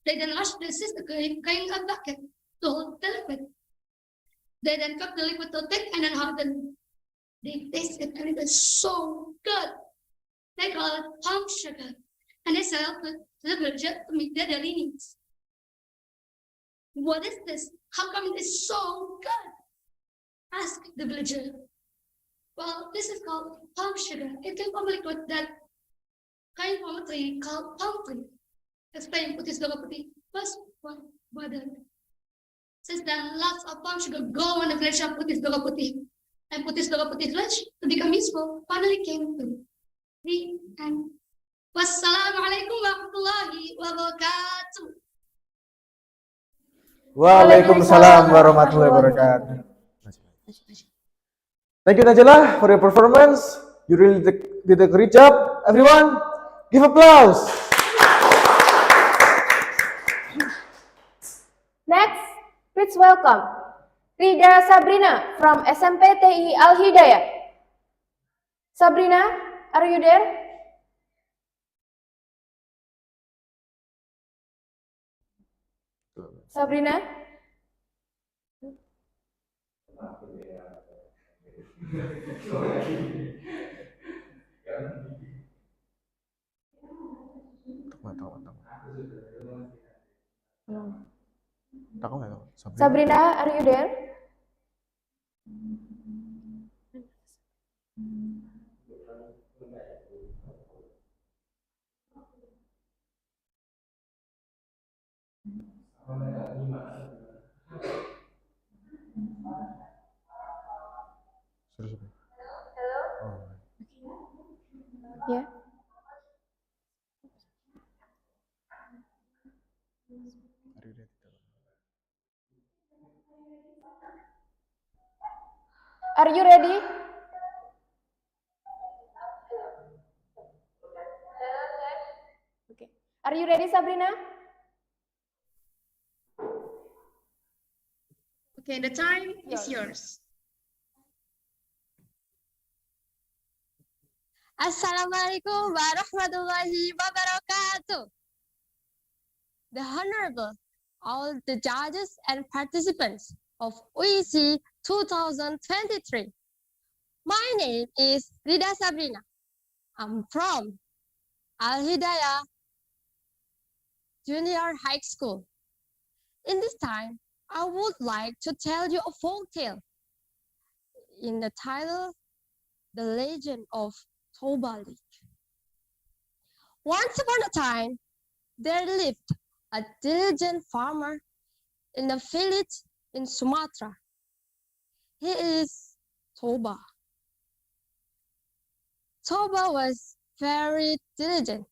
They then rushed to their sister's grave, carrying a bucket to hold the liquid. They then cooked the liquid till thick and then hardened. They tasted it, and it was so good. They call it palm sugar, and they sell it to the villager to meet their daily needs. What is this? How come it is so good? Asked the villager. Well, this is called palm sugar. It came from a liquid that came from a tree called palm tree. Explained Puti's Doro Puti. First one brother. Since then, lots of palm sugar grow on the village of Puti's Doro Puti. And Puti's Doro Puti's village, to become useful, finally came to the end. Wassalamualaikum warahmatullahi wabarakatuh. Waalaikumsalam warahmatullahi wabarakatuh. Thank you, Najla, for your performance. You really did a great job. Everyone, give applause. Next, please welcome Rida Sabrina from SMP TI Al Hidayah. Sabrina, are you there? Sabrina? Sabrina, are you there? Yeah. Are you ready? Okay. Are you ready, Sabrina? Okay, the time is yours. Assalamualaikum warahmatullahi wabarakatuh. The Honorable, all the judges and participants of OEC 2023. My name is Rida Sabrina. I'm from Al Hidayah Junior High School. In this time, I would like to tell you a folk tale in the title, The Legend of Toba Lake. Once upon a time, there lived a diligent farmer in a village in Sumatra. He is Toba. Toba was very diligent.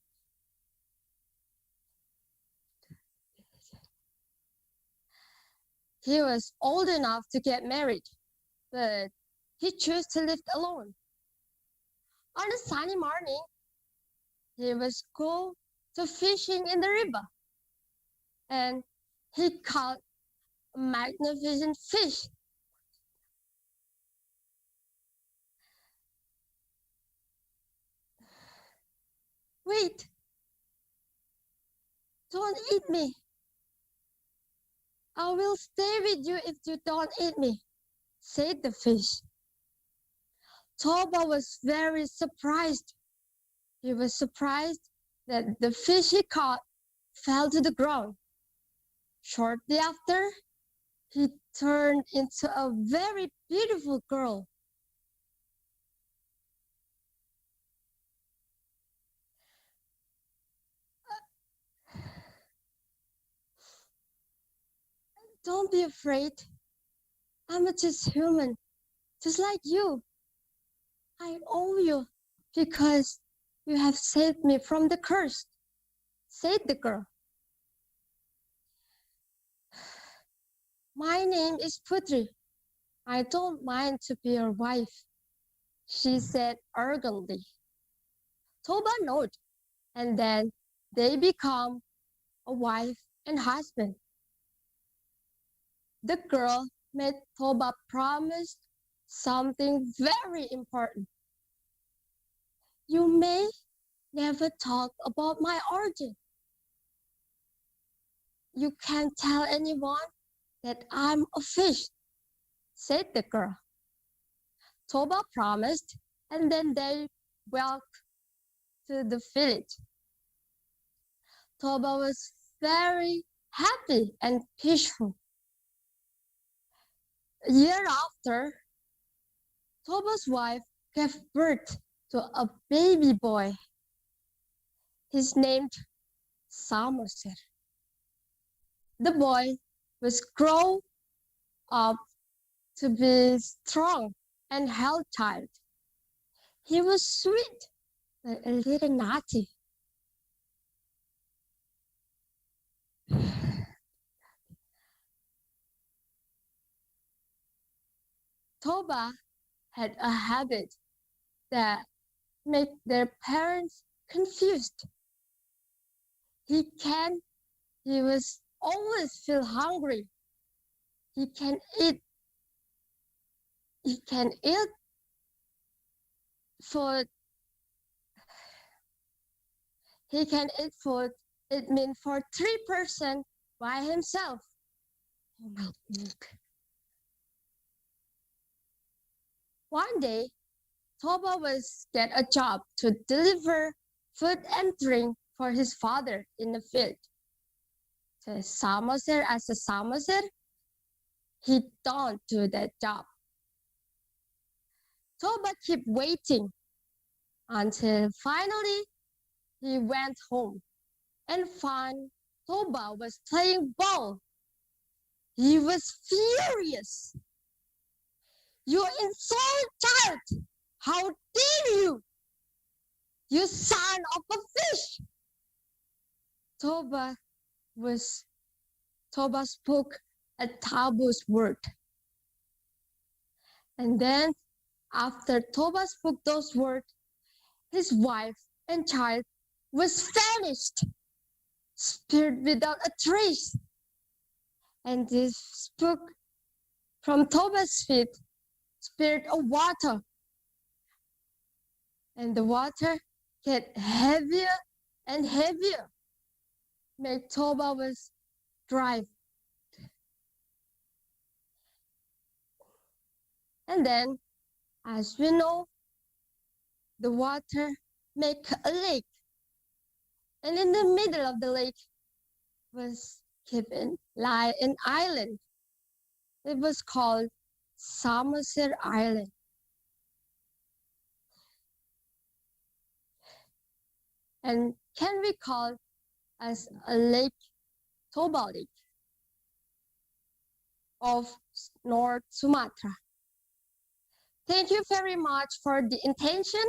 He was old enough to get married, but he chose to live alone. On a sunny morning, he was go to fishing in the river, and he caught a magnificent fish. Wait, don't eat me. I will stay with you if you don't eat me, said the fish. Toba was very surprised. He was surprised that the fish he caught fell to the ground. Shortly after, he turned into a very beautiful girl. Don't be afraid. I'm just human, just like you. I owe you because you have saved me from the curse, said the girl. My name is Putri. I don't mind to be your wife, she said arrogantly. Toba nodded, and then they become a wife and husband. The girl made Toba promise something very important. You may never talk about my origin. You can't tell anyone that I'm a fish, said the girl. Toba promised, and then they walked to the village. Toba was very happy and peaceful. A year after, Toba's wife gave birth to a baby boy. He's named Samoser. The boy was grown up to be strong and healthy. He was sweet, but a little naughty. Toba had a habit that made their parents confused. He was always feel hungry. He can eat food. He can eat food, it means for 3% by himself. Oh my God. One day, Toba was get a job to deliver food and drink for his father in the field. So Samoser, as a Samoser, he don't do that job. Toba kept waiting until finally he went home and found Toba was playing ball. He was furious. You insult child! How dare you! You son of a fish! Toba spoke a taboo's word. And then after Toba spoke those words, his wife and child was vanished, spared without a trace. And this spoke from Toba's feet, spirit of water. And the water get heavier and heavier. Make Toba was dry. And then, as we know, the water make a lake. And in the middle of the lake was lie an island. It was called Samoser Island. And can we call as a lake Toba Lake of North Sumatra. Thank you very much for the intention.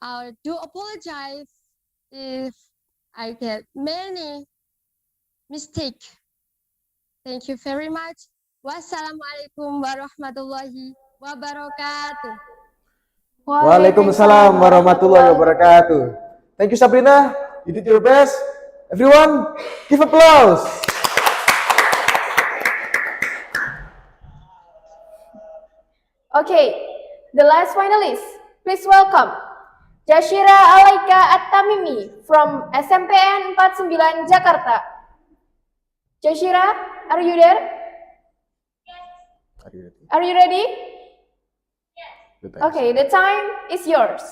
I do apologize if I get many mistakes. Thank you very much. Wassalamualaikum warahmatullahi wabarakatuh. Waalaikumsalam warahmatullahi wabarakatuh. Thank you Sabrina You did your best. Everyone, give applause. Okay, the last finalist. Please welcome Jashira Alaika At-Tamimi from SMPN 49 Jakarta. Jashira, are you there? Are you ready? Okay, the time is yours.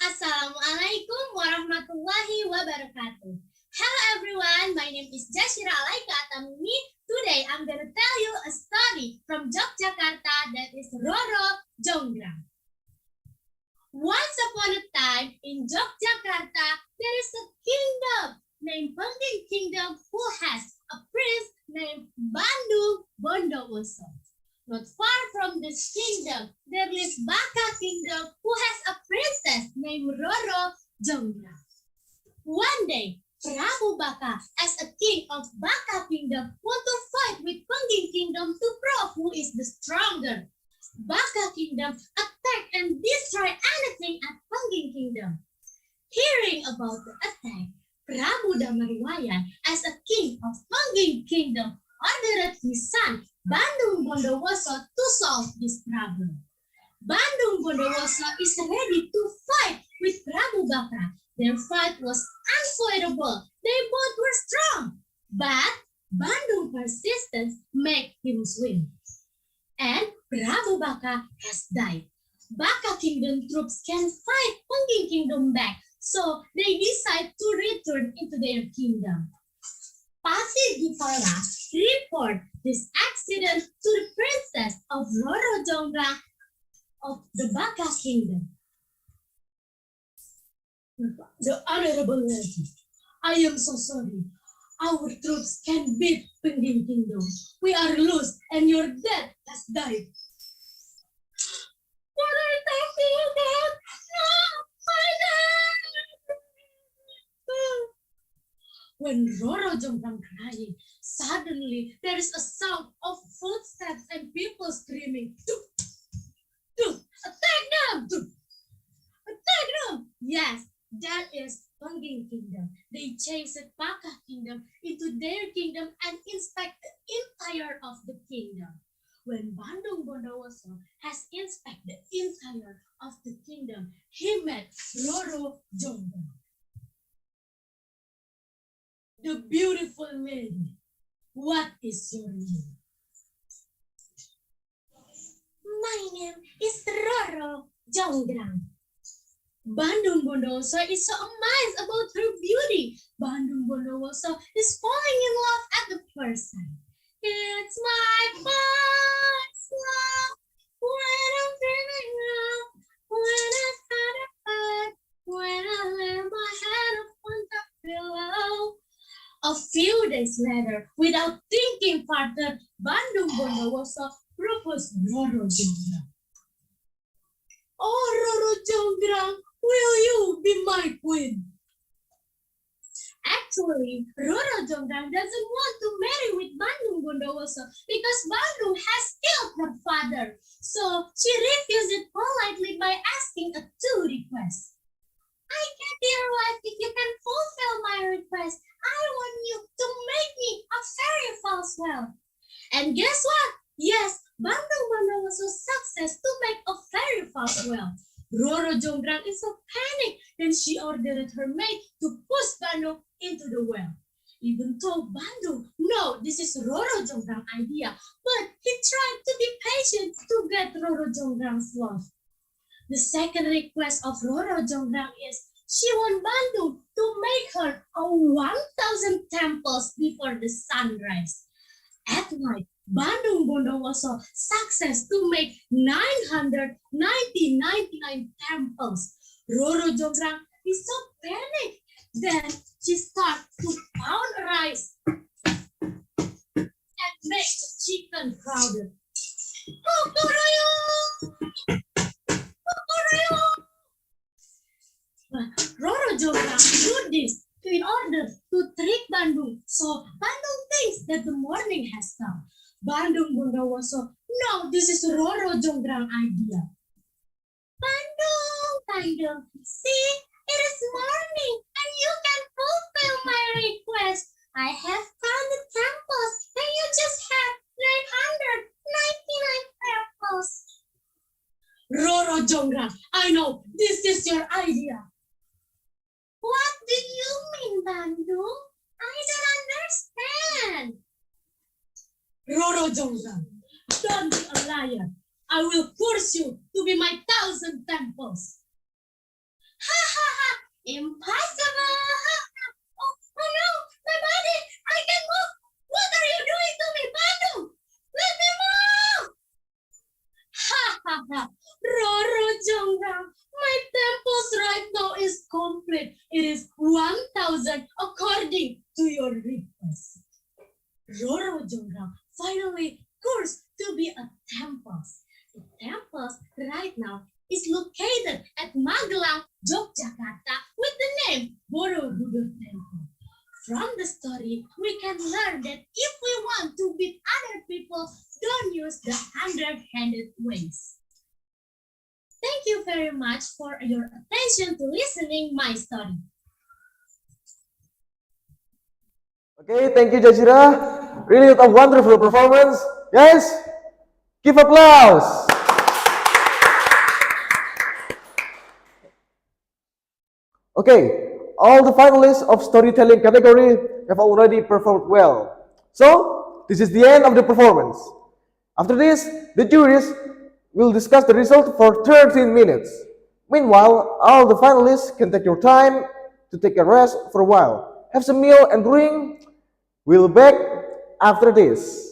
Assalamualaikum warahmatullahi wabarakatuh. Hello everyone, my name is Jashira Alaika At-Tamimi. Today I'm gonna tell you a story from Yogyakarta that is Roro Jonggrang. Once upon a time in Yogyakarta, there is a kingdom named Pengging Kingdom who has a prince named Bandung Bondowoso. Not far from this kingdom, there lives Baka Kingdom who has a princess named Roro Jonggrang. One day, Prabu Baka, as a king of Baka Kingdom, want to fight with Pengging Kingdom to prove who is the stronger. Baka Kingdom attack and destroy anything at Pengging Kingdom. Hearing about the attack, Prabu Damarwayan, as a king of Pengging Kingdom, ordered his son Bandung Bondowoso to solve this problem. Bandung Bondowoso is ready to fight with Prabu Baka. Their fight was unavoidable. They both were strong, but Bandung persistence made him win. And Prabu Baka has died. Baka Kingdom troops can fight Pengging Kingdom back, so they decide to return into their kingdom. Pasir Gipala report this accident to the princess of Roro Jonggrang of the Baka Kingdom. The Honorable Lady, I am so sorry. Our troops can beat Pengging Kingdom. We are lost and your dad has died. What are you talking about? No, my dad! When Roro Jonggrang crying, suddenly there is a sound of footsteps and people screaming, attack them! Attack them! Yes, that is Pengging Kingdom. They chased Baka Kingdom into their kingdom and inspect the entire of the kingdom. When Bandung Bondowoso has inspected the entire of the kingdom, he met Roro Jonggrang. The beautiful lady, what is your name? My name is Roro Jonggrang. Bandung Bondowoso is so amazed about her beauty. Bandung Bondowoso is falling in love at the first sight. It's my first love when I'm feeling love, when I had a heart, when I lay my head upon the pillow. A few days later, without thinking further, Bandung Bondowoso proposed Roro Jonggrang. Oh, Roro Jonggrang, will you be my queen? Actually, Roro Jonggrang doesn't want to marry with Bandung Bondowoso because Bandung has killed her father. So she refused it politely by asking two requests. I can be your wife if you can fulfill my request. I want you to make me a fairy false well. And guess what? Yes, Bandung Bondowoso success to make a fairy false well. Roro Jonggrang is so panicked, then she ordered her maid to push Bandung into the well. Even though Bandung no, this is Roro Jonggrang idea, but he tried to be patient to get Roro Jonggrang's love. The second request of Roro Jonggrang is she wants Bandung to make her a 1,000 temples before the sunrise. At night, Bandung Bondowoso success to make 999 temples. Roro Jonggrang is so panicked. Then she starts to pound rice and make the chicken crowded. Roro Jonggrang do this in order to trick Bandung, so Bandung thinks that the morning has come. Bandung Bondowoso, no, this is Roro Jonggrang idea. Bandung, see, it is morning and you can fulfill my request. I have counted temples and you just have 999 temples. Roro Jongrang, I know this is your idea. What do you mean, Bandung? I don't understand. Roro Jongrang, don't be a liar. I will force you to be my 1,000 temples. Ha ha ha! Impossible! Oh no! My body! I can move! What are you doing to me, Bandung? Let me move! Ha ha ha! Roro Jongrang, my temples right now is complete. It is 1,000 according to your request. Roro Jongrang finally cursed to be a temple. The temple right now is located at Magelang, Yogyakarta with the name Borobudur Temple. From the story, we can learn that if we want to beat other people, don't use the 100-handed ways. Thank you very much for your attention to listening my story. Okay, thank you, Jazira. Really a wonderful performance. Guys, give applause. Okay, all the finalists of storytelling category have already performed well. So, this is the end of the performance. After this, the juries will discuss the result for 13 minutes. Meanwhile, all the finalists can take your time to take a rest for a while. Have some meal and drink. We'll be back after this.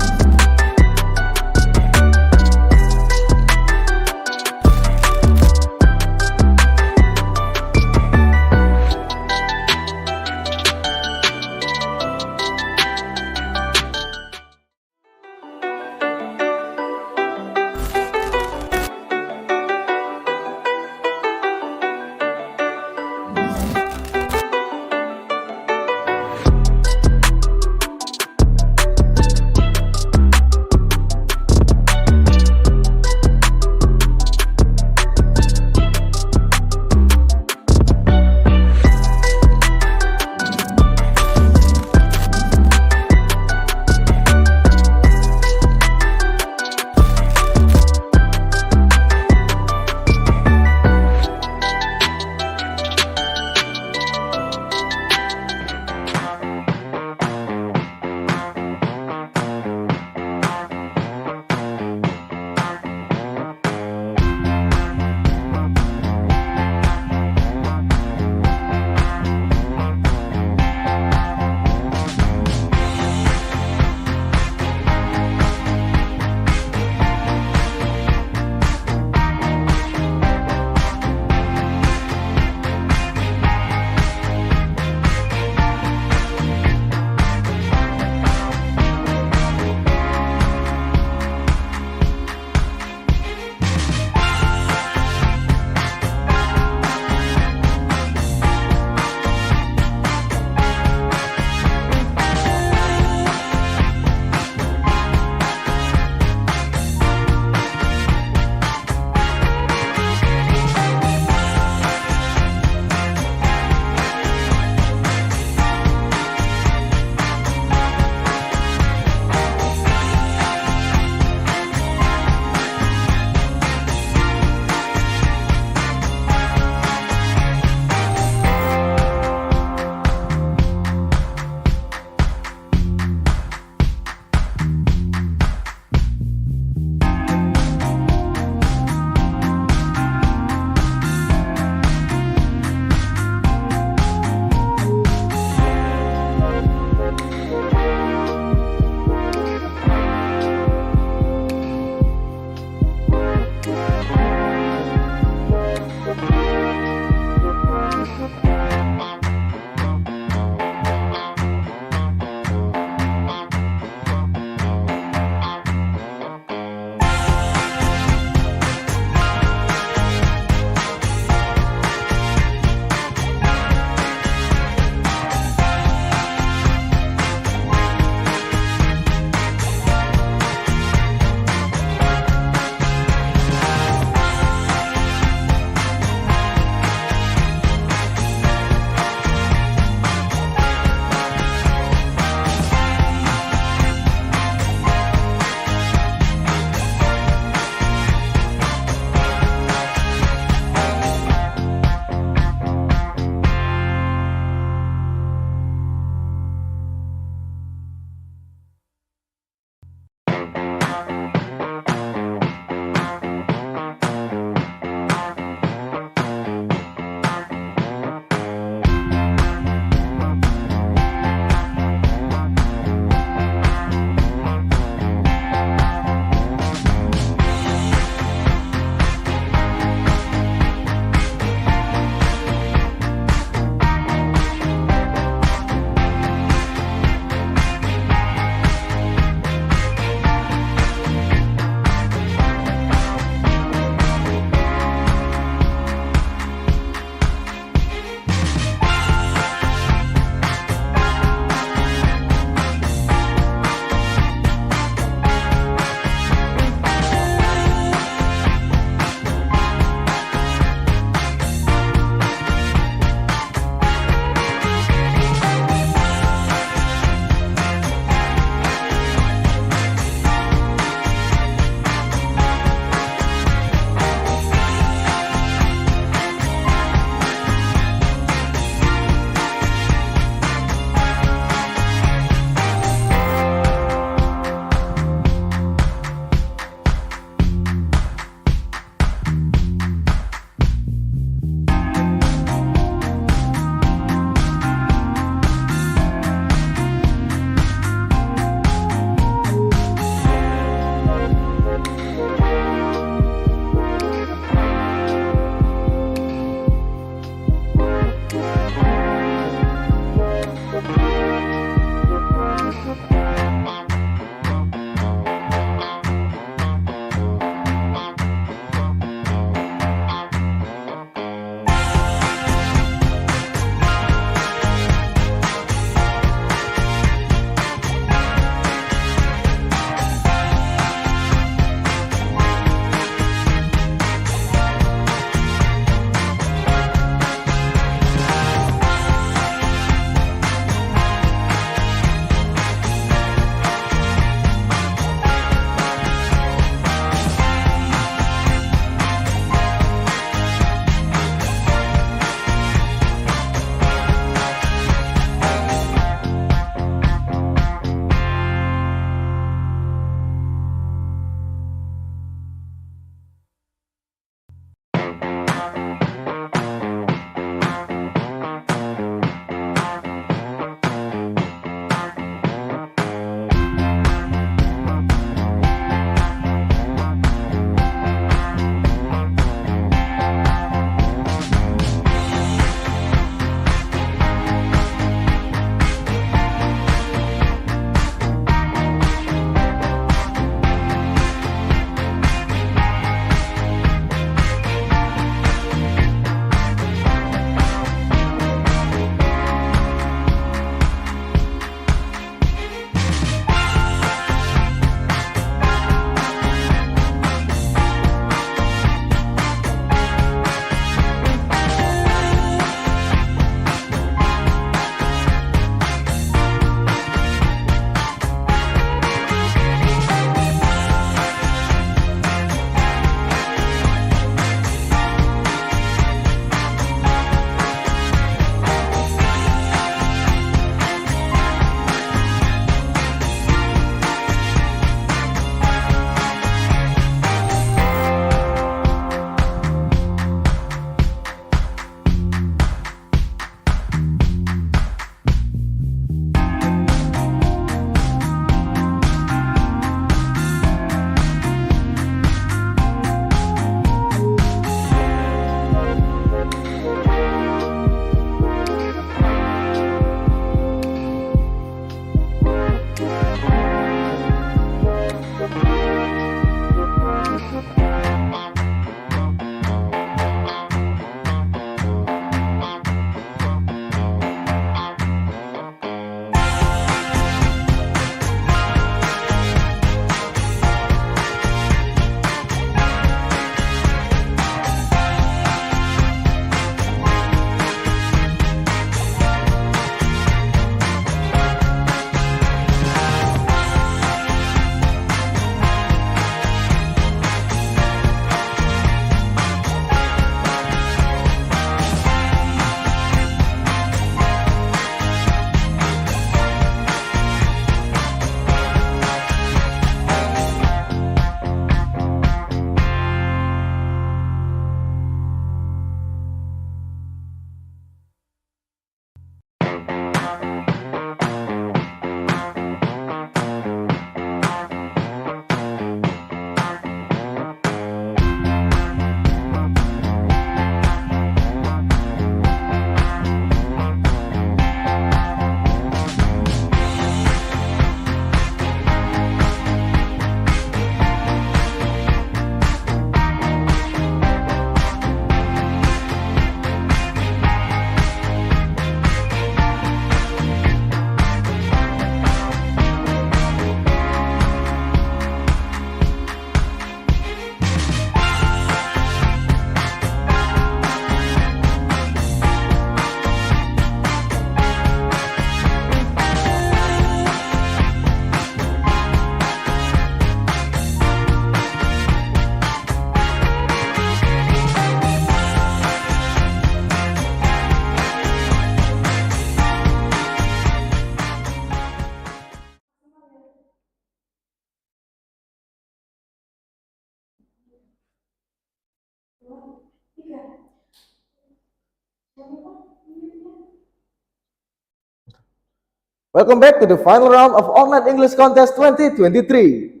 Welcome back to the final round of Online English Contest 2023.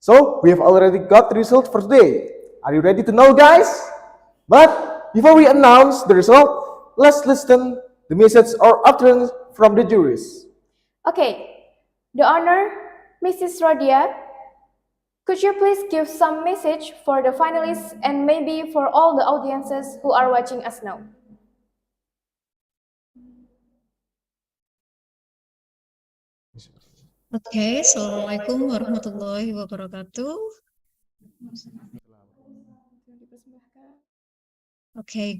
So, we have already got the result for today. Are you ready to know, guys? But before we announce the result, let's listen the message or utterance from the juries. Okay, the honor, Mrs. Rodia, could you please give some message for the finalists and maybe for all the audiences who are watching us now? Okay, Assalamualaikum warahmatullahi wabarakatuh. Okay,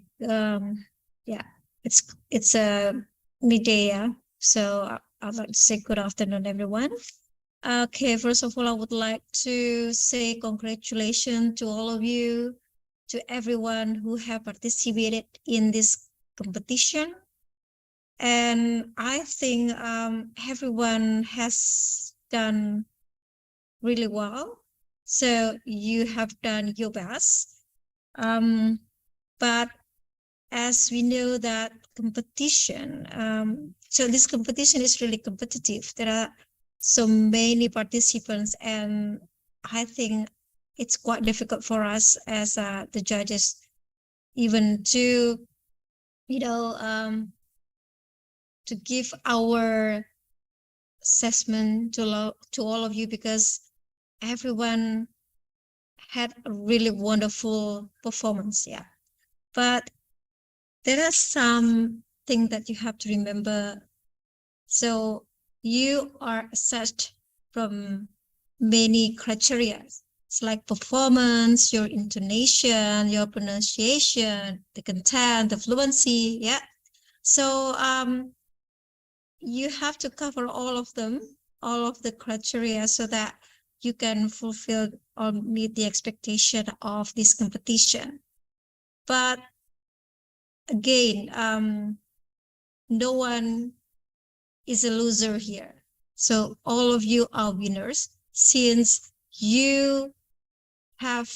yeah, it's a midday, yeah. So I'd like to say good afternoon, everyone. Okay, first of all, I would like to say congratulations to all of you, to everyone who have participated in this competition. And I think everyone has done really well. So you have done your best. But as we know that competition, so this competition is really competitive. There are so many participants, and I think it's quite difficult for us as the judges, even to, to give our assessment to all of you, because everyone had a really wonderful performance, yeah. But there are some things that you have to remember. So you are assessed from many criteria. It's like performance, your intonation, your pronunciation, the content, the fluency, yeah. So you have to cover all of them, all of the criteria, so that you can fulfill or meet the expectation of this competition. But again, no one is a loser here. So all of you are winners, since you have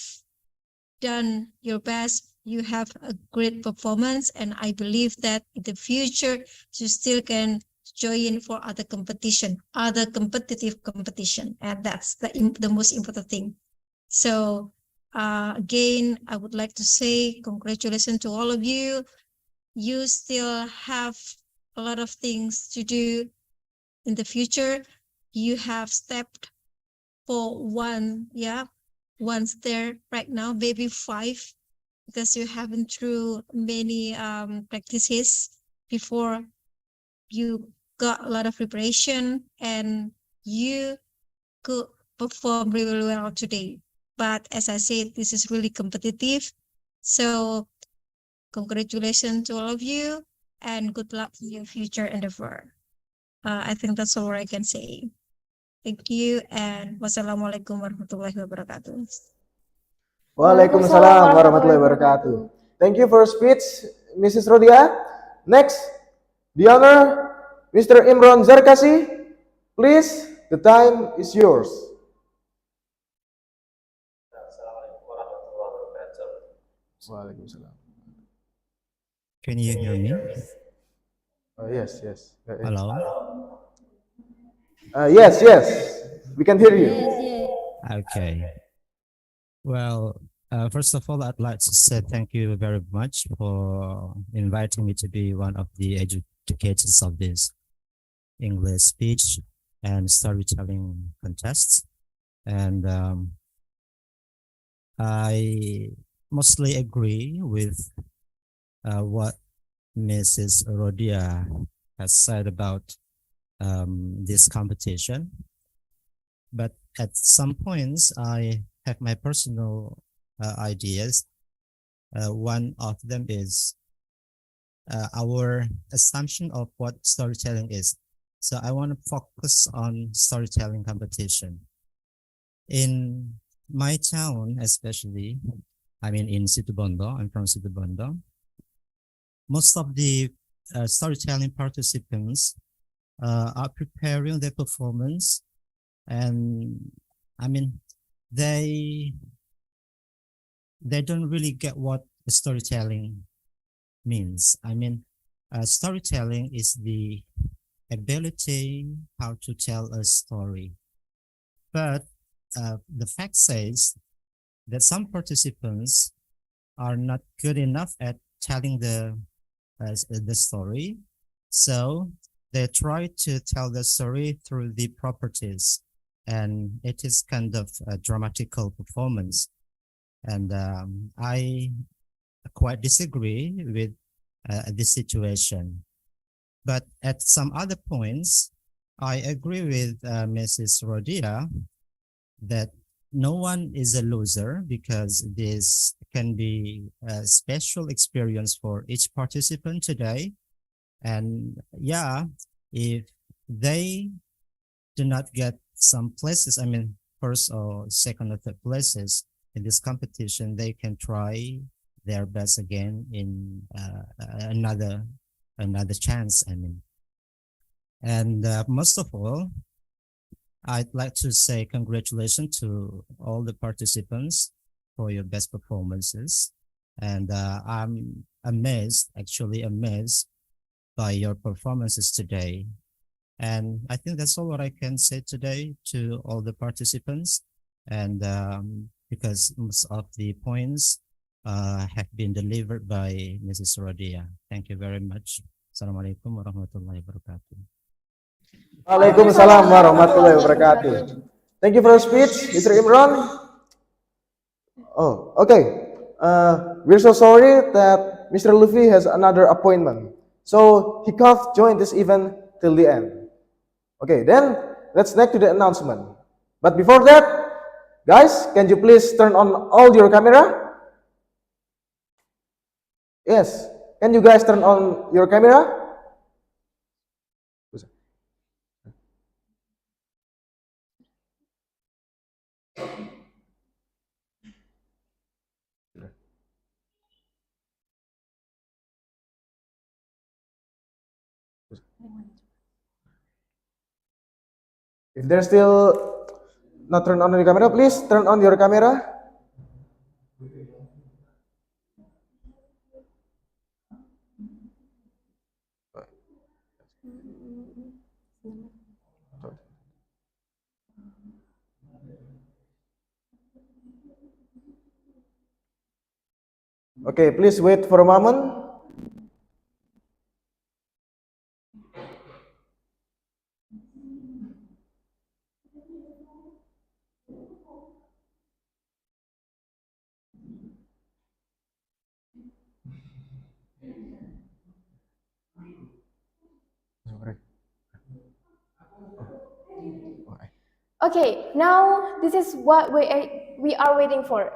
done your best, you have a great performance, and I believe that in the future you still can join for other competition, other competitive competition, and that's the most important thing. So again, I would like to say congratulations to all of you. You still have a lot of things to do in the future. You have stepped for one there right now, maybe 5, because you have been through many practices before you got a lot of preparation, and you could perform really well today. But as I said, this is really competitive. So congratulations to all of you, and good luck in your future endeavor. I think that's all I can say. Thank you, and wassalamualaikum warahmatullahi wabarakatuh. Waalaikumsalam warahmatullahi wabarakatuh. Thank you for your speech, Mrs. Rodia. Next, the honor, Mr. Imran Zarkasi. Please, the time is yours. Waalaikumsalam. Can you hear me? Yes, yes. Hello? Yes. We can hear you. Okay. Well, first of all, I'd like to say thank you very much for inviting me to be one of the educators of this English speech and storytelling contests. And I mostly agree with what Mrs. Rodia has said about this competition. But at some points, I have my personal ideas. One of them is our assumption of what storytelling is. So I want to focus on storytelling competition. In my town, especially, I mean in Situbondo, I'm from Situbondo, most of the storytelling participants are preparing their performance, and I mean they they don't really get what storytelling means. I mean, storytelling is the ability how to tell a story. But the fact says that some participants are not good enough at telling the story. So they try to tell the story through the properties, and it is kind of a dramatical performance. And I quite disagree with this situation. But at some other points, I agree with Mrs. Rodia that no one is a loser because this can be a special experience for each participant today. And yeah, if they do not get some places, I mean, first or second or third places in this competition, they can try their best again in another chance. I mean, and most of all, I'd like to say congratulations to all the participants for your best performances. And I'm amazed, actually amazed by your performances today. And I think that's all what I can say today to all the participants. And because most of the points have been delivered by Mrs. Rodia. Thank you very much. Assalamualaikum warahmatullahi wabarakatuh. Waalaikumsalam warahmatullahi wabarakatuh. Thank you for your speech, Mr. Imran. Oh, okay. We're so sorry that Mr. Luffy has another appointment. So he can't join this event till the end. Okay, then let's next to the announcement. But before that, guys, can you please turn on all your camera? Yes. Can you guys turn on your camera? If they're still not turned on your camera, please turn on your camera. Okay, please wait for a moment. Okay, now this is what we are waiting for.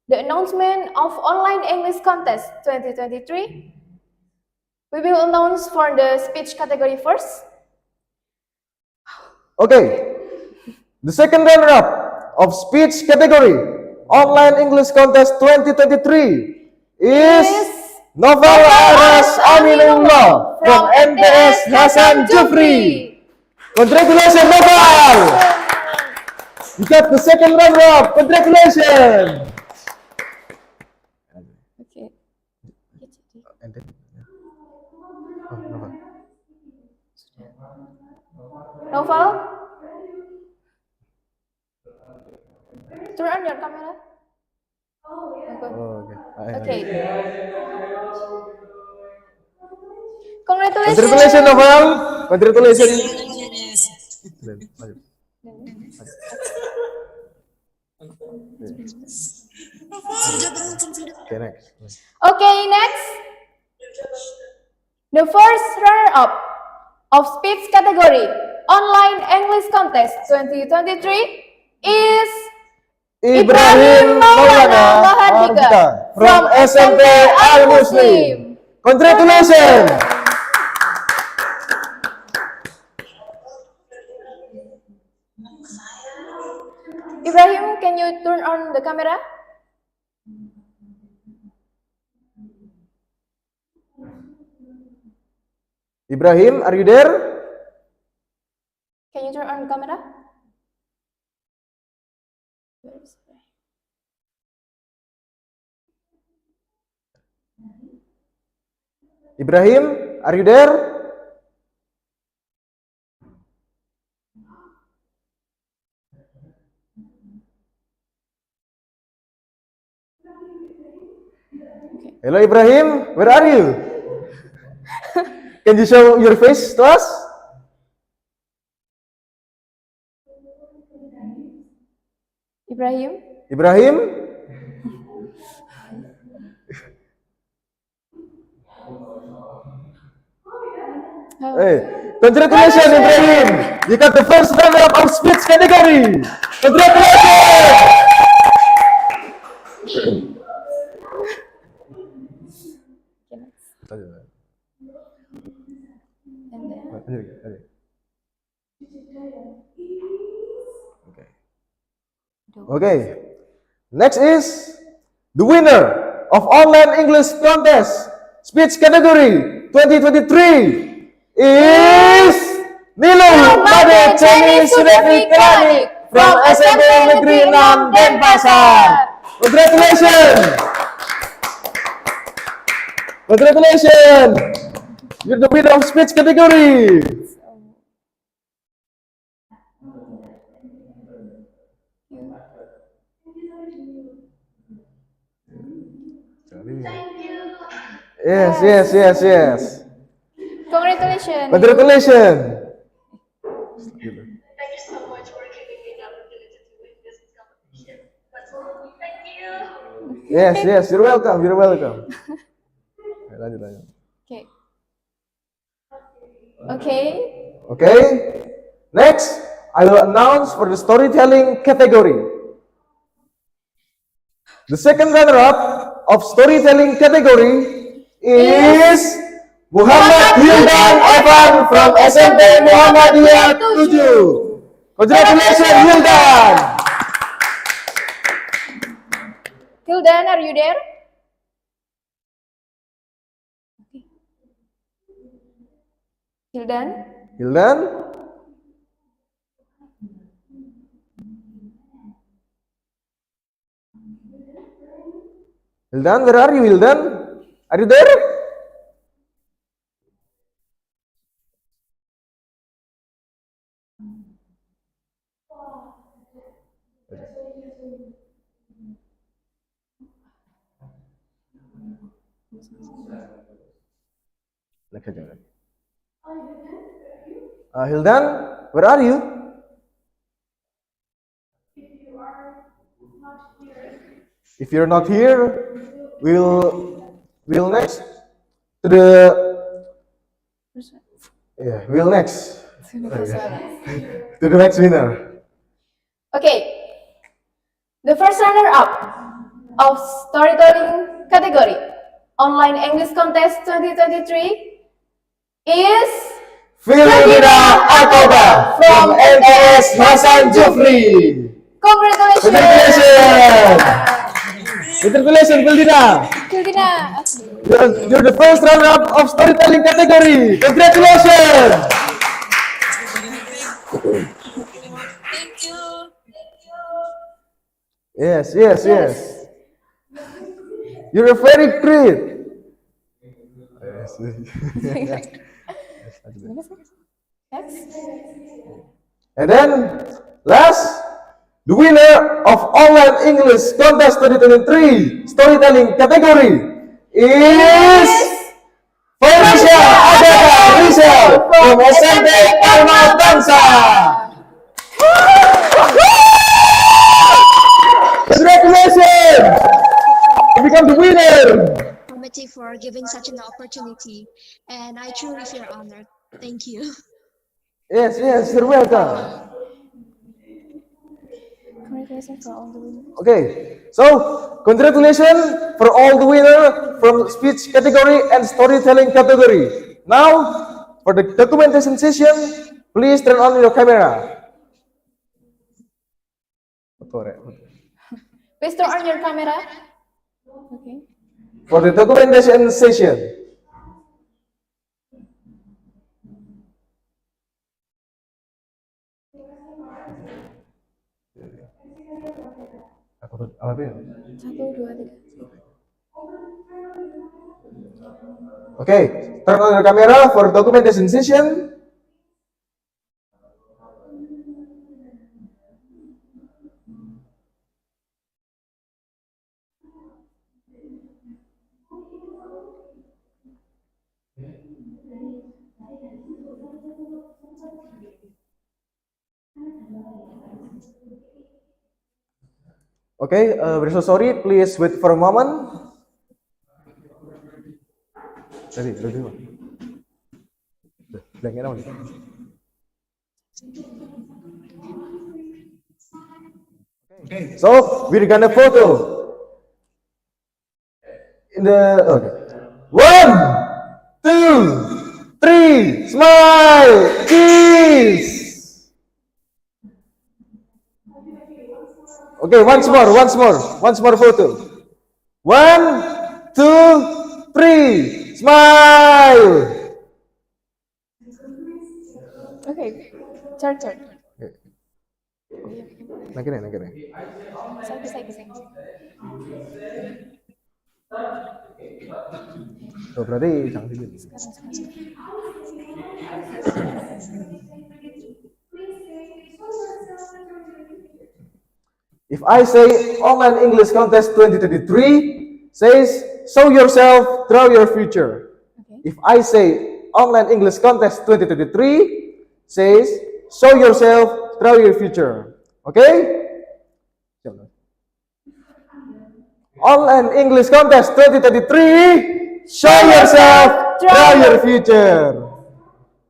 The announcement of Online English Contest 2023. We will announce for the speech category first. Okay, the second runner-up of speech category Online English Contest 2023 is Novel Aras Aminullah from MTS Hasan Jufri. Congratulations, Novel! You got the second runner-up. Congratulations! Okay. Novel? Turn on your camera. Okay. Congratulations. Congratulations, Novel. Congratulations. Okay, next. Okay, next. The first runner-up of speech category Online English Contest 2023 is Ibrahim Maulana Mahardika from SMP Al Muslim. Congratulations. Ibrahim, can you turn on the camera? Ibrahim, are you there? Can you turn on the camera? Ibrahim, are you there? Hello Ibrahim, where are you? Can you show your face to us? Ibrahim? Ibrahim? Hey, congratulations Ibrahim! You got the first runner-up of speech category! Congratulations! Okay. Next is the winner of online English contest speech category 2023 is Nilu Made Chinese Sudevi Kirani from SMP Negeri 6 Denpasar. Congratulations! Congratulations! You're the winner of speech category. Yes. Congratulations. Congratulations. Thank you so much for giving me the opportunity to win this competition. That's all. Thank you. Yes, you're welcome. Lanjut. Okay. Next, I will announce for the storytelling category. The second runner-up of storytelling category is Muhammad Hildan Evan from SMP Muhammadiyah 7. Congratulations Hildan. Hildan, are you there? Hildan? Hildan, where are you Hildan? Are you there? Hildan, where are you? If you're not here, we'll next to the to the next winner. Okay. The first runner-up of storytelling category online English contest 2023 is Filipina Akoba from MTS Hasan Jufri. Congratulations, Filipina. You're the first runner-up of storytelling category. Congratulations. Thank you. Yes. You're a very great. And then last, the winner of online English contest 2023 storytelling category is Felicia Agatha Rizal from SMP Karma Bangsa. Congratulations! You become the winner! Committee for giving such an opportunity, and I truly feel honored. Thank you. Yes, you're welcome. Congratulations for all the winners. Okay, so congratulations for all the winner from speech category and storytelling category. Now, for the documentation session, please turn on your camera. Please turn on your camera. Okay. For the documentation session. Satu, dua, tiga. Okay, turn on your camera for documentation session. Okay, we're so sorry. Please wait for a moment. Ready. Okay, so we're gonna photo. In the okay. 1, 2, 3, smile, cheese. Okay, once more photo. 1, 2, 3, smile. Okay, turn. Nagkira. Saya. Oh, berarti jangan dulu. If I say online English contest 2023 says show yourself, draw your future. Okay. If I say online English contest 2023 says show yourself, draw your future. Okay? Online English contest 2023, show yourself, draw your future.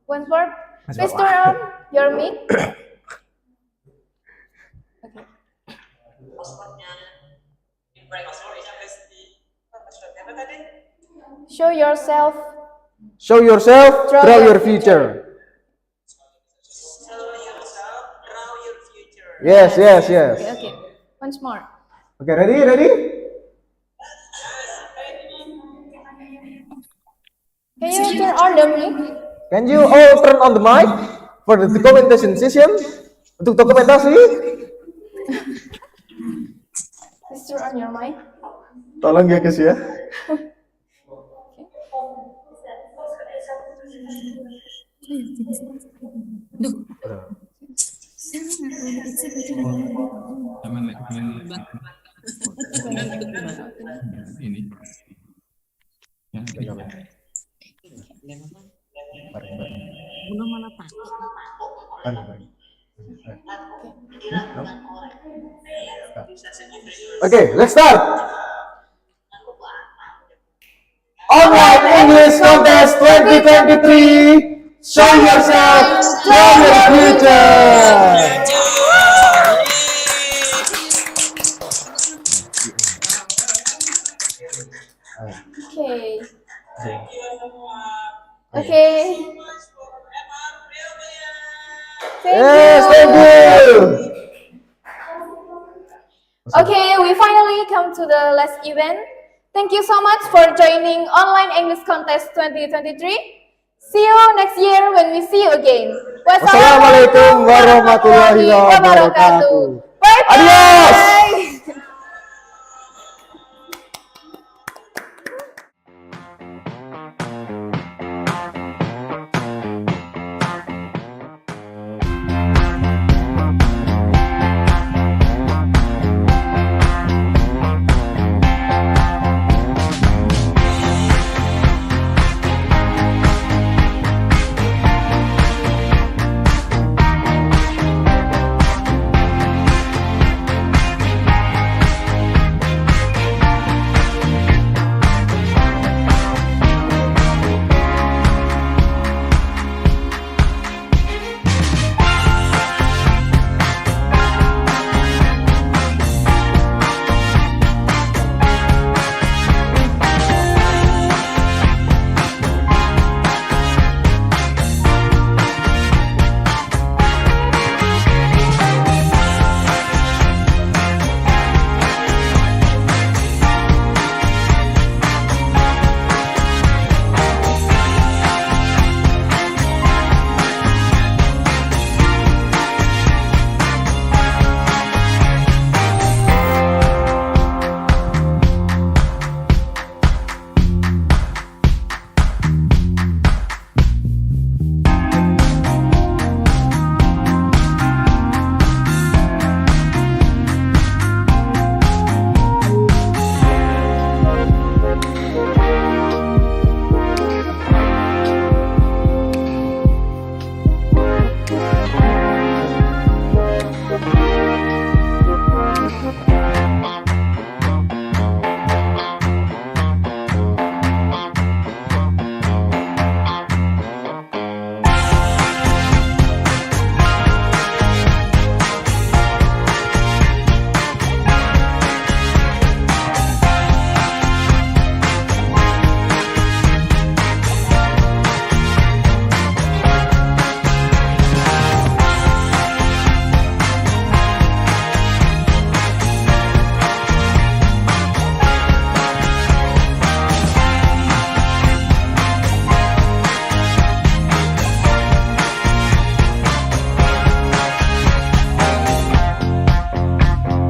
Once more, please turn on your mic. Show yourself, draw your future. Yes. Okay. Once more. Okay, ready? Can you turn on the mic? Can you all turn on the mic for the documentation session? Untuk dokumentasi. Please turn on your mic. Tolong ya guys ya. Okay, let's start. Online English Contest 2023. Show yourself, draw your future. Okay. Thank you. Okay, we finally come to the last event. Thank you so much for joining Online English Contest 2023. See you next year when we see you again. Wassalamualaikum warahmatullahi wabarakatuh. Bye bye.